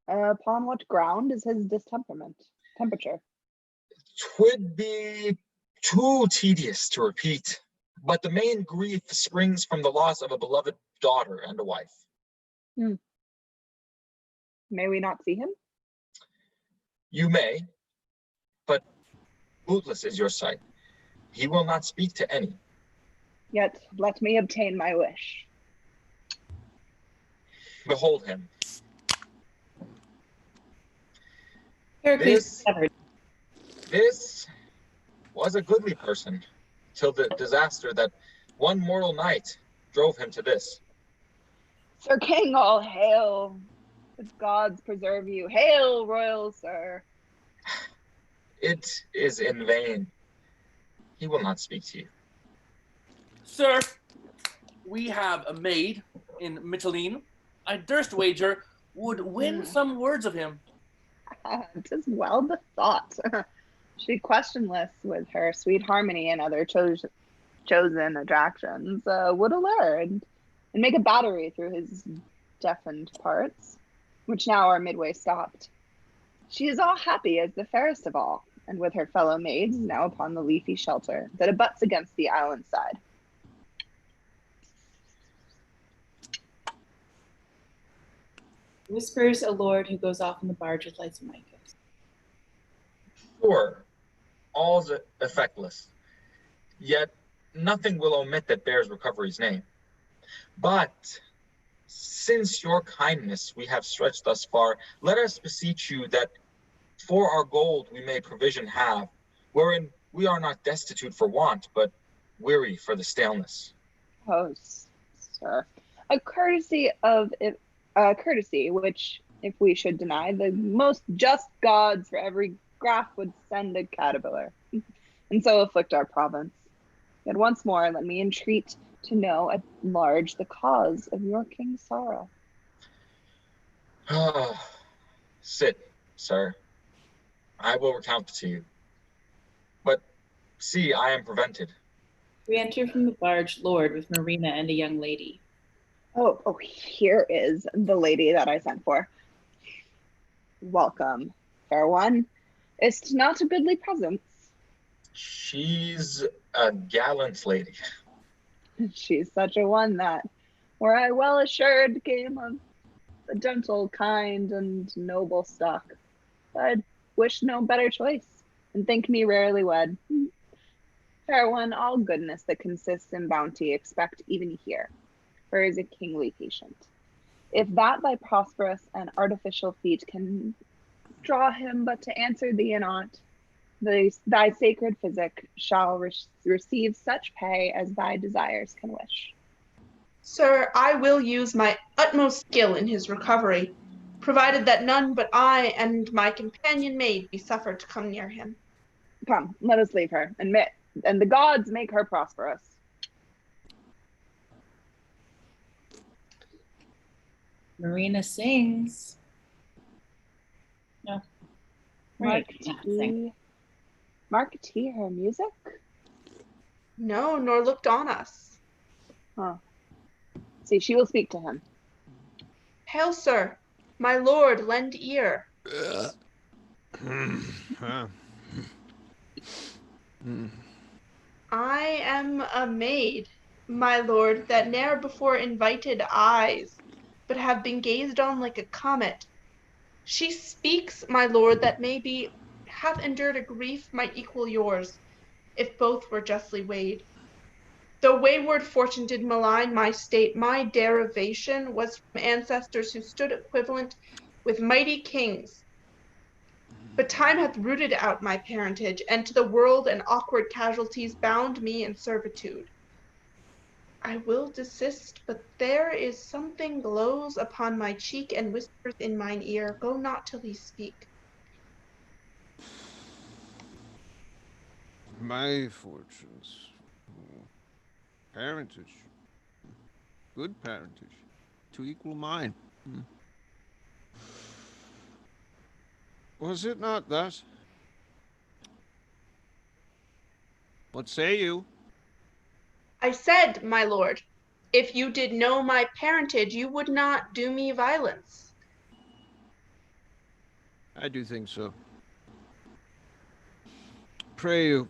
Upon what ground is his temperature? 'Twould be too tedious to repeat, but the main grief springs from the loss of a beloved daughter and a wife. May we not see him? You may, but bootless is your sight. He will not speak to any. Yet let me obtain my wish. Behold him. Pericles This was a goodly person, till the disaster that one mortal night drove him to this. Sir King, all hail. The gods preserve you. Hail, royal sir. It is in vain. He will not speak to you. Sir, we have a maid in Mytilene. I durst wager would win some words of him. 'Tis well bethought. She questionless with her sweet harmony and other chosen attractions would allure and make a battery through his deafened parts, which now are midway stopped. She is all happy as the fairest of all, and with her fellow maids now upon the leafy shelter that abuts against the island side. Whispers a lord who goes off in the barge with Lysimachus. Sure, all's effectless, yet nothing will omit that bears recovery's name. But since your kindness we have stretched thus far, let us beseech you that for our gold we may provision have, wherein we are not destitute for want, but weary for the staleness. Oh, sir, a courtesy which, if we should deny, the most just gods for every graph would send a caterpillar, and so afflict our province. Yet once more, let me entreat to know at large the cause of your king's sorrow. Sit, sir. I will recount it to you. But see, I am prevented. We enter from the barge lord with Marina and a young lady. Oh, here is the lady that I sent for. Welcome, fair one. Is't not a goodly presence? She's a gallant lady. She's such a one that, were I well assured, came of a gentle, kind, and noble stock. I'd wish no better choice, and think me rarely wed. Fair one, all goodness that consists in bounty expect even here, for is a kingly patient. If that thy prosperous and artificial feet can draw him but to answer thee in aught, thy sacred physic shall receive such pay as thy desires can wish. Sir, I will use my utmost skill in his recovery, provided that none but I and my companion maid be suffered to come near him. Come, let us leave her, and the gods make her prosperous. Marina sings. No. Mark T, her music? No, nor looked on us. Huh. See, she will speak to him. Hail, sir. My lord, lend ear. I am a maid, my lord, that ne'er before invited eyes, but have been gazed on like a comet. She speaks, my lord, that maybe hath endured a grief might equal yours, if both were justly weighed. Though wayward fortune did malign my state, my derivation was from ancestors who stood equivalent with mighty kings. But time hath rooted out my parentage, and to the world and awkward casualties bound me in servitude. I will desist, but there is something glows upon my cheek and whispers in mine ear, go not till he speak. My fortunes. Parentage. Good parentage. To equal mine. Was it not that? What say you? I said, my lord, if you did know my parentage, you would not do me violence. I do think so. Pray you,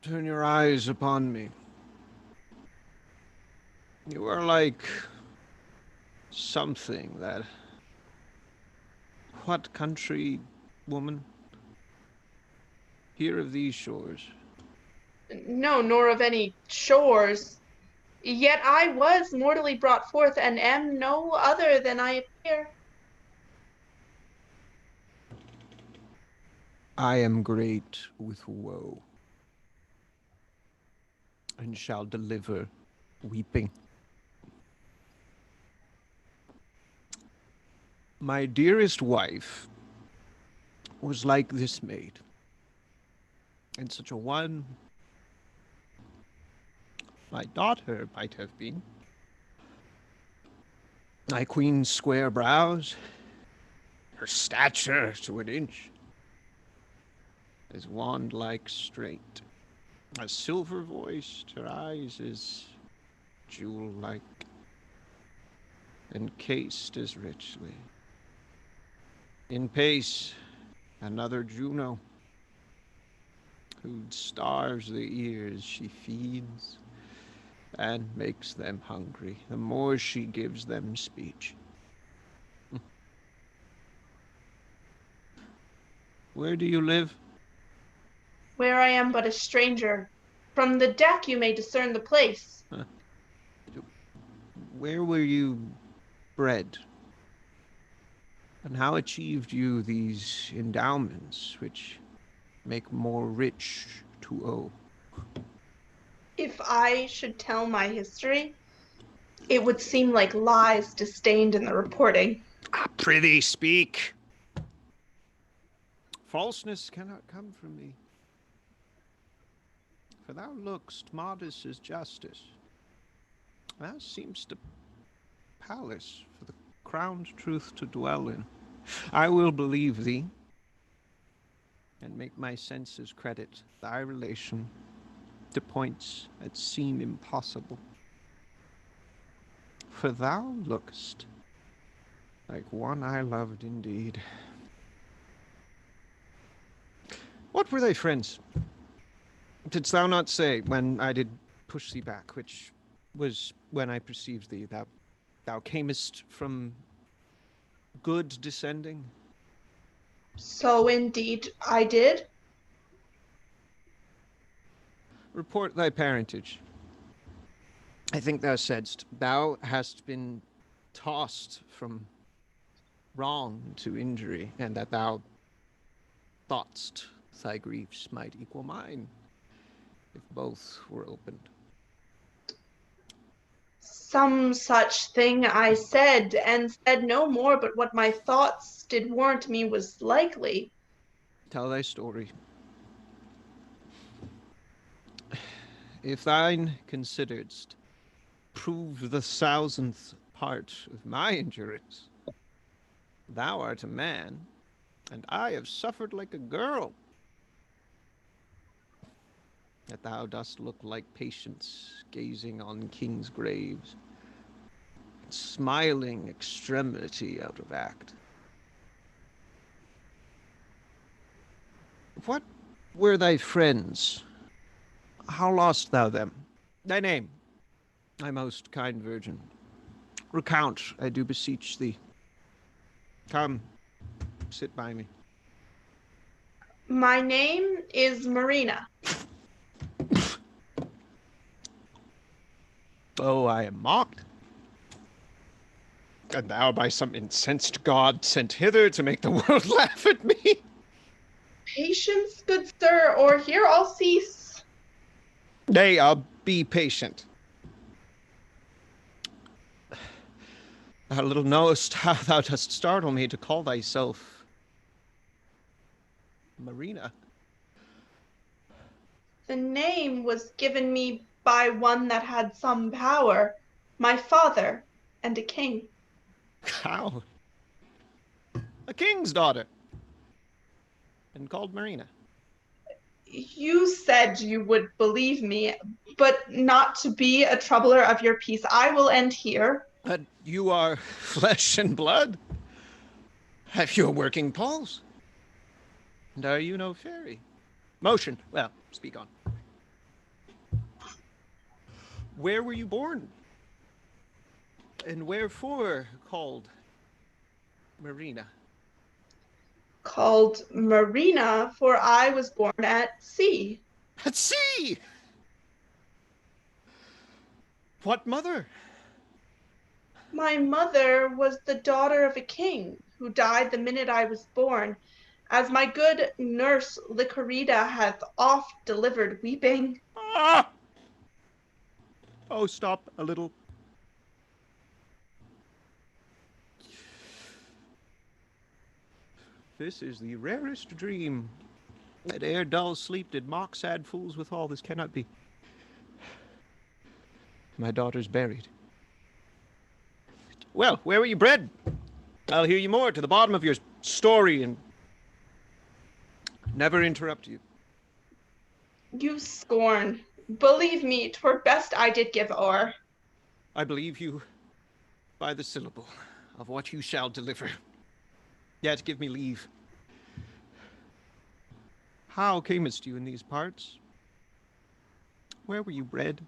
turn your eyes upon me. You are like something that... What country, woman? Here of these shores. No, nor of any shores. Yet I was mortally brought forth, and am no other than I appear. I am great with woe, and shall deliver weeping. My dearest wife was like this maid, and such a one my daughter might have been. My queen's square brows, her stature to an inch, is wand-like straight, as silver-voiced, her eyes is jewel-like, encased as richly. In pace, another Juno, who starves the ears she feeds, and makes them hungry, the more she gives them speech. Where do you live? Where I am but a stranger. From the deck you may discern the place. Where were you bred? And how achieved you these endowments, which make more rich to owe? If I should tell my history, it would seem like lies disdained in the reporting. Prithee, speak. Falseness cannot come from me. For thou look'st modest as justice. Thou seem'st a palace for the crowned truth to dwell in. I will believe thee, and make my senses credit thy relation to points that seem impossible. For thou look'st like one I loved indeed. What were thy friends? Didst thou not say, when I did push thee back, which was when I perceived thee, thou camest from good descending? So indeed I did. Report thy parentage. I think thou saidst thou hast been tossed from wrong to injury, and that thou thought'st thy griefs might equal mine, if both were opened. Some such thing I said, and said no more but what my thoughts did warrant me was likely. Tell thy story. If thine consideredst prove the thousandth part of my endurance, thou art a man, and I have suffered like a girl. that thou dost look like patience gazing on kings' graves, smiling extremity out of act. What were thy friends? How lost thou them? Thy name, thy most kind virgin. Recount, I do beseech thee. Come, sit by me. My name is Marina. Oh, I am mocked. And thou by some incensed god sent hither to make the world laugh at me? Patience, good sir, or here I'll cease. Nay, I'll be patient. Thou little knowest how thou dost startle me to call thyself Marina. The name was given me by one that had some power, my father and a king. How? A king's daughter. And called Marina. You said you would believe me, but not to be a troubler of your peace. I will end here. But you are flesh and blood. Have you a working pulse? And are you no fairy? Motion. Well, speak on. Where were you born? And wherefore called Marina? Called Marina, for I was born at sea. At sea? What mother? My mother was the daughter of a king who died the minute I was born, as my good nurse Licorida hath oft delivered weeping. Ah! Oh, stop a little. This is the rarest dream that ere dull sleep did mock sad fools withal. This cannot be. My daughter's buried. Well, where were you bred? I'll hear you more to the bottom of your story and never interrupt you. You scorn. Believe me, 'twere best I did give o'er. I believe you by the syllable of what you shall deliver. Yet give me leave. How camest you in these parts? Where were you bred?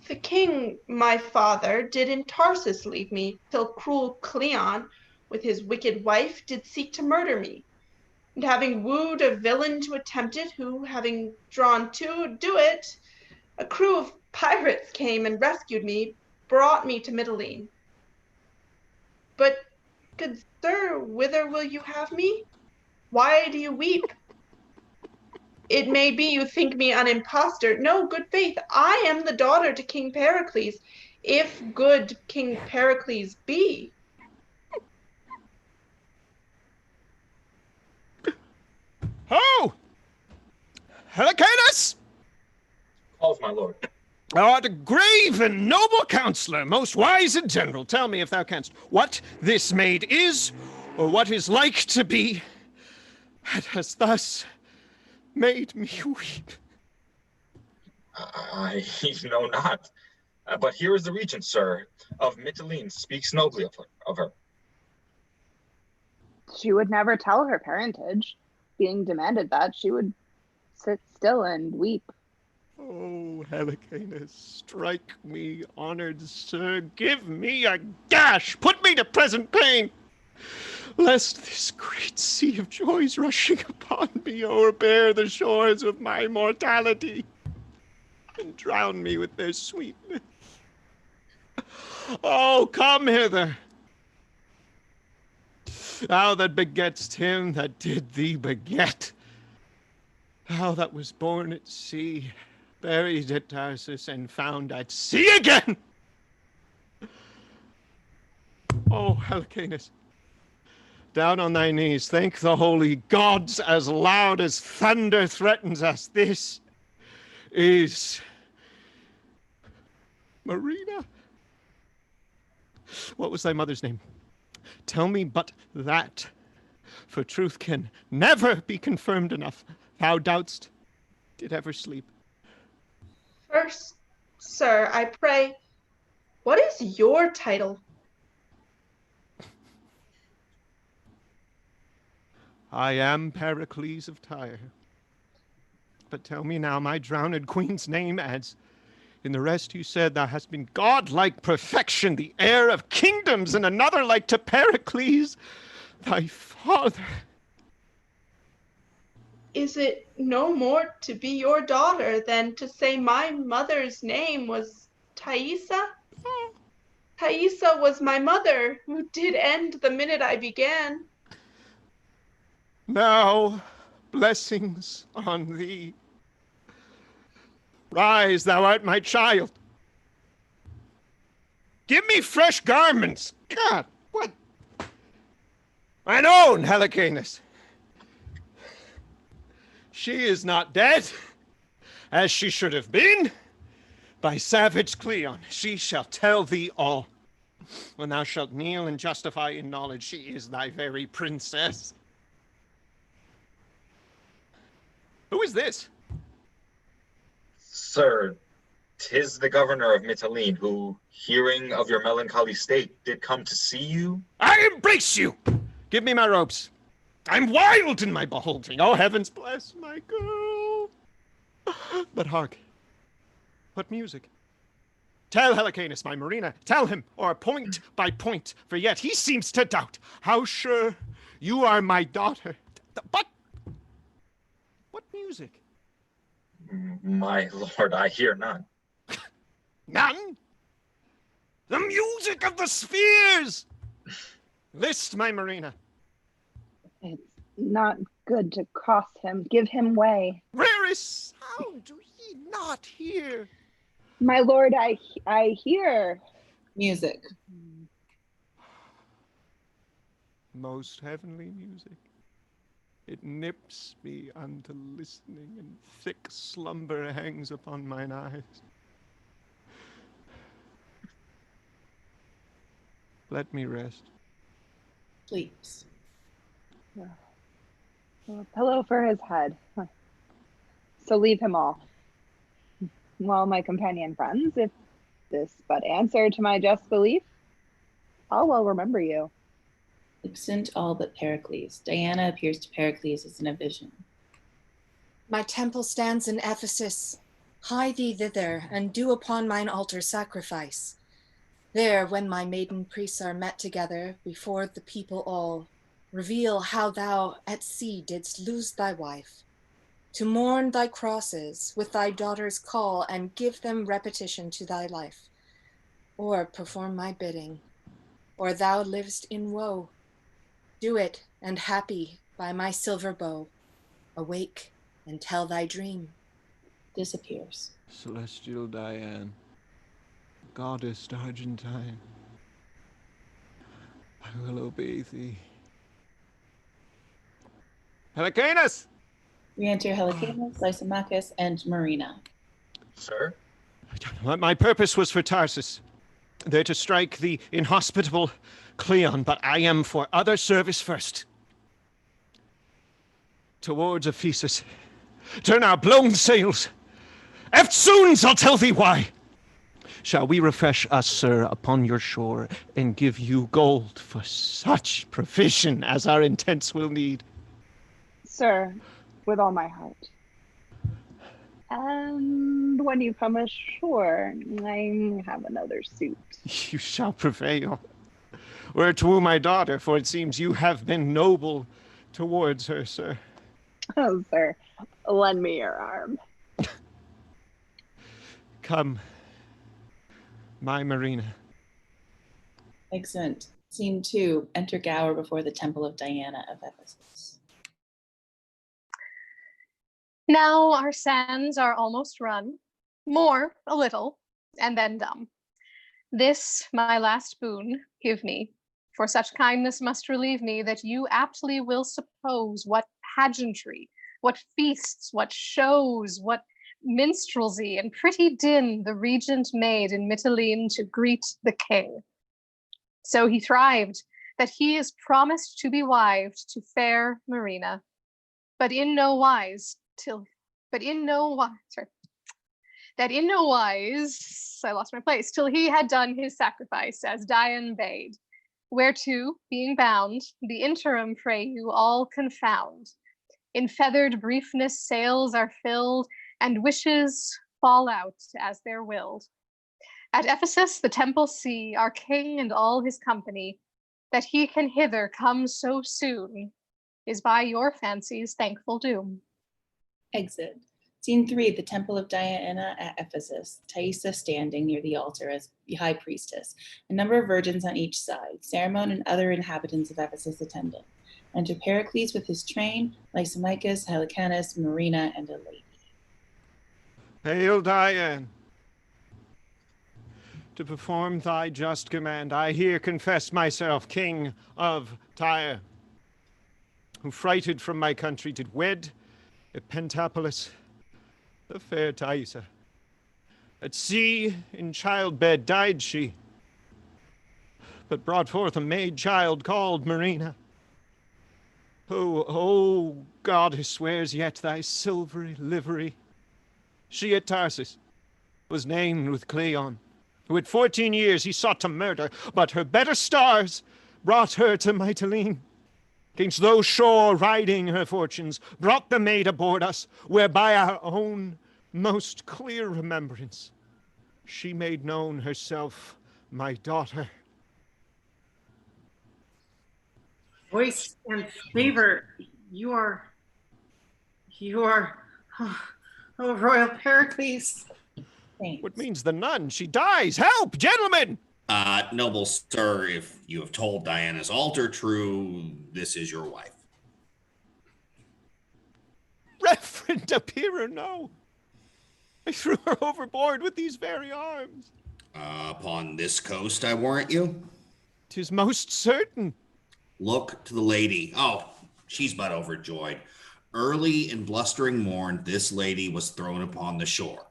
The king, my father, did in Tarsus leave me, till cruel Cleon, with his wicked wife, did seek to murder me. And having wooed a villain to attempt it, who, having drawn to do it, a crew of pirates came and rescued me, brought me to Mitylene. But, good sir, whither will you have me? Why do you weep? It may be you think me an impostor. No, good faith, I am the daughter to King Pericles, if good King Pericles be. Ho! Helicanus! Calls my lord. Thou art a grave and noble counselor, most wise and general. Tell me, if thou canst, what this maid is, or what is like to be, that has thus made me weep. I know not. But here is the regent, sir, of Mitylene, speaks nobly of her. She would never tell her parentage. Being demanded that, she would sit still and weep. Oh, Helicanus, strike me, honored sir, give me a gash, put me to present pain, lest this great sea of joys rushing upon me o'erbear the shores of my mortality, and drown me with their sweetness. Oh, come hither, thou that begett'st him that did thee beget, thou that was born at sea, buried at Tarsus, and found at sea again! Oh, Helicanus, down on thy knees, thank the holy gods as loud as thunder threatens us. This is Marina. What was thy mother's name? Tell me but that, for truth can never be confirmed enough. Thou doubt'st did ever sleep. First, sir, I pray, what is your title? I am Pericles of Tyre. But tell me now my drowned queen's name, as in the rest you said thou hast been godlike perfection, the heir of kingdoms, and another like to Pericles, thy father. Is it no more to be your daughter than to say my mother's name was Thaisa? Thaisa was my mother, who did end the minute I began. Now, blessings on thee. Rise, thou art my child. Give me fresh garments. God, what? Mine own Helicanus. She is not dead, as she should have been. By savage Cleon, she shall tell thee all. When thou shalt kneel and justify in knowledge, she is thy very princess. Who is this? Sir, 'tis the governor of Mytilene, who, hearing of your melancholy state, did come to see you. I embrace you! Give me my robes. I'm wild in my beholding. Oh, heavens bless my girl. But hark, what music? Tell Helicanus, my Marina, tell him, or point by point, for yet he seems to doubt how sure you are my daughter. But what music? My lord, I hear none. None? The music of the spheres! List, my Marina. It's not good to cross him. Give him way. Rarest, how do ye not hear? My lord, I hear. Music. Most heavenly music. It nips me unto listening, and thick slumber hangs upon mine eyes. Let me rest. Sleeps. A pillow for his head. So leave him all. Well, my companion friends, if this but answer to my just belief, I'll well remember you. Absent all but Pericles. Diana appears to Pericles as in a vision. My temple stands in Ephesus. Hie thee thither, and do upon mine altar sacrifice. There, when my maiden priests are met together before the people all, reveal how thou at sea didst lose thy wife, to mourn thy crosses with thy daughters call, and give them repetition to thy life, or perform my bidding, or thou livest in woe. Do it, and happy by my silver bow, awake and tell thy dream. Disappears. Celestial Diane, goddess Argentine, I will obey thee. Helicanus! We enter Helicanus, Lysimachus, and Marina. Sir? My purpose was for Tarsus, there to strike the inhospitable Cleon, but I am for other service first. Towards Ephesus. Turn our blown sails. Eftsoons, I'll tell thee why. Shall we refresh us, sir, upon your shore, and give you gold for such provision as our intents will need? Sir, with all my heart. And when you come ashore, I have another suit. You shall prevail. Were to woo my daughter, for it seems you have been noble towards her, sir. Oh, sir, lend me your arm. Come, my Marina. Excellent. Scene 2. Enter Gower before the temple of Diana of Ephesus. Now our sands are almost run, more a little, and then dumb. This my last boon give me, for such kindness must relieve me, that you aptly will suppose what pageantry, what feasts, what shows, what minstrelsy and pretty din the regent made in Mytilene to greet the king. So he thrived, that he is promised to be wived to fair Marina, but in no wise but in no wise, sorry, that in no wise, I lost my place, till he had done his sacrifice, as Dian bade, whereto, being bound, the interim pray you all confound. In feathered briefness sails are filled, and wishes fall out as they're willed. At Ephesus the temple see our king and all his company, that he can hither come so soon, is by your fancies thankful doom. Exit. Scene 3, the Temple of Diana at Ephesus. Thaisa standing near the altar as high priestess. A number of virgins on each side. Cerimon and other inhabitants of Ephesus attendant. Enter Pericles with his train, Lysimachus, Helicanus, Marina, and a lady. Hail, Diane! To perform thy just command, I here confess myself king of Tyre, who frighted from my country did wed at Pentapolis the fair Thaisa. At sea in childbed died she, but brought forth a maid child called Marina, who, O goddess, wears yet thy silvery livery. She at Tarsus was named with Cleon, who at 14 years he sought to murder, but her better stars brought her to Mytilene. 'Gainst those shore riding her fortunes, brought the maid aboard us, whereby our own most clear remembrance she made known herself my daughter. Voice and favor, you are, oh, Royal Pericles. What means the nun? She dies! Help, gentlemen! Noble sir, if you have told Diana's altar true, this is your wife. Reverend appearer, no. I threw her overboard with these very arms. Upon this coast, I warrant you? 'Tis most certain. Look to the lady. Oh, she's but overjoyed. Early in blustering morn, this lady was thrown upon the shore.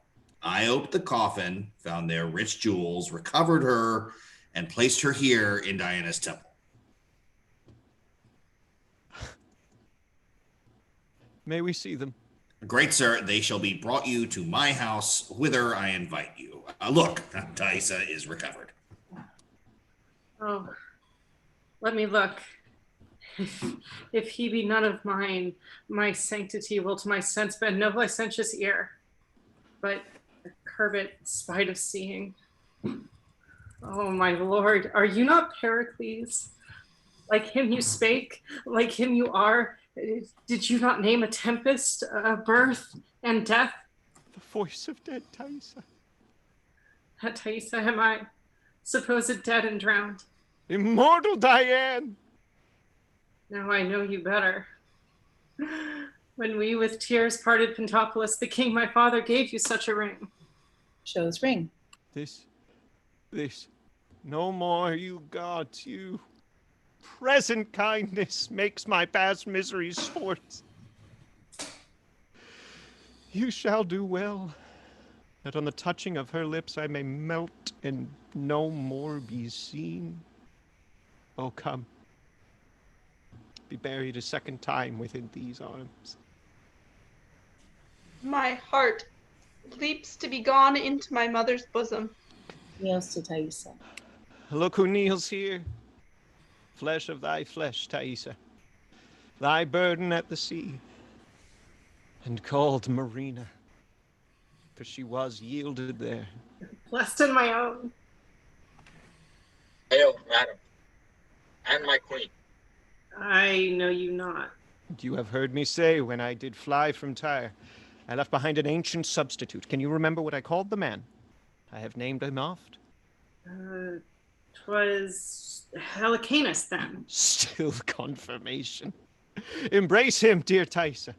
I opened the coffin, found there rich jewels, recovered her, and placed her here in Diana's temple. May we see them? Great sir, they shall be brought you to my house, whither I invite you. Look, Thaisa is recovered. Oh, let me look. If he be none of mine, my sanctity will to my sense bend no licentious ear, but a curvet spite of seeing. Oh, my lord, are you not Pericles? Like him you spake, like him you are. Did you not name a tempest, a birth, and death? The voice of dead Thaisa. That Thaisa am I, supposed dead and drowned. Immortal Diane! Now I know you better. When we with tears parted Pentapolis, the king my father gave you such a ring. Shows ring. This, no more, you gods, you present kindness makes my past miseries sports. You shall do well, that on the touching of her lips I may melt and no more be seen. Oh, come, be buried a second time within these arms. My heart leaps to be gone into my mother's bosom. Kneels to Thaisa. Look who kneels here. Flesh of thy flesh, Thaisa. Thy burden at the sea. And called Marina, for she was yielded there. Blessed in my own. Hail, madam, and my queen. I know you not. You have heard me say when I did fly from Tyre, I left behind an ancient substitute. Can you remember what I called the man? I have named him oft. 'Twas Helicanus then. Still confirmation. Embrace him, dear Thaisa.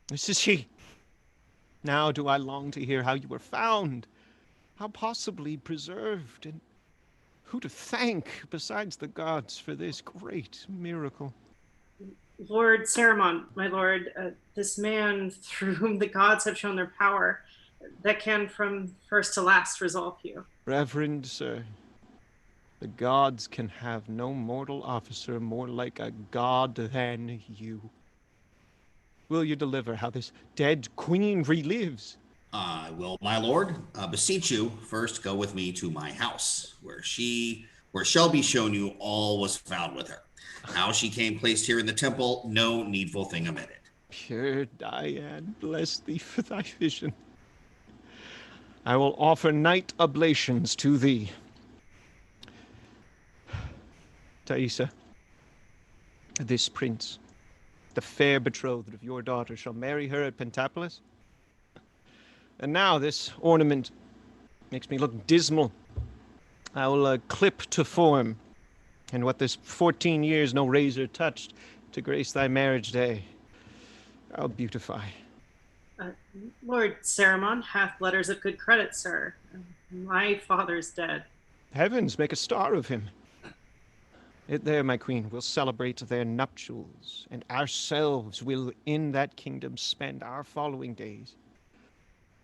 This is he. Now do I long to hear how you were found, how possibly preserved, and who to thank besides the gods for this great miracle. Lord Cerimon, my lord, this man through whom the gods have shown their power, that can from first to last resolve you. Reverend sir, the gods can have no mortal officer more like a god than you. will you deliver how this dead queen relives? I will, my lord. Beseech you, first go with me to my house, where shall be shown you all was found with her. How she came placed here in the temple, no needful thing omitted. Pure Diane, bless thee for thy vision. I will offer night oblations to thee. Thaisa, this prince, the fair betrothed of your daughter, shall marry her at Pentapolis. And now this ornament makes me look dismal. I will clip to form, and what this 14 years no razor touched to grace thy marriage day, I'll beautify. Lord Saramon hath letters of good credit, sir. My father's dead. Heavens, make a star of him. It there, my queen, will celebrate their nuptials, and ourselves will in that kingdom spend our following days.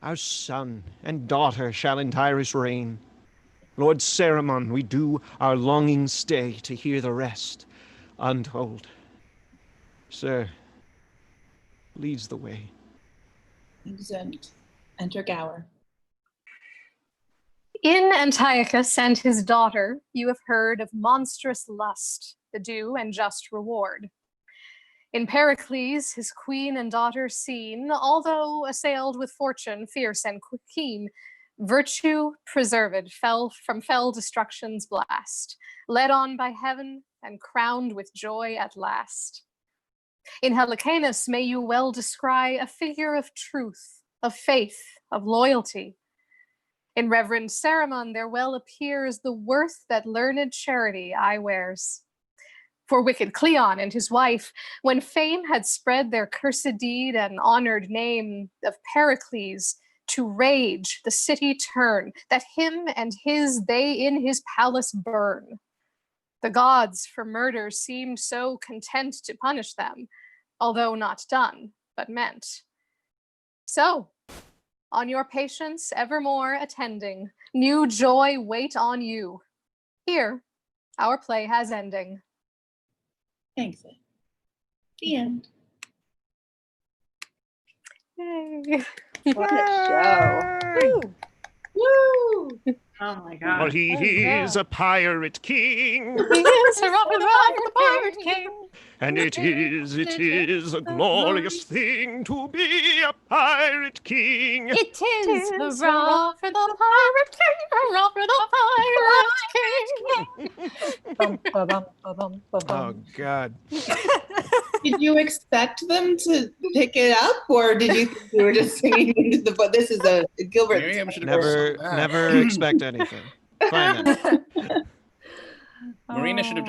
Our son and daughter shall in Tyrus reign. Lord Saramon, we do our longing stay to hear the rest untold. Sir, leads the way. Exeunt. Enter Gower. In Antiochus and his daughter, you have heard of monstrous lust, the due and just reward. In Pericles, his queen and daughter seen, although assailed with fortune fierce and keen, virtue preserved fell from fell destruction's blast, led on by heaven and crowned with joy at last. In Helicanus may you well descry a figure of truth, of faith, of loyalty. In Reverend Saramon there well appears the worth that learned charity aye wears. For wicked Cleon and his wife, when fame had spread their cursed deed and honored name of Pericles, to rage the city turn, that him and his they in his palace burn. The gods for murder seemed so content to punish them, although not done, but meant. So, on your patience evermore attending, new joy wait on you. Here, our play has ending. Thanks. The end. Yay. What a show. Woo! Oh my god. For he is a pirate king. He is a Robin the Pirate King. And it is a glorious thing to be a pirate king. It is hurrah for the Pirate King, hurrah for the Pirate King. Oh, God. Did you expect them to pick it up, or did you think you were just singing into the book? This is a Gilbert. Never expect anything. Fine then. Marina should have